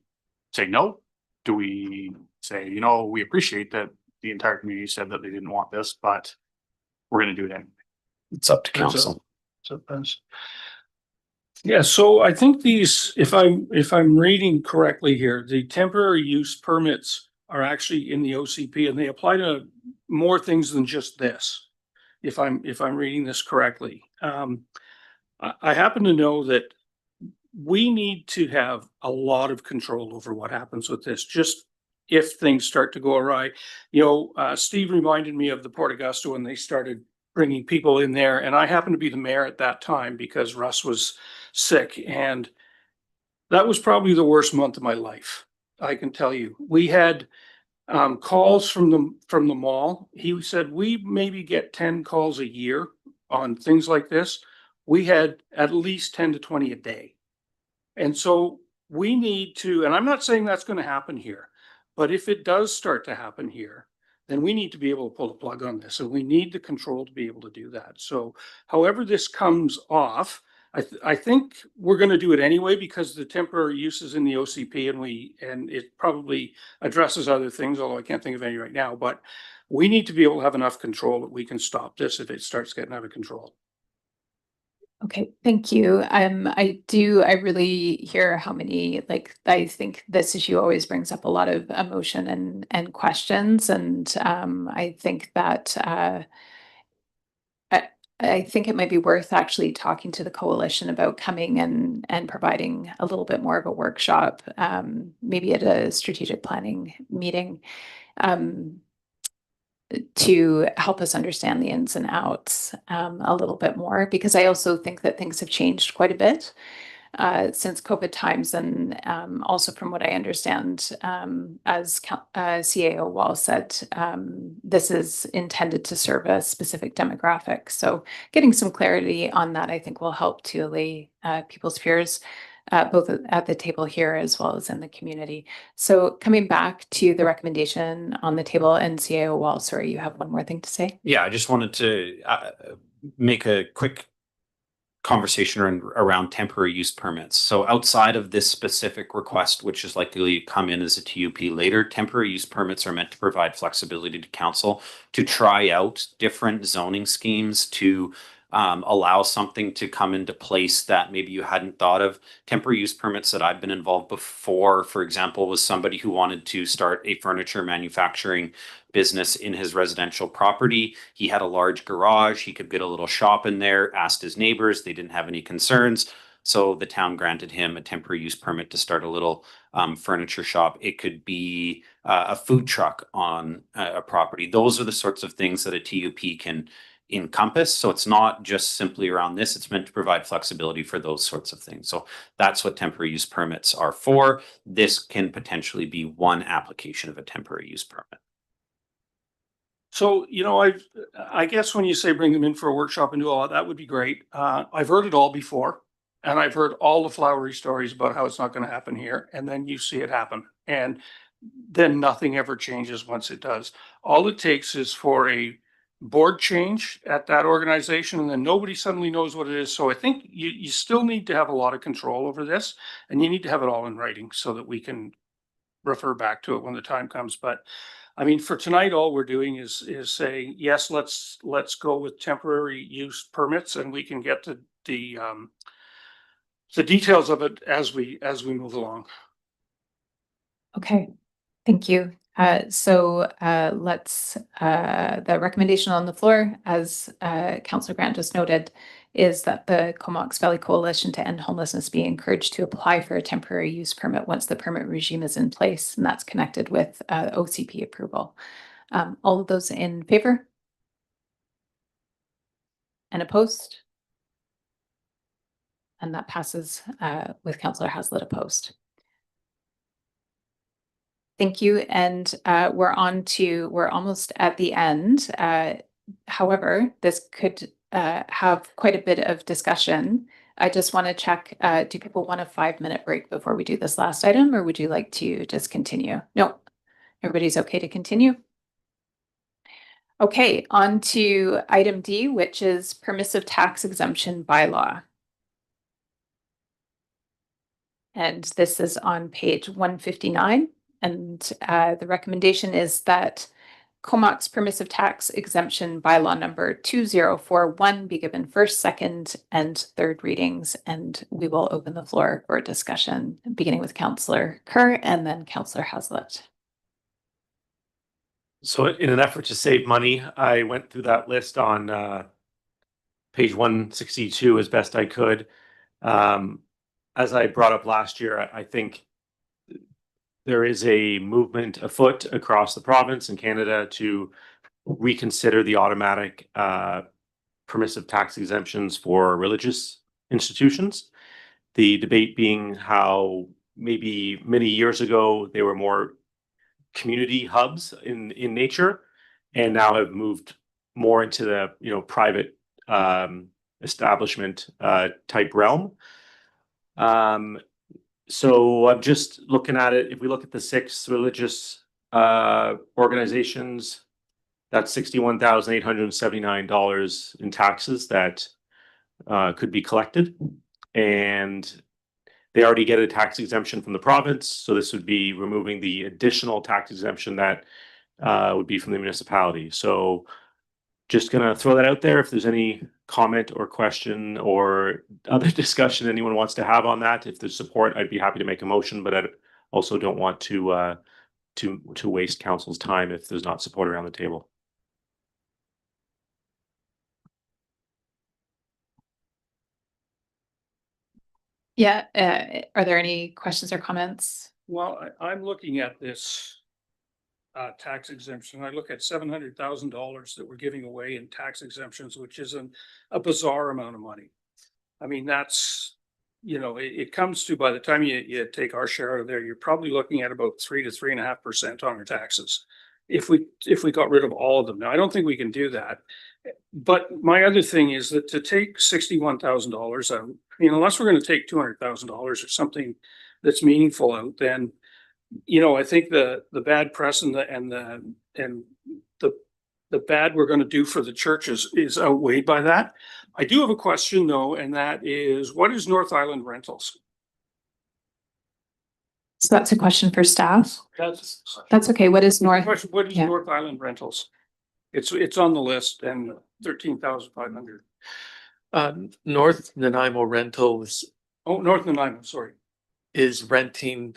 say no? Do we say, we appreciate that the entire community said that they didn't want this, but we're going to do it anyway? It's up to council. Yeah, so I think these, if I'm reading correctly here, the temporary use permits are actually in the OCP and they apply to more things than just this. If I'm reading this correctly, I happen to know that we need to have a lot of control over what happens with this. Just if things start to go awry, Steve reminded me of the Port Augusta when they started bringing people in there, and I happened to be the mayor at that time because Russ was sick, and that was probably the worst month of my life. I can tell you, we had calls from the mall. He said we maybe get 10 calls a year on things like this. We had at least 10 to 20 a day. And so we need to, and I'm not saying that's going to happen here, but if it does start to happen here, then we need to be able to pull the plug on this. And we need the control to be able to do that. So however this comes off, I think we're going to do it anyway because the temporary use is in the OCP and it probably addresses other things, although I can't think of any right now. But we need to be able to have enough control that we can stop this if it starts getting out of control. Okay, thank you. I really hear how many, I think this issue always brings up a lot of emotion and questions. And I think that I think it might be worth actually talking to the coalition about coming and providing a little bit more of a workshop, maybe at a strategic planning meeting, to help us understand the ins and outs a little bit more, because I also think that things have changed quite a bit since COVID times. And also from what I understand, as CAO Wall said, this is intended to serve a specific demographic. So getting some clarity on that, I think, will help to allay people's fears, both at the table here as well as in the community. So coming back to the recommendation on the table, and CAO Wall, sorry, you have one more thing to say? Yeah, I just wanted to make a quick conversation around temporary use permits. So outside of this specific request, which is likely to come in as a TUP later, temporary use permits are meant to provide flexibility to council to try out different zoning schemes to allow something to come into place that maybe you hadn't thought of. Temporary use permits that I've been involved before, for example, was somebody who wanted to start a furniture manufacturing business in his residential property. He had a large garage. He could get a little shop in there, asked his neighbors. They didn't have any concerns. So the town granted him a temporary use permit to start a little furniture shop. It could be a food truck on a property. Those are the sorts of things that a TUP can encompass. So it's not just simply around this. It's meant to provide flexibility for those sorts of things. So that's what temporary use permits are for. This can potentially be one application of a temporary use permit. So, I guess when you say bring them in for a workshop and do all that would be great. I've heard it all before, and I've heard all the flowery stories about how it's not going to happen here. And then you see it happen. And then nothing ever changes once it does. All it takes is for a board change at that organization, and then nobody suddenly knows what it is. So I think you still need to have a lot of control over this, and you need to have it all in writing so that we can refer back to it when the time comes. But I mean, for tonight, all we're doing is saying, yes, let's go with temporary use permits, and we can get to the details of it as we move along. Okay, thank you. Let's, the recommendation on the floor, as Councillor Grant just noted, is that the Comox Valley Coalition to End Homelessness be encouraged to apply for a temporary use permit once the permit regime is in place, and that's connected with OCP approval. All of those in favor? And opposed? And that passes with Councillor Haslett opposed. Thank you. And we're almost at the end. However, this could have quite a bit of discussion. I just want to check, do people want a 5-minute break before we do this last item, or would you like to just continue? No, everybody's okay to continue? Okay, on to item D, which is permissive tax exemption bylaw. And this is on page 159. And the recommendation is that Comox permissive tax exemption bylaw number 2041 be given first, second, and third readings. And we will open the floor for discussion, beginning with Councillor Kerr and then Councillor Haslett. So in an effort to save money, I went through that list on page 162 as best I could. As I brought up last year, I think there is a movement afoot across the province and Canada to reconsider the automatic permissive tax exemptions for religious institutions. The debate being how maybe many years ago they were more community hubs in nature, and now have moved more into the private establishment type realm. So I'm just looking at it. If we look at the 6 religious organizations, that's $61,879 in taxes that could be collected, and they already get a tax exemption from the province. So this would be removing the additional tax exemption that would be from the municipality. So just gonna throw that out there. If there's any comment or question or other discussion anyone wants to have on that, if there's support, I'd be happy to make a motion, but I also don't want to waste council's time if there's not support around the table. Yeah, are there any questions or comments? Well, I'm looking at this tax exemption. I look at $700,000 that we're giving away in tax exemptions, which is a bizarre amount of money. I mean, that's, it comes to, by the time you take our share out of there, you're probably looking at about 3 to 3.5% on our taxes. If we got rid of all of them. Now, I don't think we can do that. But my other thing is that to take $61,000 out, unless we're going to take $200,000 or something that's meaningful out, then I think the bad press and the bad we're going to do for the churches is outweighed by that. I do have a question though, and that is, what is North Island Rentals? So that's a question for staff. That's okay. What is North? What is North Island Rentals? It's on the list, and 13,500. North Nanaimo Rentals. Oh, North Nanaimo, sorry. Is renting,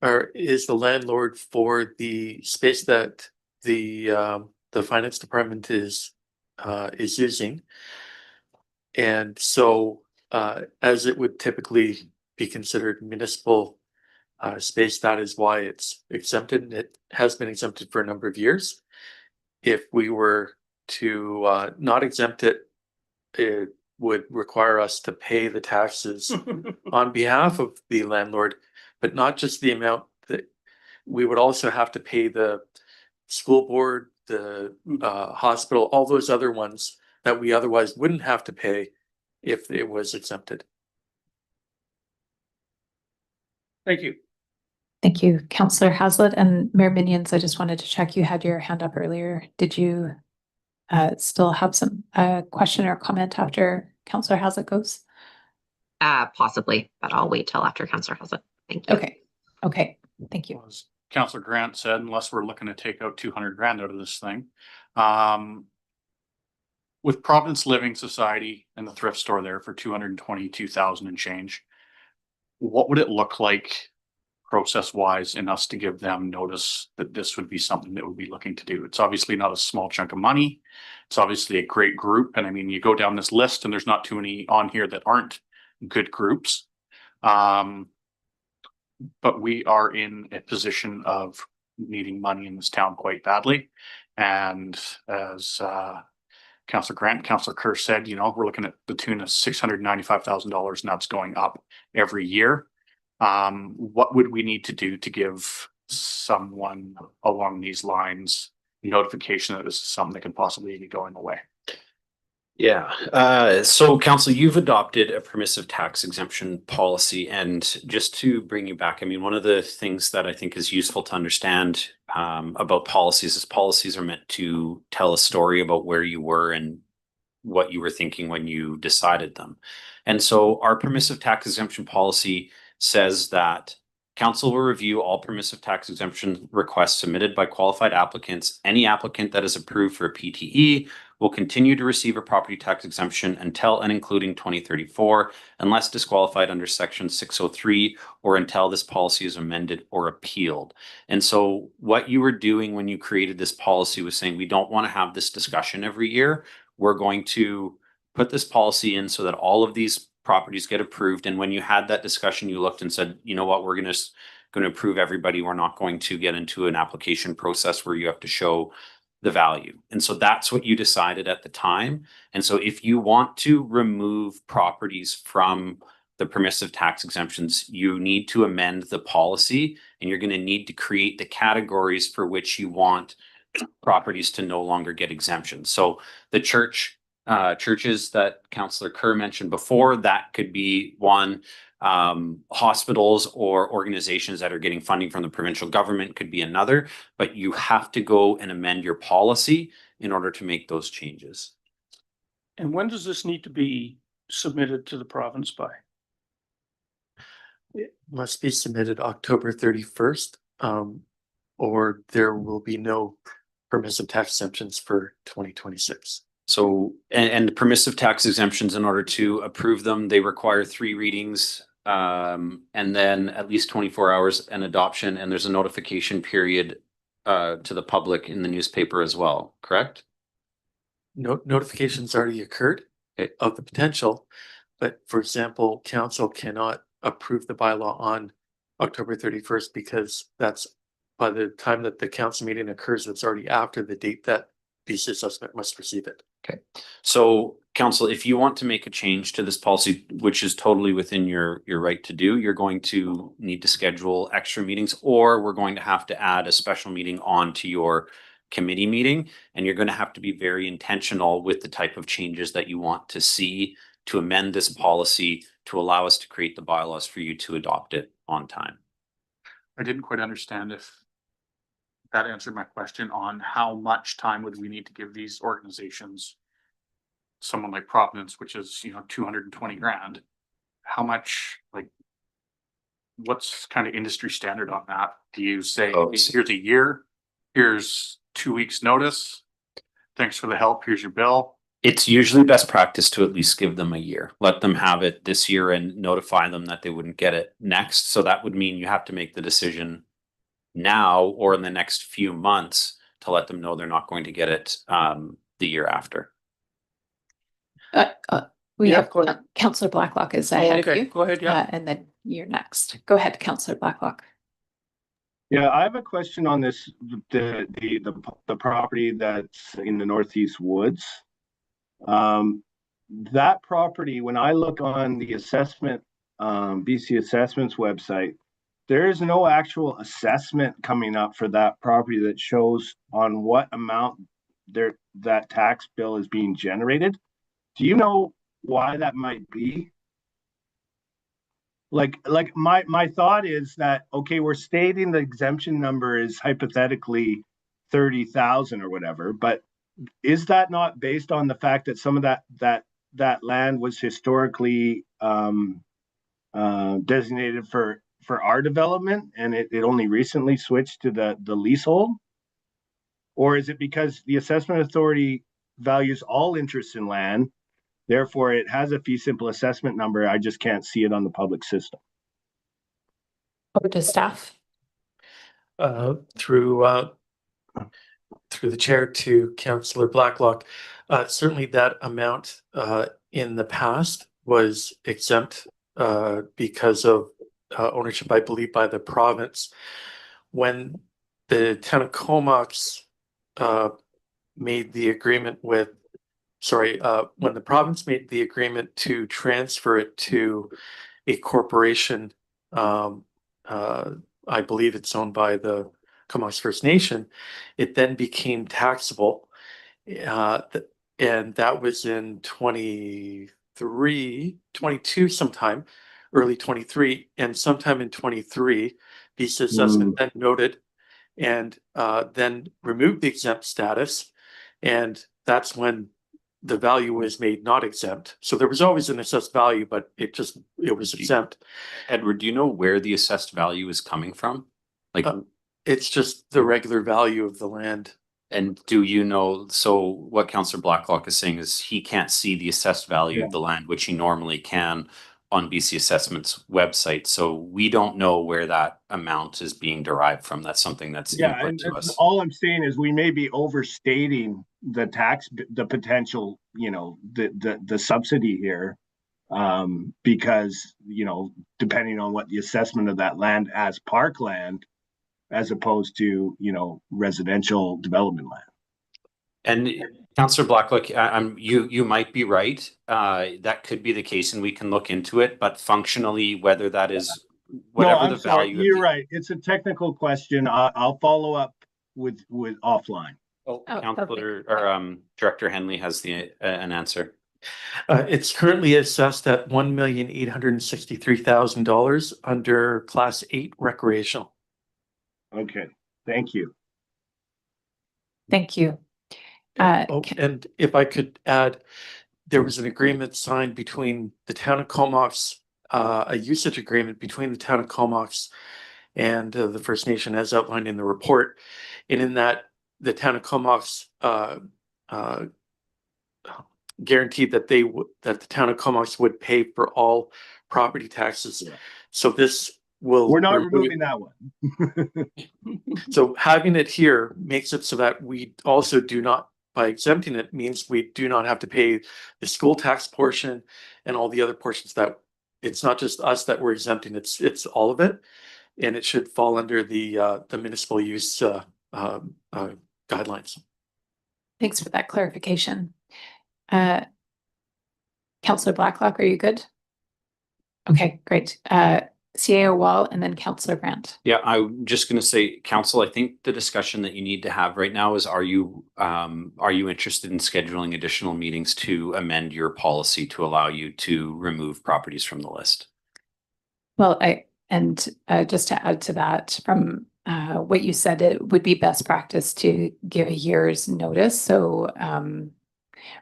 or is the landlord for the space that the finance department is using. And so as it would typically be considered municipal space, that is why it's exempted. And it has been exempted for a number of years. If we were to not exempt it, it would require us to pay the taxes on behalf of the landlord, but not just the amount that we would also have to pay the school board, the hospital, all those other ones that we otherwise wouldn't have to pay if it was exempted. Thank you. Thank you, Councillor Haslett. And Mayor Minions, I just wanted to check, you had your hand up earlier. Did you still have some question or comment after Councillor Haslett goes? Possibly, but I'll wait till after Councillor Haslett. Thank you. Okay. Okay. Thank you. Councillor Grant said, unless we're looking to take out 200 grand out of this thing. With Providence Living Society and the thrift store there for 222,000 and change, what would it look like process wise in us to give them notice that this would be something that we'd be looking to do? It's obviously not a small chunk of money. It's obviously a great group. And I mean, you go down this list and there's not too many on here that aren't good groups. But we are in a position of needing money in this town quite badly. And as Councillor Grant, Councillor Kerr said, you know, we're looking at the tune of $695,000 and that's going up every year. What would we need to do to give someone along these lines notification that this is something that can possibly be going away? Yeah, so council, you've adopted a permissive tax exemption policy, and just to bring you back, I mean, one of the things that I think is useful to understand about policies is policies are meant to tell a story about where you were and what you were thinking when you decided them. And so our permissive tax exemption policy says that council will review all permissive tax exemption requests submitted by qualified applicants. Any applicant that is approved for a PTE will continue to receive a property tax exemption until and including 2034, unless disqualified under section 603 or until this policy is amended or appealed. And so what you were doing when you created this policy was saying, we don't want to have this discussion every year. We're going to put this policy in so that all of these properties get approved. And when you had that discussion, you looked and said, you know what, we're going to approve everybody. We're not going to get into an application process where you have to show the value. And so that's what you decided at the time. And so if you want to remove properties from the permissive tax exemptions, you need to amend the policy, and you're going to need to create the categories for which you want properties to no longer get exemptions. So the churches that Councillor Kerr mentioned before, that could be one. Hospitals or organizations that are getting funding from the provincial government could be another, but you have to go and amend your policy in order to make those changes. And when does this need to be submitted to the province by? It must be submitted October 31st, or there will be no permissive tax exemptions for 2026. So, and the permissive tax exemptions, in order to approve them, they require 3 readings, and then at least 24 hours and adoption, and there's a notification period to the public in the newspaper as well, correct? Notifications already occurred of the potential, but for example, council cannot approve the bylaw on October 31st because that's by the time that the council meeting occurs, it's already after the date that BC assessment must receive it. Okay, so council, if you want to make a change to this policy, which is totally within your right to do, you're going to need to schedule extra meetings, or we're going to have to add a special meeting onto your committee meeting, and you're going to have to be very intentional with the type of changes that you want to see to amend this policy to allow us to create the bylaws for you to adopt it on time. I didn't quite understand if that answered my question on how much time would we need to give these organizations. Someone like Providence, which is, you know, 220 grand. How much, like, what's kind of industry standard on that? Do you say, here's a year, here's 2 weeks notice, thanks for the help, here's your bill? It's usually best practice to at least give them a year. Let them have it this year and notify them that they wouldn't get it next. So that would mean you have to make the decision now or in the next few months to let them know they're not going to get it the year after. We have Councillor Blacklock is ahead of you. Go ahead, yeah. And then you're next. Go ahead, Councillor Blacklock. Yeah, I have a question on this, the property that's in the Northeast Woods. That property, when I look on the assessment, BC Assessments website, there is no actual assessment coming up for that property that shows on what amount that tax bill is being generated. Do you know why that might be? Like my thought is that, okay, we're stating the exemption number is hypothetically 30,000 or whatever, but is that not based on the fact that some of that land was historically designated for our development and it only recently switched to the leasehold? Or is it because the assessment authority values all interests in land, therefore it has a fee simple assessment number, I just can't see it on the public system? Over to staff. Through the chair to Councillor Blacklock, certainly that amount in the past was exempt because of ownership, I believe, by the province. When the town of Comox made the agreement with, when the province made the agreement to transfer it to a corporation, I believe it's owned by the Comox First Nation, it then became taxable. And that was in 22 sometime, early 23, and sometime in 23, the assessment then noted and then removed the exempt status. And that's when the value was made not exempt. So there was always an assessed value, but it was exempt. Edward, do you know where the assessed value is coming from? Like, it's just the regular value of the land. and do you know, so what Councillor Blacklock is saying is he can't see the assessed value of the land, which he normally can on BC Assessment's website. So we don't know where that amount is being derived from. That's something that's input to us. All I'm saying is we may be overstating the potential, the subsidy here, because, depending on what the assessment of that land as parkland, as opposed to, residential development land. And Councillor Blacklock, you might be right. That could be the case, and we can look into it. But functionally, whether that is whatever the value. You're right. It's a technical question. I'll follow up with offline. Councillor or Director Henley has an answer. It's currently assessed at $1,863,000 under Class 8 recreational. Okay, thank you. Thank you. And if I could add, there was an agreement signed between the town of Comox, a usage agreement between the town of Comox and the First Nation as outlined in the report. And in that, the town of Comox guaranteed that that the town of Comox would pay for all property taxes. Yeah. So this will. We're not removing that one. So having it here makes it so that we also do not, by exempting it, means we do not have to pay the school tax portion and all the other portions. That it's not just us that we're exempting, it's all of it, and it should fall under the municipal use guidelines. Thanks for that clarification. Councillor Blacklock, are you good? Okay, great. CAO Wall and then Councillor Grant. Yeah, I'm just going to say, Council, I think the discussion that you need to have right now is, are you interested in scheduling additional meetings to amend your policy to allow you to remove properties from the list? Well, just to add to that, from what you said, it would be best practice to give a year's notice. So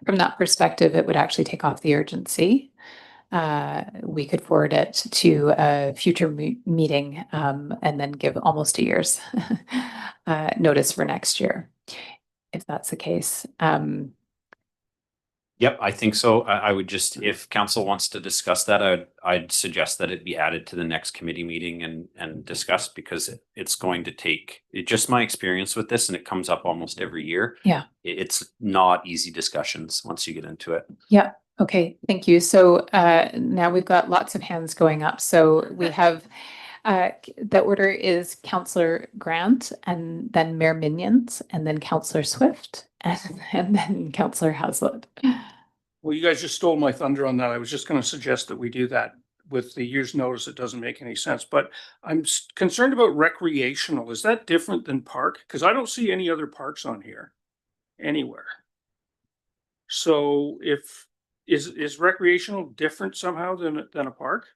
from that perspective, it would actually take off the urgency. We could forward it to a future meeting and then give almost a year's notice for next year, if that's the case. Yep, I think so. I would just, if council wants to discuss that, I'd suggest that it be added to the next committee meeting and discussed, because it's going to take, just my experience with this, and it comes up almost every year. Yeah. It's not easy discussions once you get into it. Yeah. Okay, thank you. So now we've got lots of hands going up. So we have, the order is Councillor Grant, and then Mayor Minions, and then Councillor Swift, and then Councillor Haslett. Well, you guys just stole my thunder on that. I was just going to suggest that we do that with the year's notice. It doesn't make any sense, but I'm concerned about recreational. Is that different than park? Because I don't see any other parks on here anywhere. So is recreational different somehow than a park?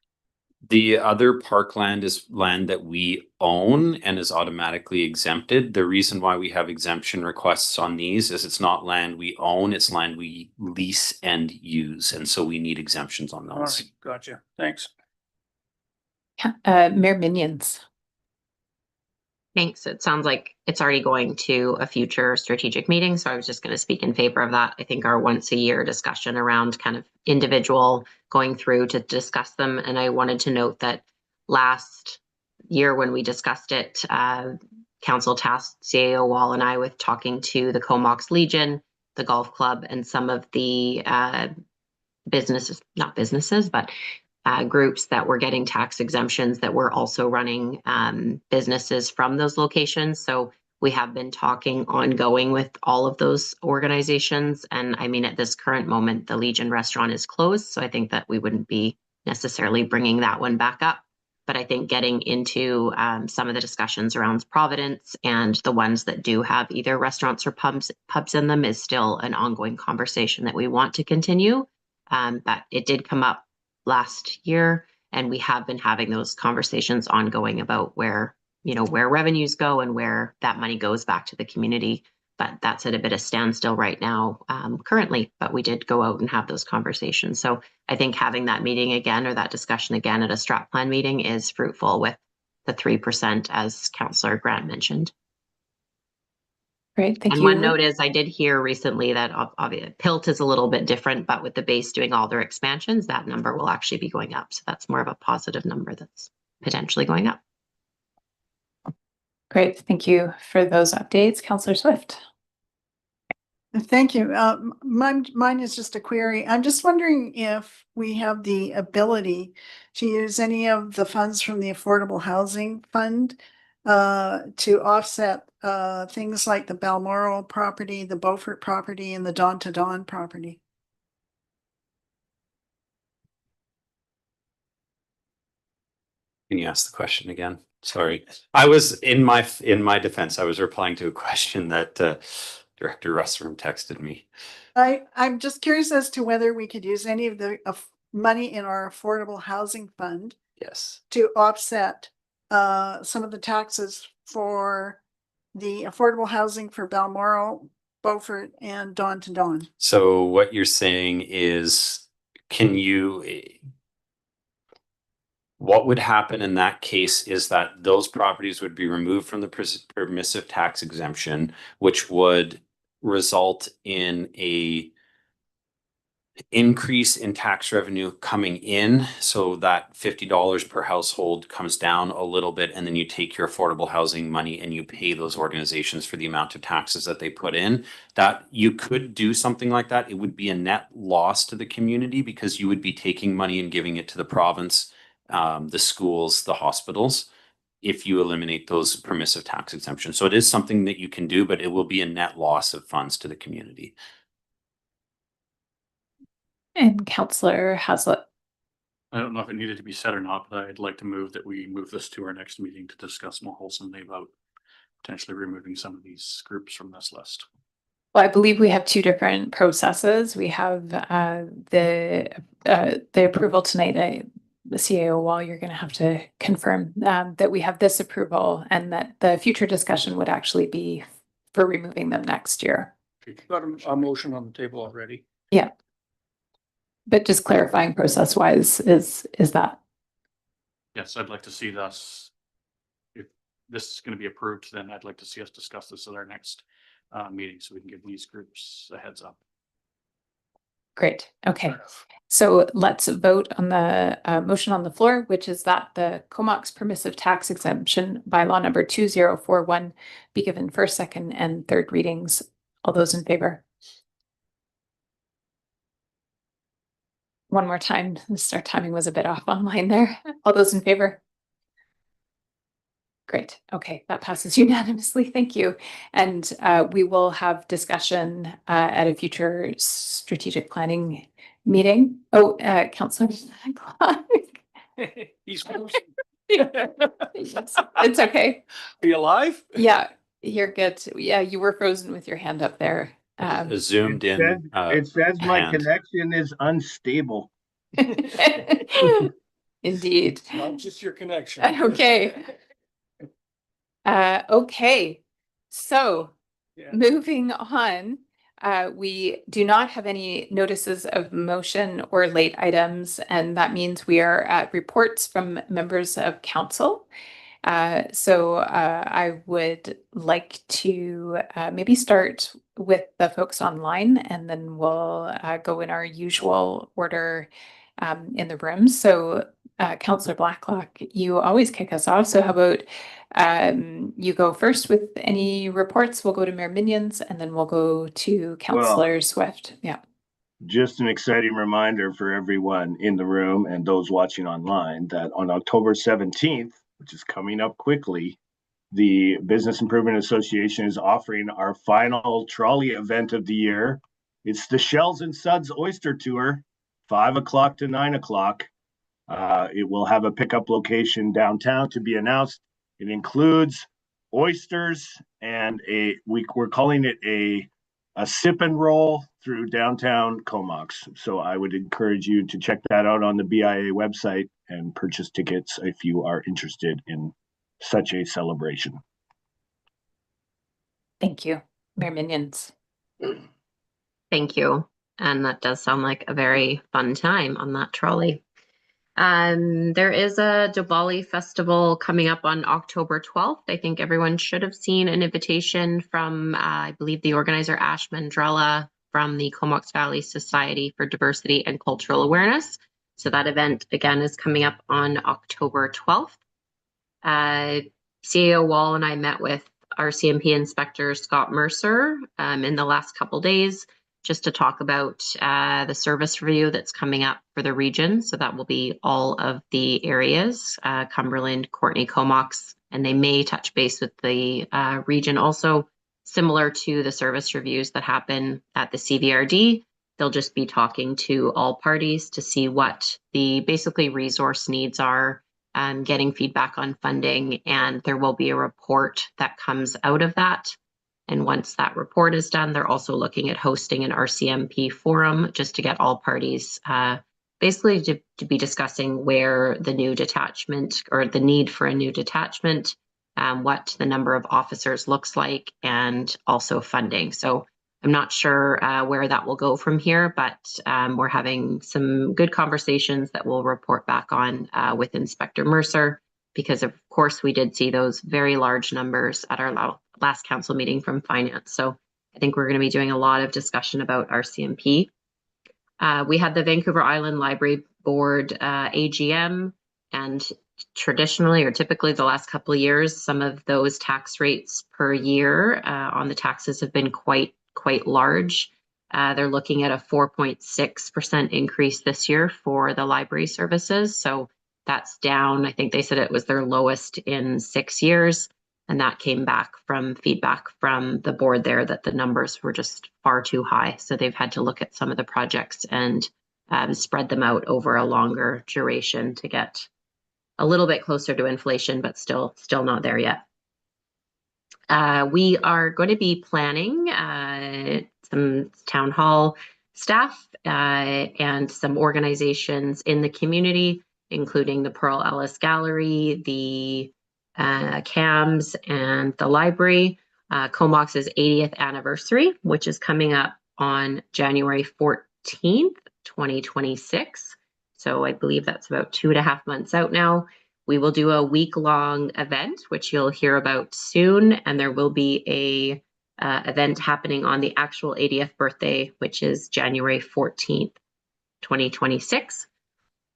The other parkland is land that we own and is automatically exempted. The reason why we have exemption requests on these is it's not land we own, it's land we lease and use. And so we need exemptions on those. All right, gotcha. Thanks. Mayor Minions. Thanks. It sounds like it's already going to a future strategic meeting. So I was just going to speak in favor of that. I think our once a year discussion around kind of individual going through to discuss them. And I wanted to note that last year when we discussed it, council tasked CAO Wall and I with talking to the Comox Legion, the golf club, and some of the businesses, not businesses, but groups that were getting tax exemptions that were also running businesses from those locations. So we have been talking ongoing with all of those organizations. And I mean, at this current moment, the Legion restaurant is closed. So I think that we wouldn't be necessarily bringing that one back up. But I think getting into some of the discussions around Providence and the ones that do have either restaurants or pubs in them is still an ongoing conversation that we want to continue. But it did come up last year, and we have been having those conversations ongoing about where revenues go and where that money goes back to the community. But that's at a bit of standstill right now currently, but we did go out and have those conversations. So I think having that meeting again, or that discussion again at a strat plan meeting, is fruitful with the 3%, as Councillor Grant mentioned. Great, thank and you. one note is I did hear recently that obviously Pilt is a little bit different, but with the base doing all their expansions, that number will actually be going up. So that's more of a positive number that's potentially going up. Great, thank you for those updates. Councillor Swift. Thank you. Mine is just a query. I'm just wondering if we have the ability to use any of the funds from the Affordable Housing Fund to offset things like the Balmoral property, the Beaufort property, and the Dawn to Dawn property. Can you ask the question again? Sorry. I was in my defense, I was replying to a question that Director Russrum texted me. I'm just curious as to whether we could use any of the money in our Affordable Housing Fund. Yes. To offset some of the taxes for the affordable housing for Balmoral, Beaufort, and Dawn to Dawn. So what you're saying is, what would happen in that case is that those properties would be removed from the permissive tax exemption, which would result in a increase in tax revenue coming in, so that $50 per household comes down a little bit, and then you take your affordable housing money and you pay those organizations for the amount of taxes that they put in. That you could do something like that. It would be a net loss to the community because you would be taking money and giving it to the province, the schools, the hospitals, if you eliminate those permissive tax exemptions. So it is something that you can do, but it will be a net loss of funds to the community. And Councillor Haslett. I don't know if it needed to be said or not, but I'd like to move that we move this to our next meeting to discuss more wholesomely about potentially removing some of these groups from this list. Well, I believe we have two different processes. We have the approval tonight. The CAO Wall, you're going to have to confirm that we have this approval and that the future discussion would actually be for removing them next year. You've got a motion on the table already. Yeah. But just clarifying process wise is that. Yes, I'd like to see this. If this is going to be approved, then I'd like to see us discuss this at our next meeting so we can give these groups a heads up. Great. Okay. So let's vote on the motion on the floor, which is that the Comox permissive tax exemption bylaw number 2041 be given first, second, and third readings. All those in favor? One more time. Our timing was a bit off online there. All those in favor? Great. Okay, that passes unanimously. Thank you. And we will have discussion at a future strategic planning meeting. Oh, Councillor Clark. He's It's okay. Are you alive? Yeah, you're good. Yeah, you were frozen with your hand up there. Zoomed in. It says my hand. connection is unstable. Indeed. Not just your connection. Okay. Okay. So moving on, We do not have any notices of motion or late items, and that means we are at reports from members of council. I would like to maybe start with the folks online, and then we'll go in our usual order in the room. So Councillor Blacklock, you always kick us off. So how about you go first with any reports? We'll go to Mayor Minions, and then we'll go to Councillor Swift. Yeah. Just an exciting reminder for everyone in the room and those watching online that on October 17th, which is coming up quickly, the Business Improvement Association is offering our final trolley event of the year. It's the Shells and Suds Oyster Tour, 5 o'clock to 9 o'clock. It will have a pickup location downtown to be announced. It includes oysters and we're calling it a sip and roll through downtown Comox. So I would encourage you to check that out on the BIA website and purchase tickets if you are interested in such a celebration. Thank you. Mayor Minions. Thank you. And that does sound like a very fun time on that trolley. There is a Diwali festival coming up on October 12th. I think everyone should have seen an invitation from, I believe, the organizer Ash Mandrella from the Comox Valley Society for Diversity and Cultural Awareness. So that event, again, is coming up on October 12th. CAO Wall and I met with our CMP Inspector Scott Mercer in the last couple days, just to talk about the service review that's coming up for the region. So that will be all of the areas, Cumberland, Courtenay, Comox, and they may touch base with the region also, similar to the service reviews that happen at the CVRD. They'll just be talking to all parties to see what the basically resource needs are, getting feedback on funding, and there will be a report that comes out of that. And once that report is done, they're also looking at hosting an RCMP forum just to get all parties basically to be discussing where the new detachment or the need for a new detachment, what the number of officers looks like, and also funding. So I'm not sure where that will go from here, but we're having some good conversations that we'll report back on with Inspector Mercer, because of course we did see those very large numbers at our last council meeting from finance. So I think we're going to be doing a lot of discussion about RCMP. We had the Vancouver Island Library Board AGM, and traditionally or typically the last couple of years, some of those tax rates per year on the taxes have been quite large. They're looking at a 4.6% increase this year for the library services. So that's down. I think they said it was their lowest in 6 years. And that came back from feedback from the board there that the numbers were just far too high. So they've had to look at some of the projects and spread them out over a longer duration to get a little bit closer to inflation, but still not there yet. We are going to be planning some town hall staff and some organizations in the community, including the Pearl Ellis Gallery, the CAMS, and the library. Comox's 80th anniversary, which is coming up on January 14th, 2026. So I believe that's about 2.5 months out now. We will do a week-long event, which you'll hear about soon, and there will be a event happening on the actual 80th birthday, which is January 14th, 2026.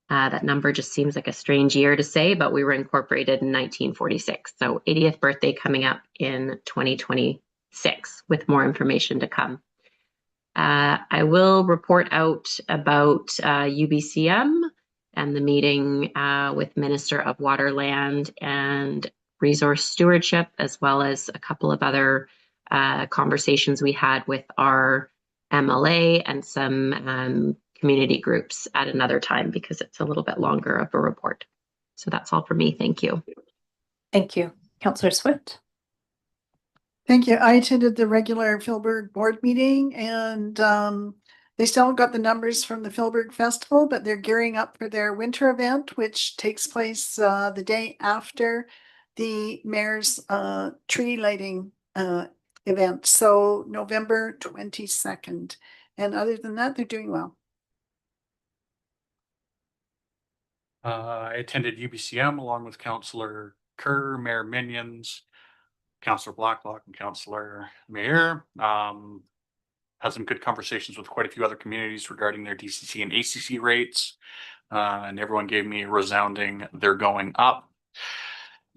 That number just seems like a strange year to say, but we were incorporated in 1946. So 80th birthday coming up in 2026 with more information to come. I will report out about UBCM and the meeting with Minister of Water, Land and Resource Stewardship, as well as a couple of other conversations we had with our MLA and some community groups at another time, because it's a little bit longer of a report. So that's all for me. Thank you. Thank you. Councillor Swift. Thank you. I attended the regular Philburg board meeting, and they still got the numbers from the Philburg Festival, but they're gearing up for their winter event, which takes place the day after the mayor's tree lighting event. So November 22nd. And other than that, they're doing well. I attended UBCM along with Councillor Kerr, Mayor Minions, Councillor Blacklock, and Councillor Mayer. Had some good conversations with quite a few other communities regarding their DCC and ACC rates. And everyone gave me a resounding, they're going up.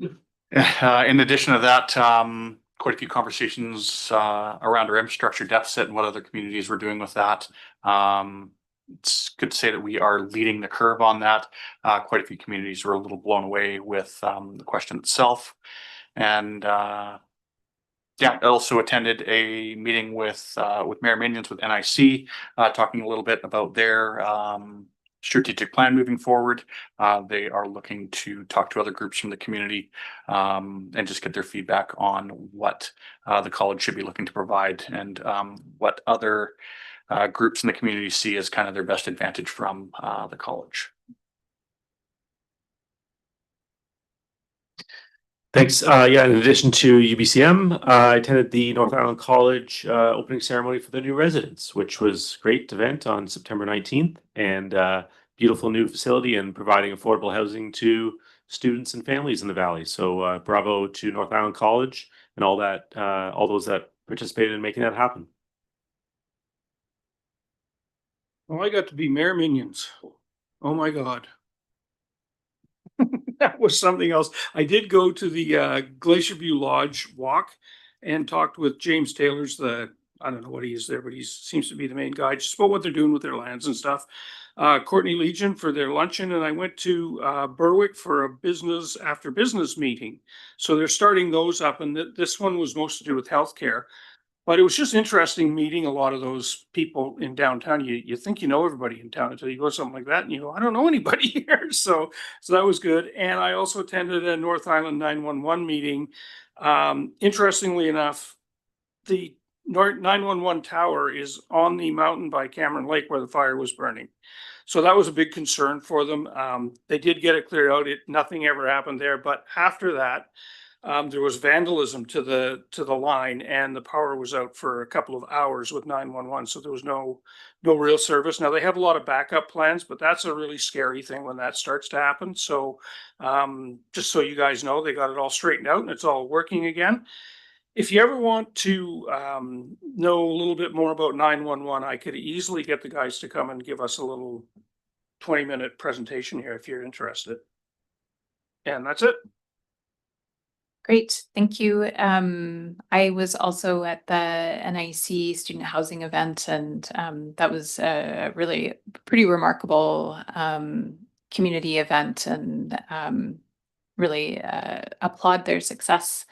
In addition to that, quite a few conversations around our infrastructure deficit and what other communities were doing with that. It's good to say that we are leading the curve on that. Quite a few communities were a little blown away with the question itself. And yeah, I also attended a meeting with Mayor Minions with NIC, talking a little bit about their strategic plan moving forward. They are looking to talk to other groups from the community and just get their feedback on what the college should be looking to provide and what other groups in the community see as kind of their best advantage from the college. Thanks. Yeah, in addition to UBCM, I attended the North Island College opening ceremony for the new residents, which was a great event on September 19th, and beautiful new facility and providing affordable housing to students and families in the valley. So bravo to North Island College and all those that participated in making that happen. Well, I got to be Mayor Minions. Oh my God. That was something else. I did go to the Glacier View Lodge walk and talked with James Taylor's I don't know what he is there, but he seems to be the main guy, just about what they're doing with their lands and stuff. Courtney Legion for their luncheon, and I went to Berwick for a business after business meeting. So they're starting those up, and this one was most to do with healthcare. But it was just interesting meeting a lot of those people in downtown. You think you know everybody in town until you go to something like that and you go, I don't know anybody here. So that was good. And I also attended a North Island 911 meeting. Interestingly enough, the 911 tower is on the mountain by Cameron Lake where the fire was burning. So that was a big concern for them. They did get it cleared out. Nothing ever happened there. But after that, there was vandalism to the line, and the power was out for a couple of hours with 911. So there was no real service. Now they have a lot of backup plans, but that's a really scary thing when that starts to happen. So just so you guys know, they got it all straightened out and it's all working again. If you ever want to know a little bit more about 911, I could easily get the guys to come and give us a little 20-minute presentation here if you're interested. And that's it. Great, thank you. I was also at the NIC student housing event, and that was a really pretty remarkable community event, and really applaud their success.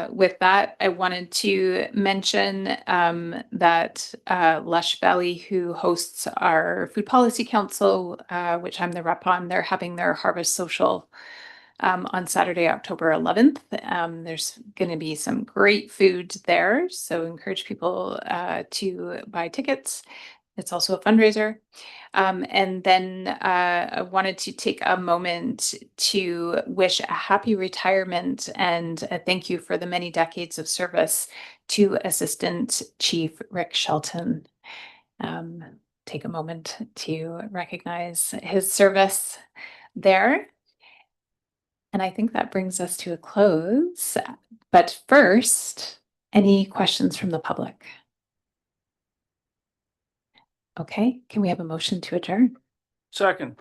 With that, I wanted to mention that Lush Valley, who hosts our Food Policy Council, which I'm the rep on, they're having their Harvest Social on Saturday, October 11th. There's going to be some great food there, so encourage people to buy tickets. It's also a fundraiser. And then I wanted to take a moment to wish a happy retirement and a thank you for the many decades of service to Assistant Chief Rick Shelton. Take a moment to recognize his service there. And I think that brings us to a close. But first, any questions from the public? Okay, can we have a motion to adjourn? Second.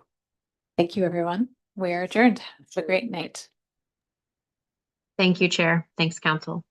Thank you, everyone. We're adjourned. Have a great night. Thank you, Chair. Thanks, Council.